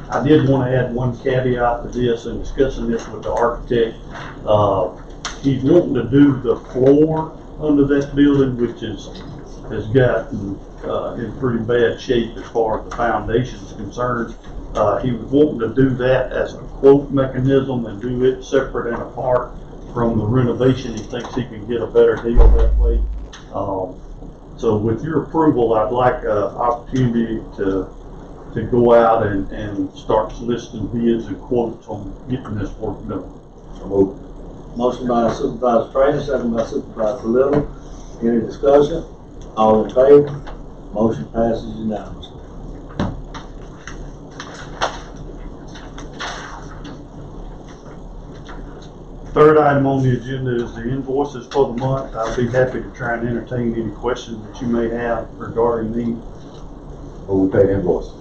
I did want to add one caveat to this in discussing this with the architect. He's wanting to do the floor under that building, which has gotten in pretty bad shape as far as the foundation is concerned. He was wanting to do that as a quote mechanism and do it separate and apart from the renovation. He thinks he can get a better deal that way. So with your approval, I'd like an opportunity to go out and start soliciting bids and quotes on getting this work done. Motion by Supervisor Trainer, second by Supervisor Little. Any discussion? All in favor? Motion passes unanimously. Third item on the agenda is the invoices for the month. I'll be happy to try and entertain any questions that you may have regarding these. Well, we pay the invoice.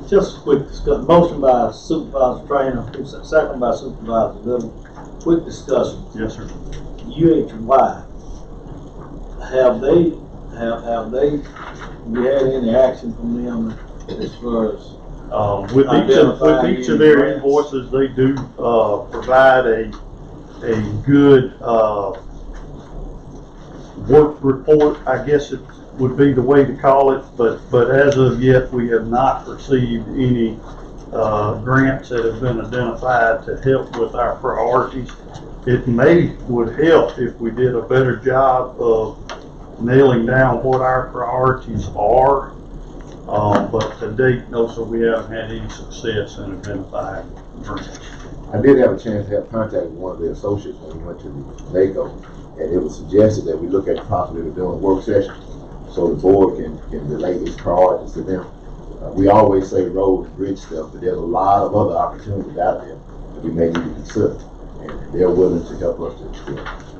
Just a quick discussion. Motion by Supervisor Trainer, second by Supervisor Little. Quick discussion. Yes, sir. UHY, have they had any action from them as far as with each of their invoices, they do provide a good work report, I guess it would be the way to call it, but as of yet, we have not received any grants that have been identified to help with our priorities. It would help if we did a better job of nailing down what our priorities are. But to date, no, so we haven't had any success in identifying grants. I did have a chance to have contact with one of the associates when we went to the NACO, and it was suggested that we look at the possibility of doing a work session so the board can relate its priorities to them. We always say road and bridge stuff, but there's a lot of other opportunities out there that we may need to consider, and they're willing to help us to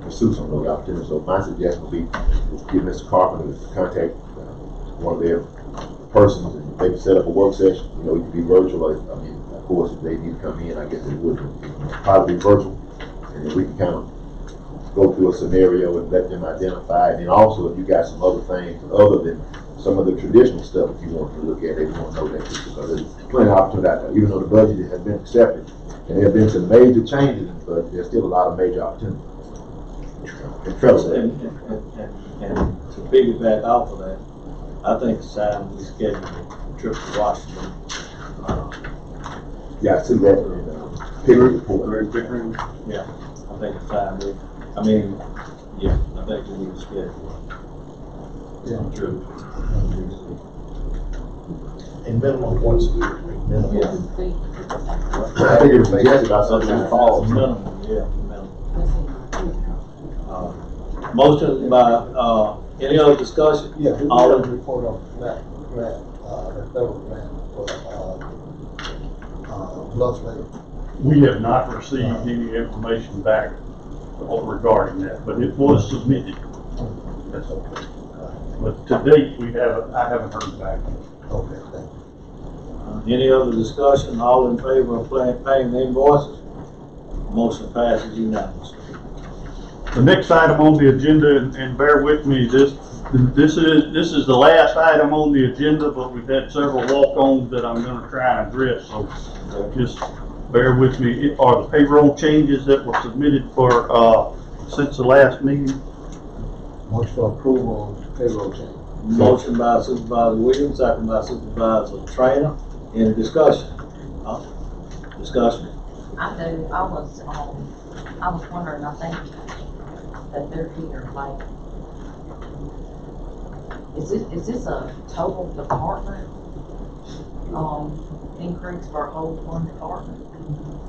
pursue some of those opportunities. So my suggestion would be to give Mr. Carpenter to contact one of their persons, and they can set up a work session. It could be virtual. I mean, of course, if they need to come in, I guess they would. Probably virtual, and then we can kind of go through a scenario and let them identify. And then also, if you got some other things other than some of the traditional stuff that you want to look at, they want to know that too, because there's plenty of opportunity out there. Even though the budget has been accepted, and there have been some major changes in the budget, there's still a lot of major opportunities. And to piggyback off of that, I think it's time we schedule a trip to Washington. Yeah, I see that. Pickering report. Pickering? Yeah, I think it's time. I think we need to schedule some trips. And minimum once a year. Minimum. Yeah. I think it was suggested about something in the fall. Minimum, yeah, minimum. Motion by, any other discussion? Yeah, we All have in- a report on that grant, the federal grant for, Bluff Lake. We have not received any information back regarding that, but it was submitted. That's okay. But to date, I haven't heard back. Okay, thank you. Any other discussion? All in favor of paying the invoices? Motion passes unanimously. The next item on the agenda, and bear with me, this is the last item on the agenda, but we've had several walk-ons that I'm gonna try and address, so just bear with me. It are the payroll changes that were submitted for, since the last meeting. Motion for approval of payroll change. Motion by Supervisor Williams, second by Supervisor Trainer. Any discussion? Discussion? I do, I was wondering, I think that they're here, like, is this a total department, increase for a whole one department?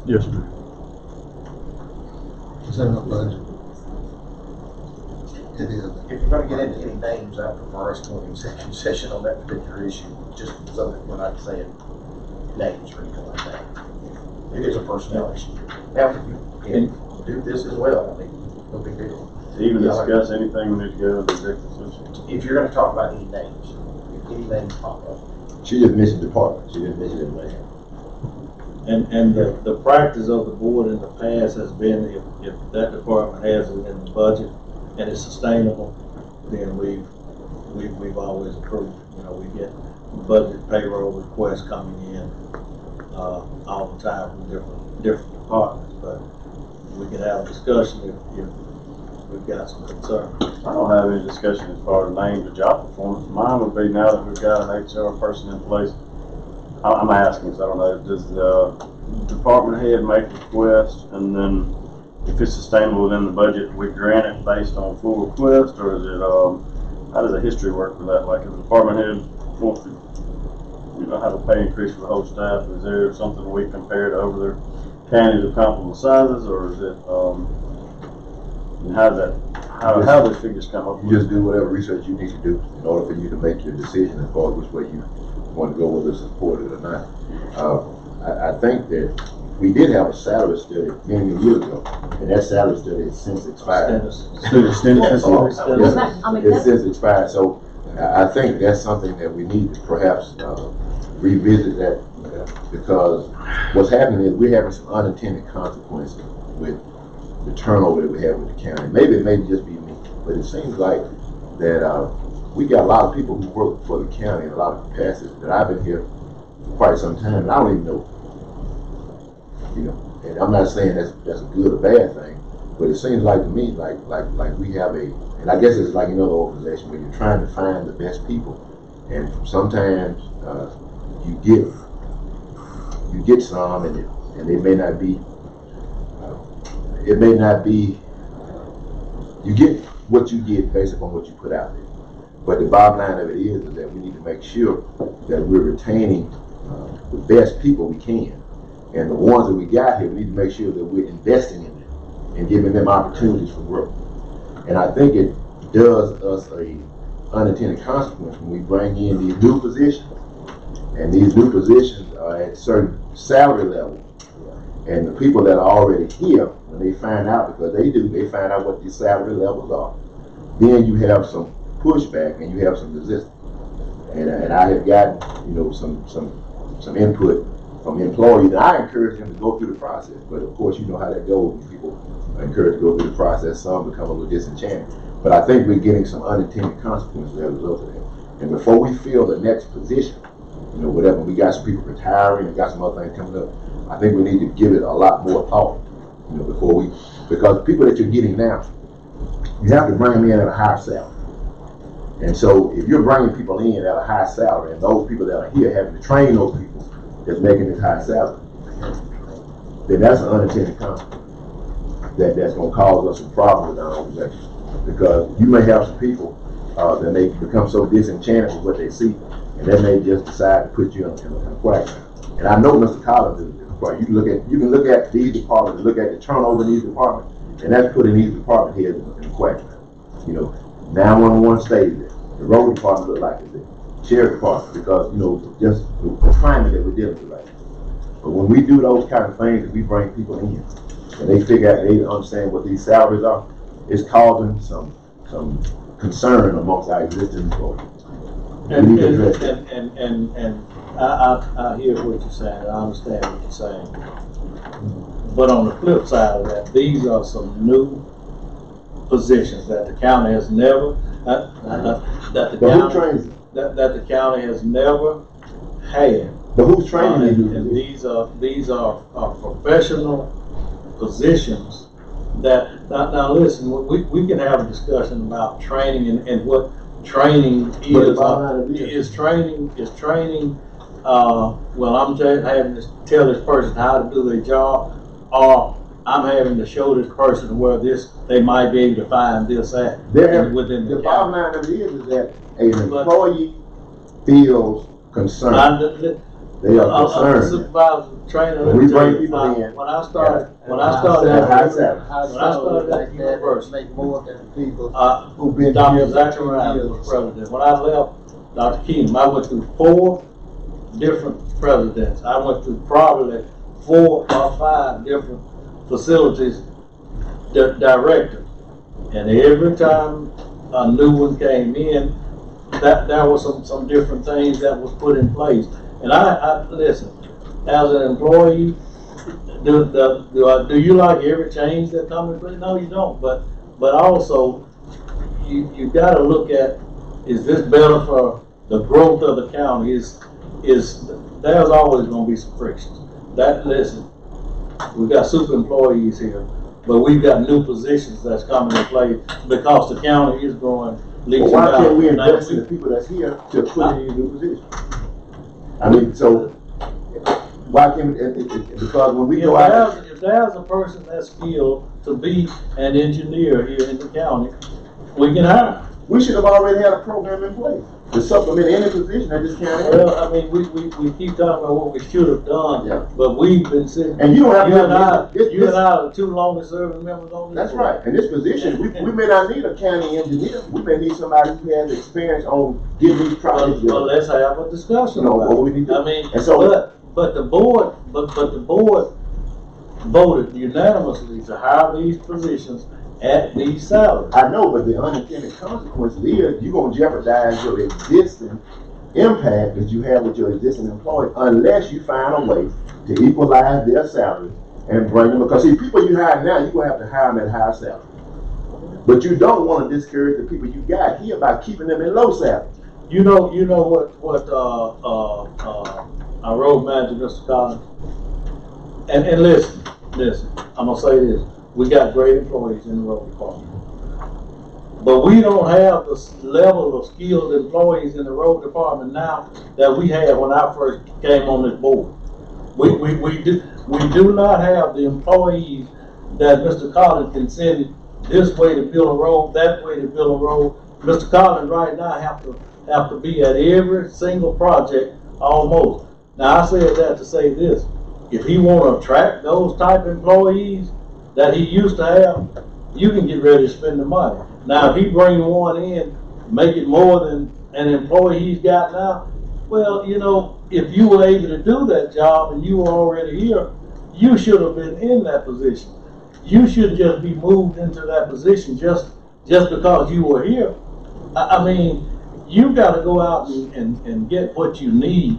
Yes, ma'am. Is that not budget? It is. If you're gonna get into any names, I prefer us going to executive session on that particular issue, just so that we're not saying names or anything like that. It is a personnel issue. Now, if you can do this as well, I mean, no big deal. To even discuss anything, we need to go into executive session. If you're gonna talk about any names, if any names pop up. She just mentioned department, she didn't mention anybody. And the practice of the board in the past has been if that department has it in the budget and it's sustainable, then we've always approved. You know, we get budget payroll requests coming in all the time from different departments, but we can have a discussion if we've got some concern. I don't have any discussion as far as names or job performance. Mine would be now that we've got an HR person in place. I'm asking, so I don't know, does the department head make a request, and then if it's sustainable within the budget, we grant it based on full request, or is it, how does the history work for that? Like if the department head wants to, have a pay increase for the whole staff, is there something we compare to over their counties of comparable sizes, or is it, how do those figures come up? You just do whatever research you need to do in order for you to make your decision as far as which way you want to go, whether it's supported or not. I think that we did have a salary study many years ago, and that salary study has since expired. It's since expired, so I think that's something that we need to perhaps revisit that, because what's happening is we're having some unintended consequences with the turnover that we have with the county. Maybe it may just be me, but it seems like that we got a lot of people who work for the county in a lot of capacities that I've been here for quite some time, and I don't even know. And I'm not saying that's a good or bad thing, but it seems like to me like we have and I guess it's like another organization where you're trying to find the best people, and sometimes you get some, and they may not be. You get what you get based upon what you put out there. But the bottom line of it is that we need to make sure that we're retaining the best people we can. And the ones that we got here, we need to make sure that we're investing in them and giving them opportunities for growth. And I think it does us a unintended consequence when we bring in these new positions. And these new positions are at certain salary levels. And the people that are already here, when they find out, because they find out what these salary levels are, then you have some pushback and you have some resistance. And I have gotten, some input from employees, and I encourage them to go through the process. But of course, you know how that goes when people are encouraged to go through the process. Some become a little disenchanted. But I think we're getting some unintended consequences as a result of that. And before we fill the next position, whatever, we got some people retiring and got some other things coming up, I think we need to give it a lot more thought, because people that you're getting now, you have to bring them in at a higher salary. And so if you're bringing people in at a high salary, and those people that are here having to train those people that's making this high salary, then that's an unintended consequence that's going to cause us some problems with our organization. Because you may have some people that may become so disenchanted with what they see, and they may just decide to put you in a quagmire. And I know Mr. Collins is department. You can look at these departments, look at the turnover in these departments, and that's putting these department heads in the quagmire. You know, 911 stays there. The road department look like it's there. Sheriff department, because, you know, just the climate that we're dealing with right now. But when we do those kind of things, and we bring people in, and they figure out, they understand what these salaries are, it's causing some concern amongst our existing employees. And I hear what you're saying, I understand what you're saying. But on the flip side of that, these are some new positions that the county has never, that the county has never had. But who's training you? And these are professional positions that, now listen, we can have a discussion about training and what training is. Training, well, I'm having to tell this person how to do their job, or I'm having to show this person where they might be able to find this at within the bottom line of it is that an employee feels concerned. They are concerned. Supervisor trainer. When we bring people in. When I started at university, make more than people who've been Dr. Zachariah was president. When I left Dr. Keenum, I went through 4 different presidents. I went through probably 4 or 5 different facilities directors. And every time a new one came in, there was some different things that was put in place. And I listen, as an employee, do you like every change that comes in place? No, you don't. But also, you got to look at, is this better for the growth of the county? There's always going to be some frictions. Listen, we've got super employees here, but we've got new positions that's coming in place because the county is growing. Well, why can't we invest in the people that's here to put in new positions? I mean, so why can't we, because when we go out. If there's a person that's skilled to be an engineer here in the county, we can hire. We should have already had a program in place to supplement any position that this county has. Well, I mean, we keep talking about what we should have done, but we've been sitting. And you don't have you and I are the 2 longest serving members on this. That's right. In this position, we may not need a county engineer. We may need somebody who has experience on getting these projects. Well, let's have a discussion about what we need to. I mean, and so, but the board voted unanimously to hire these positions at these salaries. I know, but the unintended consequence is you're going to jeopardize your existing impact that you have with your existing employee unless you find a way to equalize their salaries and bring them. Because see, people you hire now, you're going to have to hire them at higher salary. But you don't want to discourage the people you got here by keeping them in low salary. You know what our road manager, Mr. Collins, and listen, I'm gonna say this. We got great employees in the road department. But we don't have the level of skilled employees in the road department now that we had when I first came on this board. We do not have the employees that Mr. Collins can send this way to build a road, that way to build a road. Mr. Collins right now have to be at every single project almost. Now I said that to say this. If he want to attract those type of employees that he used to have, you can get ready to spend the money. Now, if he bring one in, make it more than an employee he's got now, well, you know, if you were able to do that job and you were already here, you should have been in that position. You should just be moved into that position just because you were here. I mean, you got to go out and get what you need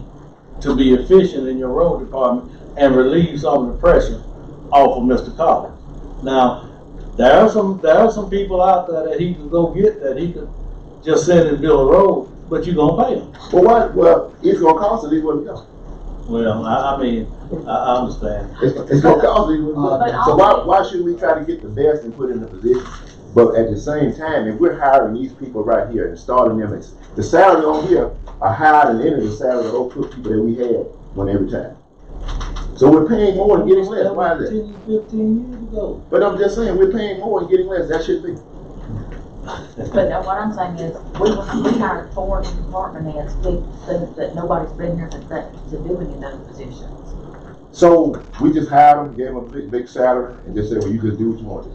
to be efficient in your road department and relieve some of the pressure off of Mr. Collins. Now, there are some people out there that he could go get that he could just send and build a road, but you're gonna pay him. Well, it's gonna cost at least what it costs. Well, I mean, I understand. It's gonna cost at least what it costs. So why should we try to get the best and put in the position? But at the same time, if we're hiring these people right here and starting them, the salaries on here are higher than any of the salaries of those people that we had when they retired. So we're paying more and getting less. Why is that? 10, 15 years ago. But I'm just saying, we're paying more and getting less. That should be. But what I'm saying is, we hired 4 department heads that nobody's been here to do any of those positions. So we just hired them, gave them a big salary, and just said, well, you just do what you want.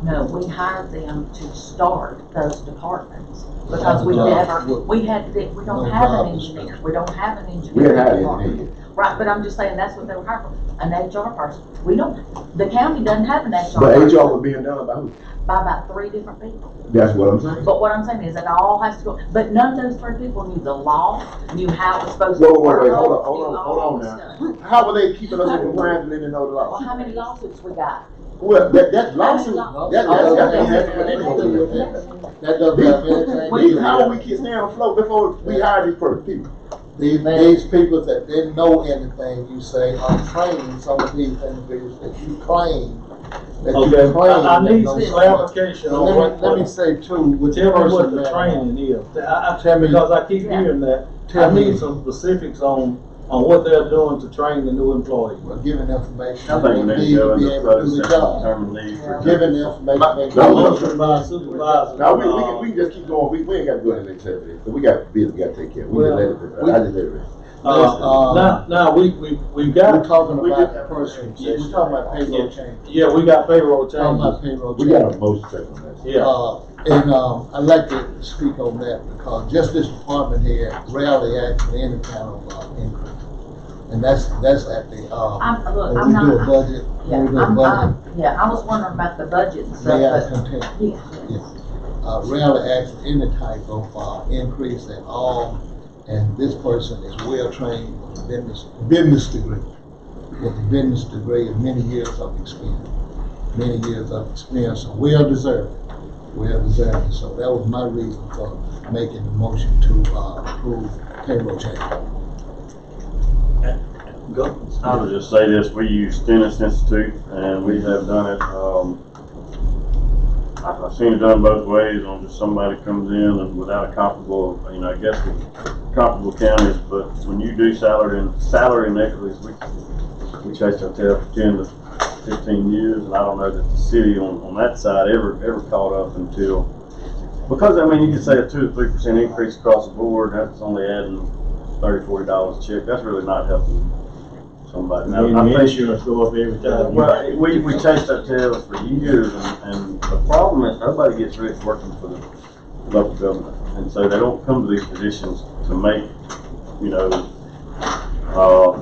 No, we hired them to start those departments, because we don't have an engineer, we don't have an engineer. We didn't hire an department. engineer. Right, but I'm just saying, that's what they were hired for, an HR person. We don't, the county doesn't have an HR But person. HR was being done by who? By about 3 different people. That's what I'm saying. But what I'm saying is that all has to go, but none of those 3 people knew the law, knew how it was supposed to Wait, work. hold on now. How were they keeping us in compliance and they didn't know the Well, law? how many lawsuits we got? Well, that lawsuit, that's got nothing to do with anything. That doesn't have anything. How we keep staying afloat before we hire these people? These people that didn't know anything, you say, are training some of these individuals that you claim. Okay, I need some clarification on what. Let me say too, with the Tell me what person the that, training is. Tell me- Because I keep hearing that. Tell I me- need some specifics on what they're doing to train the new employees. well, giving information, I think they we need need to go to be into able to do closed the session, job. determine need for. Giving the information. they No, need. Motion by supervisor. Now, we can just keep going, we ain't gotta go into executive, because we got bills we gotta take care of, we just let it, I just let it rest. Now, we've We're got. talking we about did- the person, we're talking about payroll change. Yeah, we got payroll Talking about changes. payroll We change. got a motion second on that. Yeah. And I'd like to speak on that because just this department here rarely asks for any kind of increase. And that's at the, Look, when I'm we not. do a budget, Yeah, when we do a budget, yeah, I was wondering about the budget and stuff, they are but, content. yeah. Rarely ask for any type of increase at all. And this person is well trained with a business degree. With a business degree and many years of experience. So well deserved. So that was my reason for making the motion to approve payroll change. Go. I would just say this, we use Stennis Institute, and we have done it, I've seen it done both ways, on just somebody comes in and without a comparable, I guess with comparable counties, but when you do salary inequities, we chased our tail for 10 to 15 years, and I don't know that the city on that side ever caught up until, because you could say a 2 to 3% increase across the board, that's only adding $30, $40 a check, that's really not helping somebody. Now, I think insurance go up every time. well, we chased our tails for years, and the problem is nobody gets rich working for the local government, and so they don't come to these positions to make,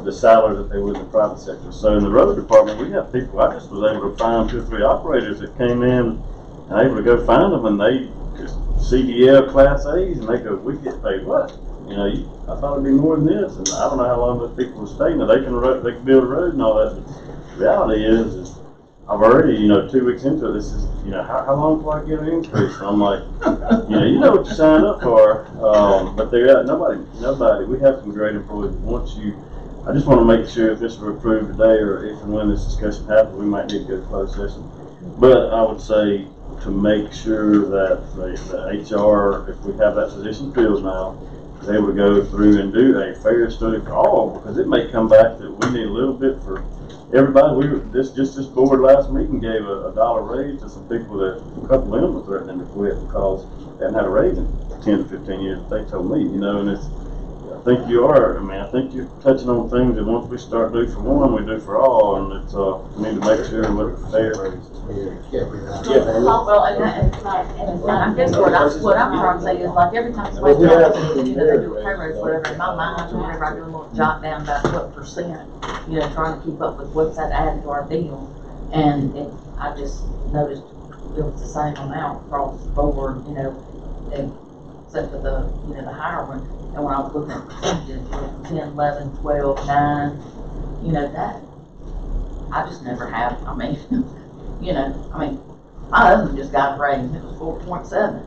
the salary that they would in the private sector. So in the road department, we have people. I just was able to find 2 or 3 operators that came in and able to go find them, and they just CDL Class A's, and they go, we get paid what? I thought it'd be more than this, and I don't know how long those people will stay. Now they can build a road and all that, but the reality is I've already, 2 weeks into it, this is, how long before I get an increase? And I'm like, you know what you signed up for, but nobody, we have some great employees. I just want to make sure if this were approved today, or if and when this discussion happens, we might need to go to closed session. But I would say to make sure that the HR, if we have that position filled now, is able to go through and do a fair study for all, because it may come back that we need a little bit for everybody. This board last meeting gave a $1 raise to some people that a couple of them were threatening to quit because they hadn't had a raise in 10 to 15 years. They told me, and it's, I think you're touching on things that once we start do for one, we do for all, and it's, we need to make sure we're fair. Well, and I guess what I'm trying to say is, like, every time somebody tells me, they do a pay raise, whatever, in my mind, whenever I do a little jot down about what percent, trying to keep up with what's that added to our deal. And I just noticed it was the same amount across the board, except for the higher one. And when I was looking at percentages, 10, 11, 12, 9, that, I just never have, my husband just got a raise, it was 4.7.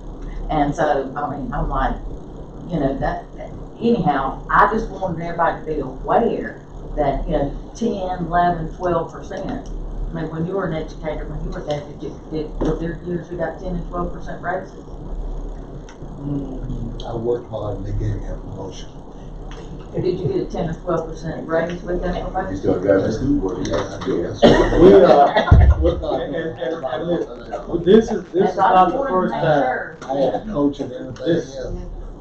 And so, I'm like, that, anyhow, I just wanted everybody to be aware that, 10, 11, 12%. When you were an educator, when you were there, were there years you got 10 and 12% raises? I worked hard and they gave me a promotion. Or did you get a 10 or 12% raise with that You promotion? still got that school board, This is not the first time. I had a coach and everything else.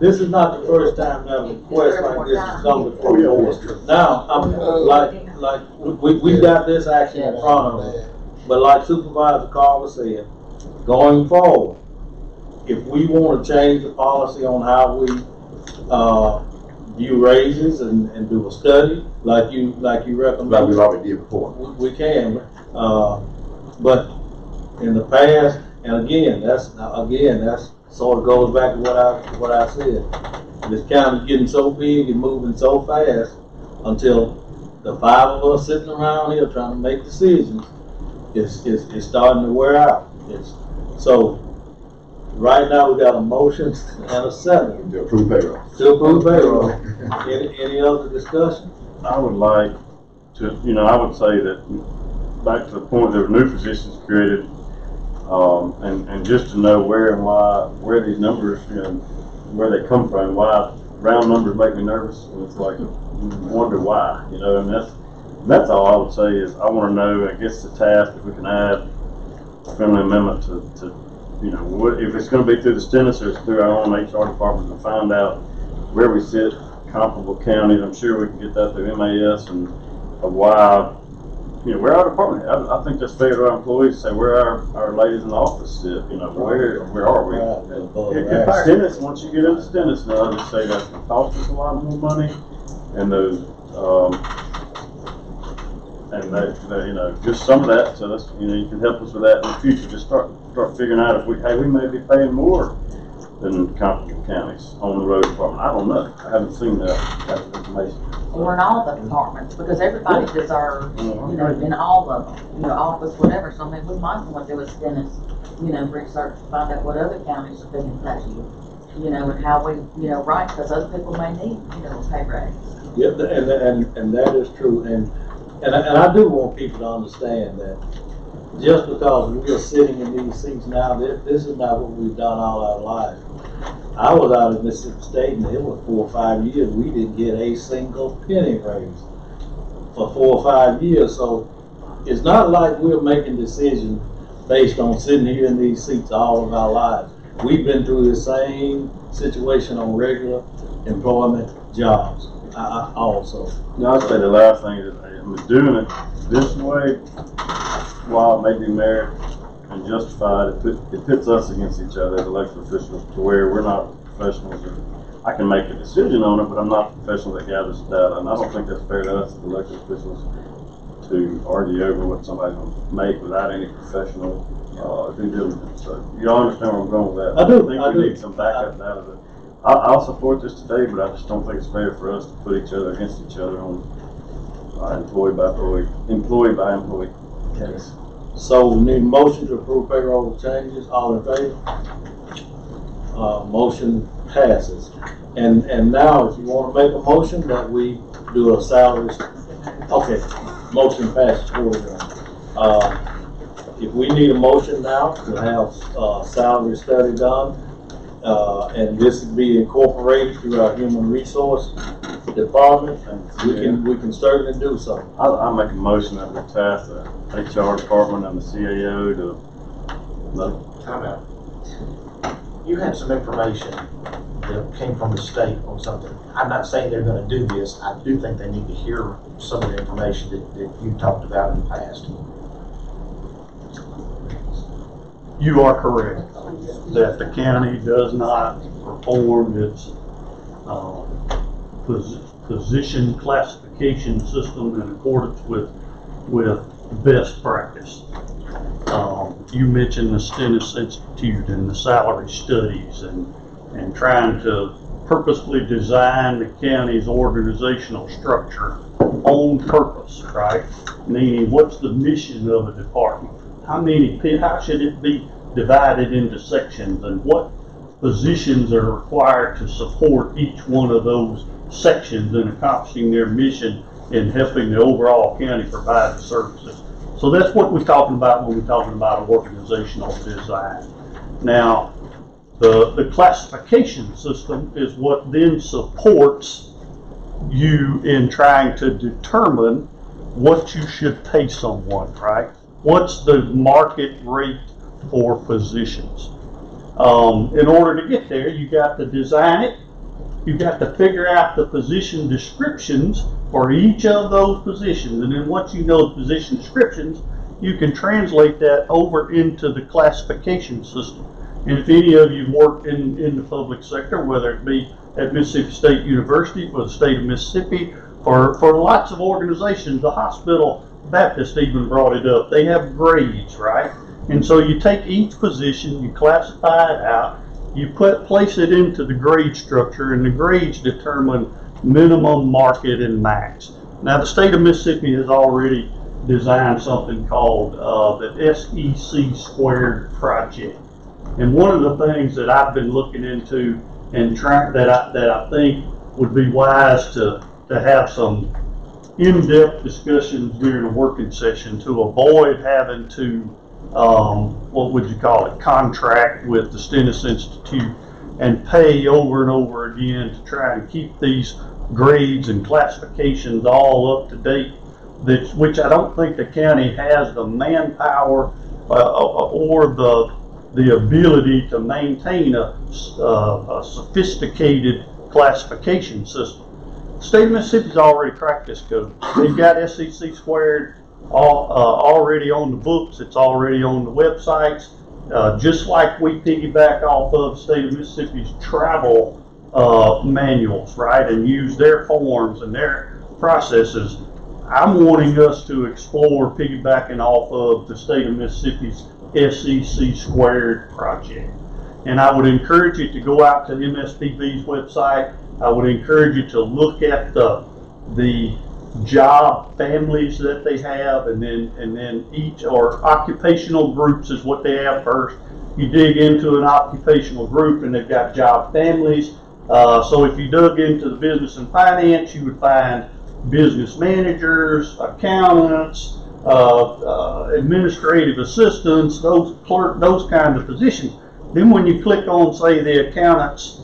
This is not the first time that a request like this has come before. Oh, yeah. Now, like, we got this action in front of us, but like Supervisor Carver said, going forward, if we want to change the policy on how we, view raises and do a study, like you recommend. Like we've already did before. We can, but in the past, and again, that's sort of goes back to what I said. This county's getting so big and moving so fast until the 5 of us sitting around here trying to make decisions is starting to wear out. So right now we got a motion and a second. To approve payroll. To approve payroll. Any other discussion? I would like to, I would say that back to the point, there were new positions created, and just to know where and why, where these numbers, where they come from, why round numbers make me nervous, and it's like, wonder why, and that's all I would say is I want to know, I guess the task, if we can add a friendly amendment to what, if it's going to be through the stennis or it's through our own HR department, to find out where we sit, comparable counties. I'm sure we can get that through MAS and why, where our department. I think that's fair to our employees to say where our ladies in the office sit. Where are we? If stennis, once you get into stennis, now I just say that's going to cost us a lot more money, and those. And that, just some of that, so that's, you can help us with that in the future. Just start figuring out if we may be paying more than comparable counties on the road department. I don't know. I haven't seen that information. Or in all the departments, because everybody deserves, in all of them, office, whatever. So I mean, we might want to do a stennis, research to find out what other counties are being paid, and how we, right, because other people may need, a pay raise. Yep, and that is true, and I do want people to understand that just because we are sitting in these seats now, this is not what we've done all our lives. I was out of Mississippi State, and it was 4 or 5 years. We didn't get a single penny raise for 4 or 5 years. So it's not like we're making decisions based on sitting here in these seats all of our lives. We've been through the same situation on regular employment jobs. Also. I'd say the last thing is doing it this way, while it may be merit and justified, it pits us against each other as elected officials to where we're not professionals. I can make a decision on it, but I'm not a professional that gathers data, and I don't think that's fair to us as elected officials to argue over what somebody's going to make without any professional due diligence. So you all understand where I'm going with that? I do. We need some backup data. I'll support this today, but I just don't think it's fair for us to put each other against each other on employee by employee case. So we need a motion to approve payroll changes. All in favor? Motion passes. And now, if you want to make a motion that we do a salary, okay, motion passes for if we need a motion now to have a salary study done, and this would be incorporated through our human resource department, we can certainly do so. I'll make a motion that we task the HR department and the CAO to Time out. You had some information that came from the state on something. I'm not saying they're going to do this. I do think they need to hear some of the information that you talked about in the past. You are correct that the county does not perform its position classification system in accordance with best practice. You mentioned the Stennis Institute and the salary studies and trying to purposely design the county's organizational structure on purpose, right? Meaning, what's the mission of a department? How should it be divided into sections, and what positions are required to support each one of those sections in accomplishing their mission in helping the overall county provide the services. So that's what we're talking about when we're talking about organizational design. Now, the classification system is what then supports you in trying to determine what you should pay someone, right? What's the market rate for positions? In order to get there, you got to design it. You got to figure out the position descriptions for each of those positions. And then once you know the position descriptions, you can translate that over into the classification system. And if any of you worked in the public sector, whether it be at Mississippi State University for the state of Mississippi, for lots of organizations, the Hospital Baptist even brought it up. They have grades, right? And so you take each position, you classify it out, you place it into the grade structure, and the grades determine minimum, market, and max. Now the state of Mississippi has already designed something called the SEC Squared Project. And one of the things that I've been looking into and trying that I think would be wise to have some in-depth discussions during a working session to avoid having to what would you call it, contract with the Stennis Institute and pay over and over again to try and keep these grades and classifications all up to date, which I don't think the county has the manpower or the ability to maintain a sophisticated classification system. The state of Mississippi's already cracked this code. They've got SEC Squared already on the books. It's already on the websites. Just like we piggyback off of the state of Mississippi's travel manuals, right, and use their forms and their processes, I'm wanting us to explore piggybacking off of the state of Mississippi's SEC Squared project. And I would encourage you to go out to MSPB's website. I would encourage you to look at the job families that they have, and then each, or occupational groups is what they have first. You dig into an occupational group and they've got job families. So if you dug into the business and finance, you would find business managers, accountants, administrative assistants, those kinds of positions. Then when you click on, say, the accountant's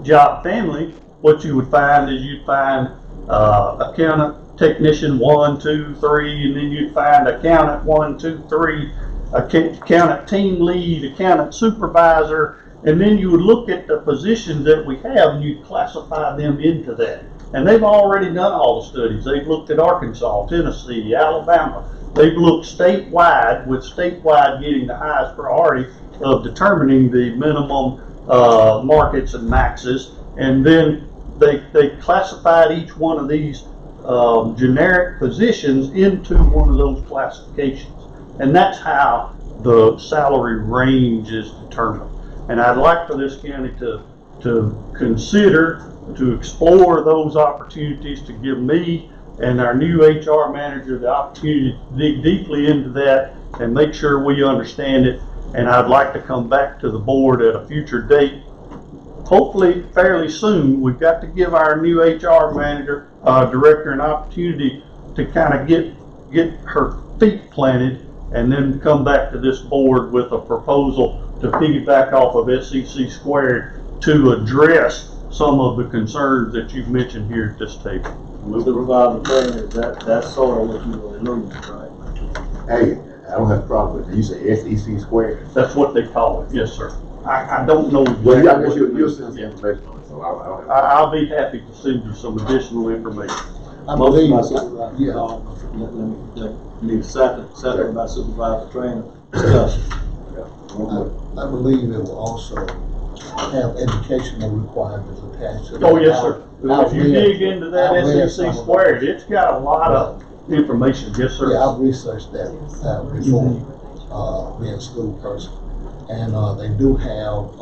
job family, what you would find is you'd find accountant technician 1, 2, 3, and then you'd find accountant 1, 2, 3, accountant team lead, accountant supervisor, and then you would look at the positions that we have and you'd classify them into that. And they've already done all the studies. They've looked at Arkansas, Tennessee, Alabama. They've looked statewide, with statewide getting the highest priority of determining the minimum markets and maxes. And then they classified each one of these generic positions into one of those classifications. And that's how the salary range is determined. And I'd like for this county to consider, to explore those opportunities, to give me and our new HR manager the opportunity to dig deeply into that and make sure we understand it. And I'd like to come back to the board at a future date, hopefully fairly soon. We've got to give our new HR manager, director, an opportunity to kind of get her feet planted, and then come back to this board with a proposal to piggyback off of SEC Squared to address some of the concerns that you've mentioned here at this table. Supervisor, that's sort of what you were alluding to, right? Hey, I don't have a problem with it. You say SEC Squared? That's what they call it, yes, sir. I don't know exactly. Well, yeah, I guess you'll send some information on it, so I don't have I'll be happy to send you some additional information. I Most believe, of my supervisors, yeah. let me second about supervisor training discussion. I believe it will also have educational requirements attached to it. Oh, yes, sir. If you dig into that SEC Squared, it's got a lot of information. Yes, sir. Yeah, I've researched that before, being a school person. And they do have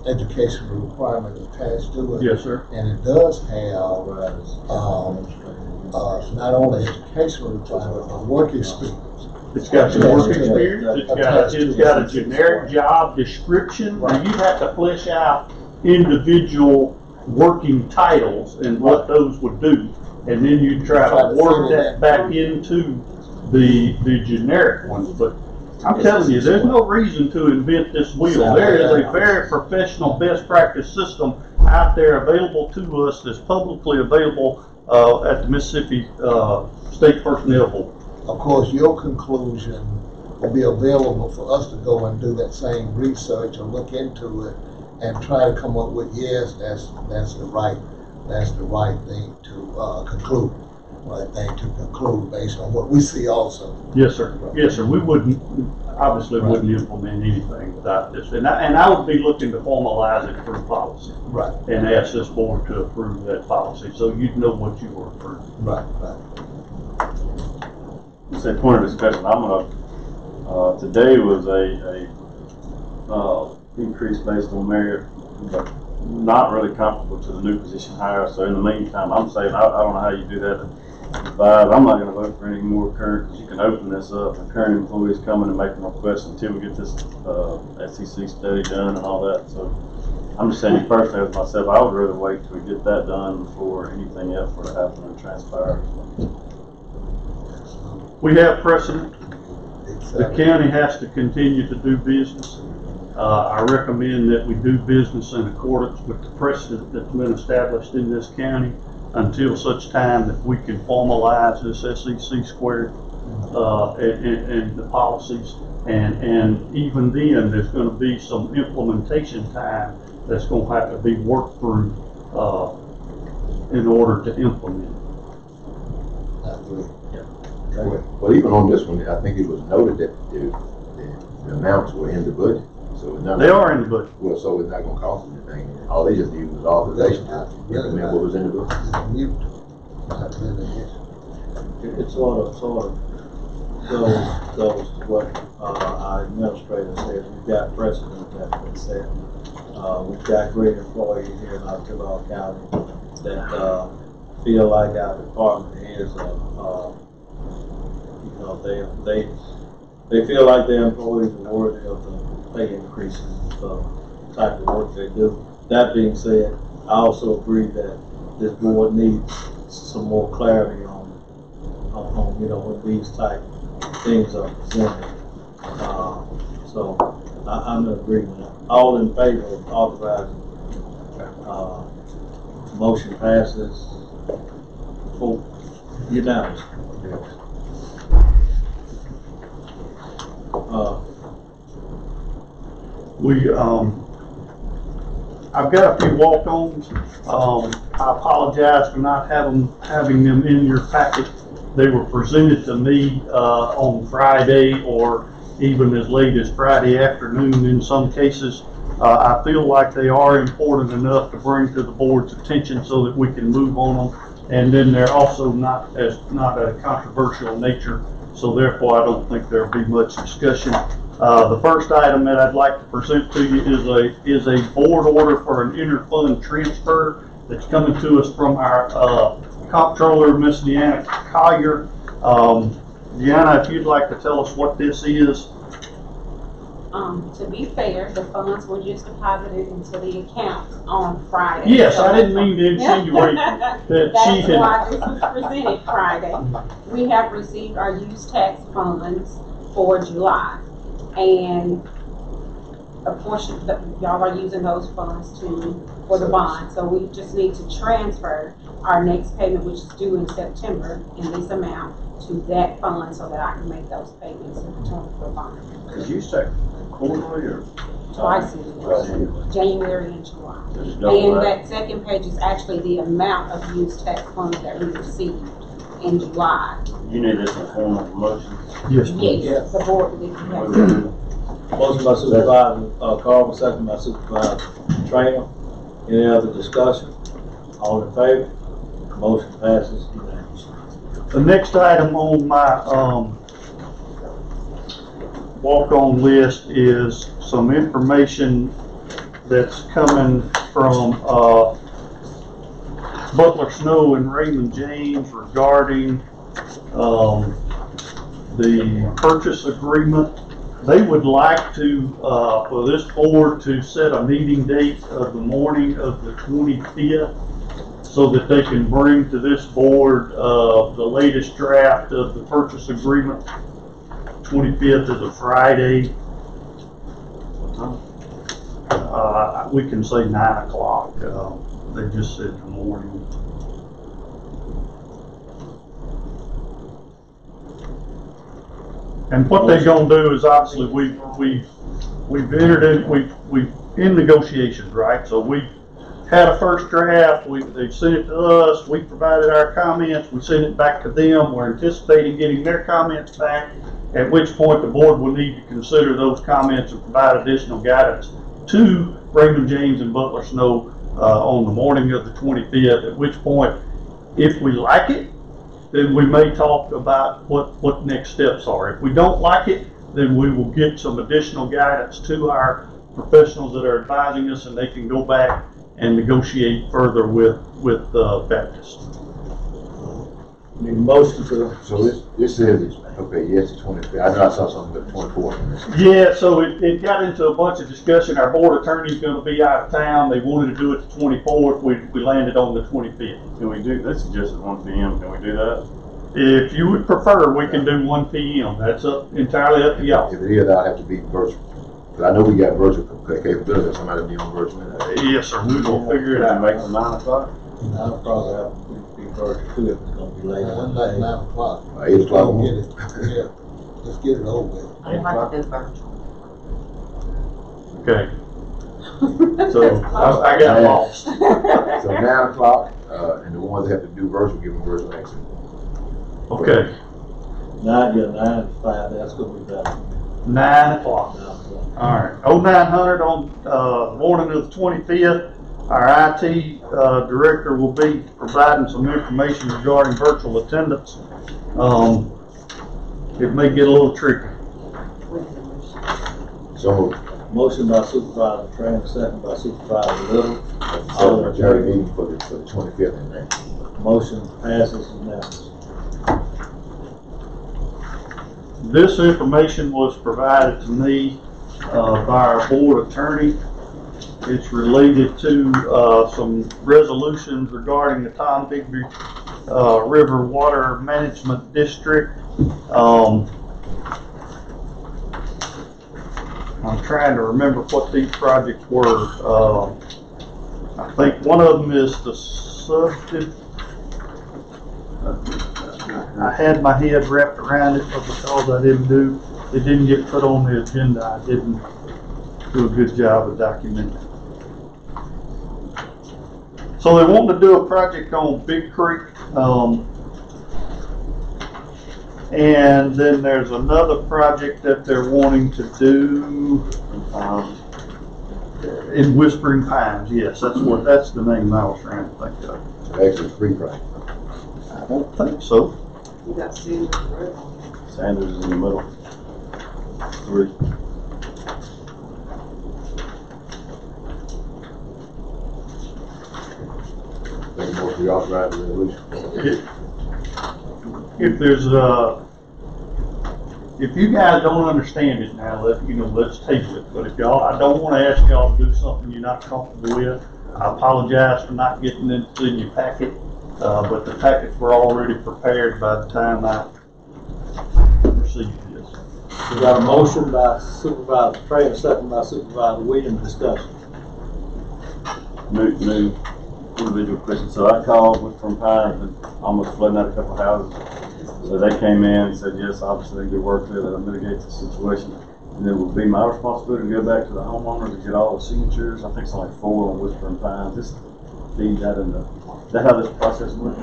educational requirements attached to it. Yes, sir. And it does have not only educational requirements, but work experience. It's got some work experience. It's got a generic job description. Now you have to flesh out individual working titles and what those would do, and then you try to work that back into the generic ones. But I'm telling you, there's no reason to invent this wheel. There is a very professional best practice system out there available to us that's publicly available at the Mississippi State Personnel Board. Of course, your conclusion will be available for us to go and do that same research or look into it and try to come up with, yes, that's the right that's the right thing to conclude. Right thing to conclude based on what we see also. Yes, sir. Yes, sir. We obviously wouldn't implement anything without this. And I would be looking to formalize it through policy. Right. And ask this board to approve that policy, so you'd know what you were approving. Right, It's a point of discussion. I'm gonna, today was a increase based on merit, but not really comparable to the new position hire. So in the meantime, I'm saying, I don't know how you do that. I'm not gonna vote for any more current, because you can open this up and current employees coming and making requests until we get this, SEC study done and all that. So I'm just saying, personally, as myself, I would rather wait till we get that done before anything else were to happen and transpire. We have precedent. The county has to continue to do business. I recommend that we do business in accordance with the precedent that's been established in this county until such time that we can formalize this SEC square and the policies. And even then, there's going to be some implementation time that's going to have to be worked through in order to implement. Well, even on this one, I think it was noted that the amounts were in the budget. So it's not. They are in the budget. Well, so it's not gonna cost them anything. All they just need was authorization to implement what was in the budget. It sort of goes to what our administrator says. We've got precedent that's been set. We've got great employees here in Occidental County that feel like our department heads they feel like their employees are worthy of the pay increases, the type of work they do. That being said, I also agree that this board needs some more clarity on when these type things are presented. So I'm in agreement. All in favor of authorizing? Motion passes. Vote unanimous. I've got a few walk-ons. I apologize for not having them in your packet. They were presented to me on Friday, or even as late as Friday afternoon in some cases. I feel like they are important enough to bring to the board's attention so that we can move on them. And then they're also not a controversial nature, so therefore I don't think there'll be much discussion. The first item that I'd like to present to you is a board order for an inter-fund transfer that's coming to us from our comptroller, Miss Deanna Collier. Deanna, if you'd like to tell us what this is. To be fair, the funds were just deposited into the account on Friday. Yes, so I didn't mean to insinuate that she had. That's why this was presented Friday. We have received our use tax funds for July, and a portion y'all are using those funds for the bond. So we just need to transfer our next payment, which is due in September, in this amount to that fund so that I can make those payments in return for the bond. Because you take quarterly or? Twice a year, January and July. And that second page is actually the amount of use tax funds that we received in July. You need this in form of a motion? Yes, please. Yes, the board, if you have. Motion by Supervisor Carver, second by Supervisor Trainer. Any other discussion? All in favor? Motion passes unanimously. The next item on my walk-on list is some information that's coming from Butler Snow and Raymond James regarding the purchase agreement. They would like to, for this board to set a meeting date of the morning of the 25th so that they can bring to this board the latest draft of the purchase agreement. 25th is a Friday. We can say 9 o'clock. They just said the morning. And what they're gonna do is obviously we've entered in, we've in negotiations, right? So we had a first draft, they sent it to us, we provided our comments, we sent it back to them, we're anticipating getting their comments back, at which point the board will need to consider those comments and provide additional guidance to Raymond James and Butler Snow on the morning of the 25th, at which point, if we like it, then we may talk about what next steps are. If we don't like it, then we will get some additional guidance to our professionals that are advising us, and they can go back and negotiate further with Baptist. Need a motion to. So this says, okay, yes, the 25th. I know I saw something about the 24th. Yeah, so it got into a bunch of discussion. Our board attorney's going to be out of town. They wanted to do it the 24th. We landed on the 25th. Can we do, they suggested 1 p.m. Can we do that? If you would prefer, we can do 1 p.m. That's entirely up to y'all. If it is, I'll have to be virtual. Because I know we got virtual capability, if somebody be on virtual. Yes, sir. We will figure it out. Make it 9 o'clock? I'll probably have to be virtual too if it's gonna be late. One night, 9 o'clock. 8 o'clock. Get it, yeah, let's get it over with. I'd like to do virtual. Okay. So I got lost. So 9 o'clock, and the ones that have to do virtual, give them virtual access. Okay. 9 to 5, that's gonna be better. 9 o'clock. All right. 0900 on morning of the 25th. Our IT director will be providing some information regarding virtual attendance. It may get a little tricky. So Motion by Supervisor Tran, second by Supervisor Little. All in favor meeting for the 25th and that. Motion passes unanimously. This information was provided to me by our board attorney. It's related to some resolutions regarding the Tom Bigby River Water Management District. I'm trying to remember what these projects were. I think one of them is the subject. I had my head wrapped around it, but because it didn't get put on the agenda, I didn't do a good job of documenting. So they want to do a project on Big Creek, and then there's another project that they're wanting to do in Whispering Pines. Yes, that's the name I was trying to think of. Actually, 3 projects. I don't think so. You got Sanders Road. Sanders is in the middle. 3. Make a motion to authorize the resolution. If there's if you guys don't understand it now, let's table it. But if y'all, I don't want to ask y'all to do something you're not comfortable with. I apologize for not getting it in your packet, but the packets were already prepared by the time I received this. We got a motion by Supervisor Tran, second by Supervisor Williams, discussion. New individual question. So I called Whispering Pines and almost flooding out a couple houses. So they came in and said, yes, obviously they do work there that'll mitigate the situation. And it will be my responsibility to go back to the homeowner to get all the signatures. I think it's only 4 on Whispering Pines. Just feed that in the, is that how this process works?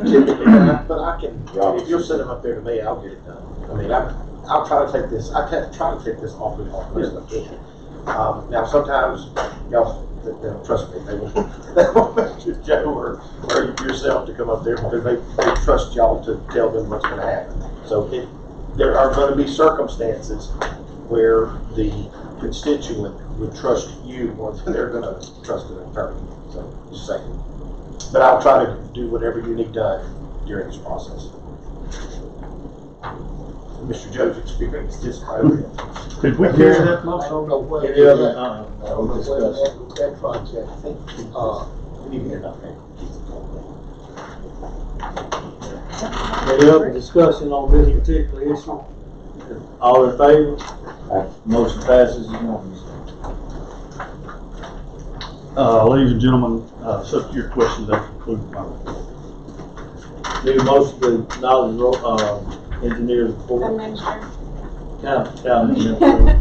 But I can, if you'll send them up there to me, I'll get it done. I mean, I'll try to take this, try to take this off as I can. Now, sometimes, y'all, they don't trust me. They won't Mr. Joe or yourself to come up there because they trust y'all to tell them what's going to happen. So there are going to be circumstances where the constituent would trust you more than they're going to trust an attorney. So, just saying. But I'll try to do whatever you need done during this process. Mr. Joe's experience is right over here. Did we carry that I motion? don't know what. Any other? I don't know where that project. We need to get enough there. Any other discussion on this particular issue? All in favor? Motion passes unanimously. Ladies and gentlemen, subject to your questions, that concludes my report. Need a motion to acknowledge engineer's report. County administrator.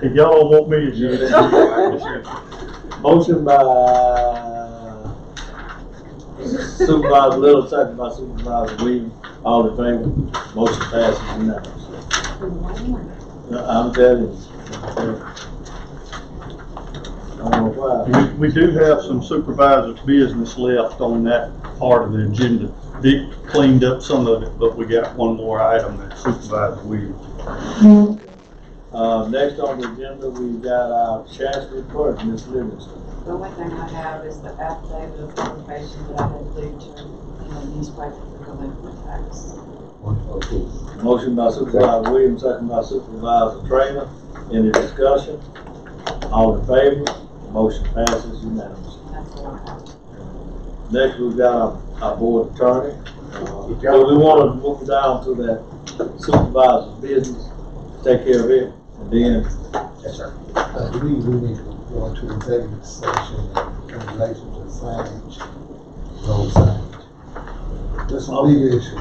If y'all don't want me to do it, Motion by Supervisor Little, second by Supervisor Williams. All in favor? Motion passes unanimously. I'm telling you. I don't know why. We do have some supervisors' business left on that part of the agenda. Dick cleaned up some of it, but we got one more item that Supervisor Williams. Next on the agenda, we've got our Chancery Clerk, Ms. Livingston. The only thing I have is the affidavit of notification that I had to do to, newspaper for delinquent tax. Motion by Supervisor Williams, second by Supervisor Trainer. Any discussion? All in favor? Motion passes unanimously. That's all I have. Next, we've got our board attorney. So we want to move down to that supervisor's business, take care of it, and then. Yes, sir. I believe we need to go into executive session in relation to signage, road signage. There's some legal issues,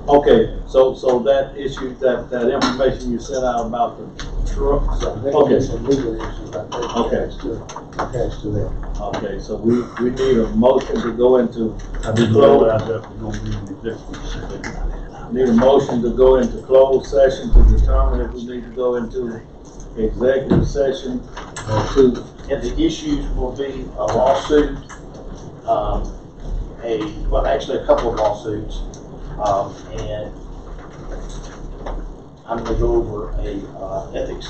Okay, so that issue, that information you sent out about the trucks. Okay. Some legal issues, I think, attached to that. Okay, so we need a motion to go into. I didn't realize that was gonna be an executive session. Need a motion to go into closed session to determine if we need to go into executive session to. And the issues will be a lawsuit, actually a couple of lawsuits, and I'm gonna go over a ethics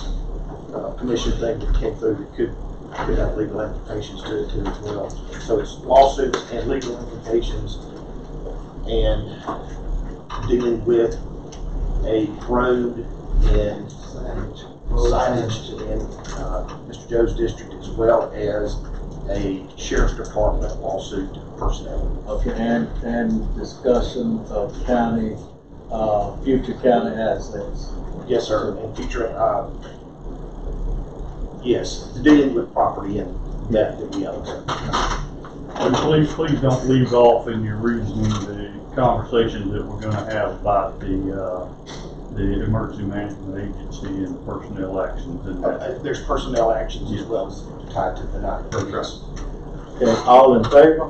commission thing that came through that could have legal implications to it too as well. So it's lawsuits and legal implications and dealing with a road and signage in Mr. Joe's district, as well as a sheriff's department lawsuit personnel. Okay, and discussion of county, future county assets. Yes, sir, and future, yes, dealing with property and that we own, sir. And please don't leave off in your reasoning the conversations that we're gonna have about the emergency management agency and personnel actions and that. There's personnel actions as well as tied to the night. Yes. Okay, all in favor?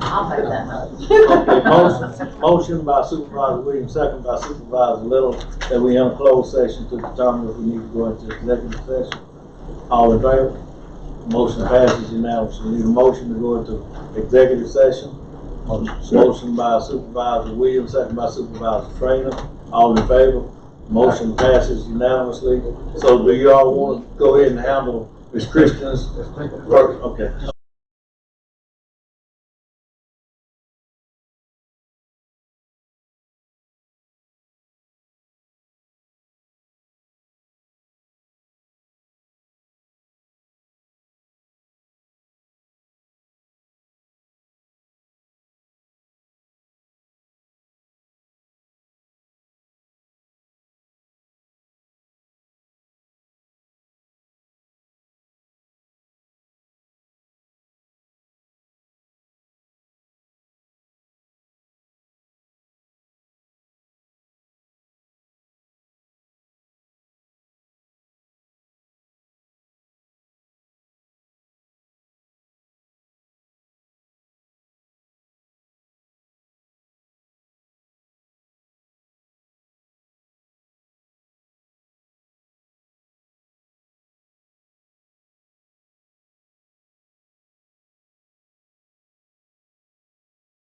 I'll make that Okay, motion by Supervisor Williams, second by Supervisor Little, that we have a closed session to determine if we need to go into executive session. All in favor? Motion passes unanimously. We need a motion to go into executive session. Motion by Supervisor Williams, second by Supervisor Trainer. All in favor? Motion passes unanimously. So do you all want to go ahead and handle Ms. Christian's? Okay.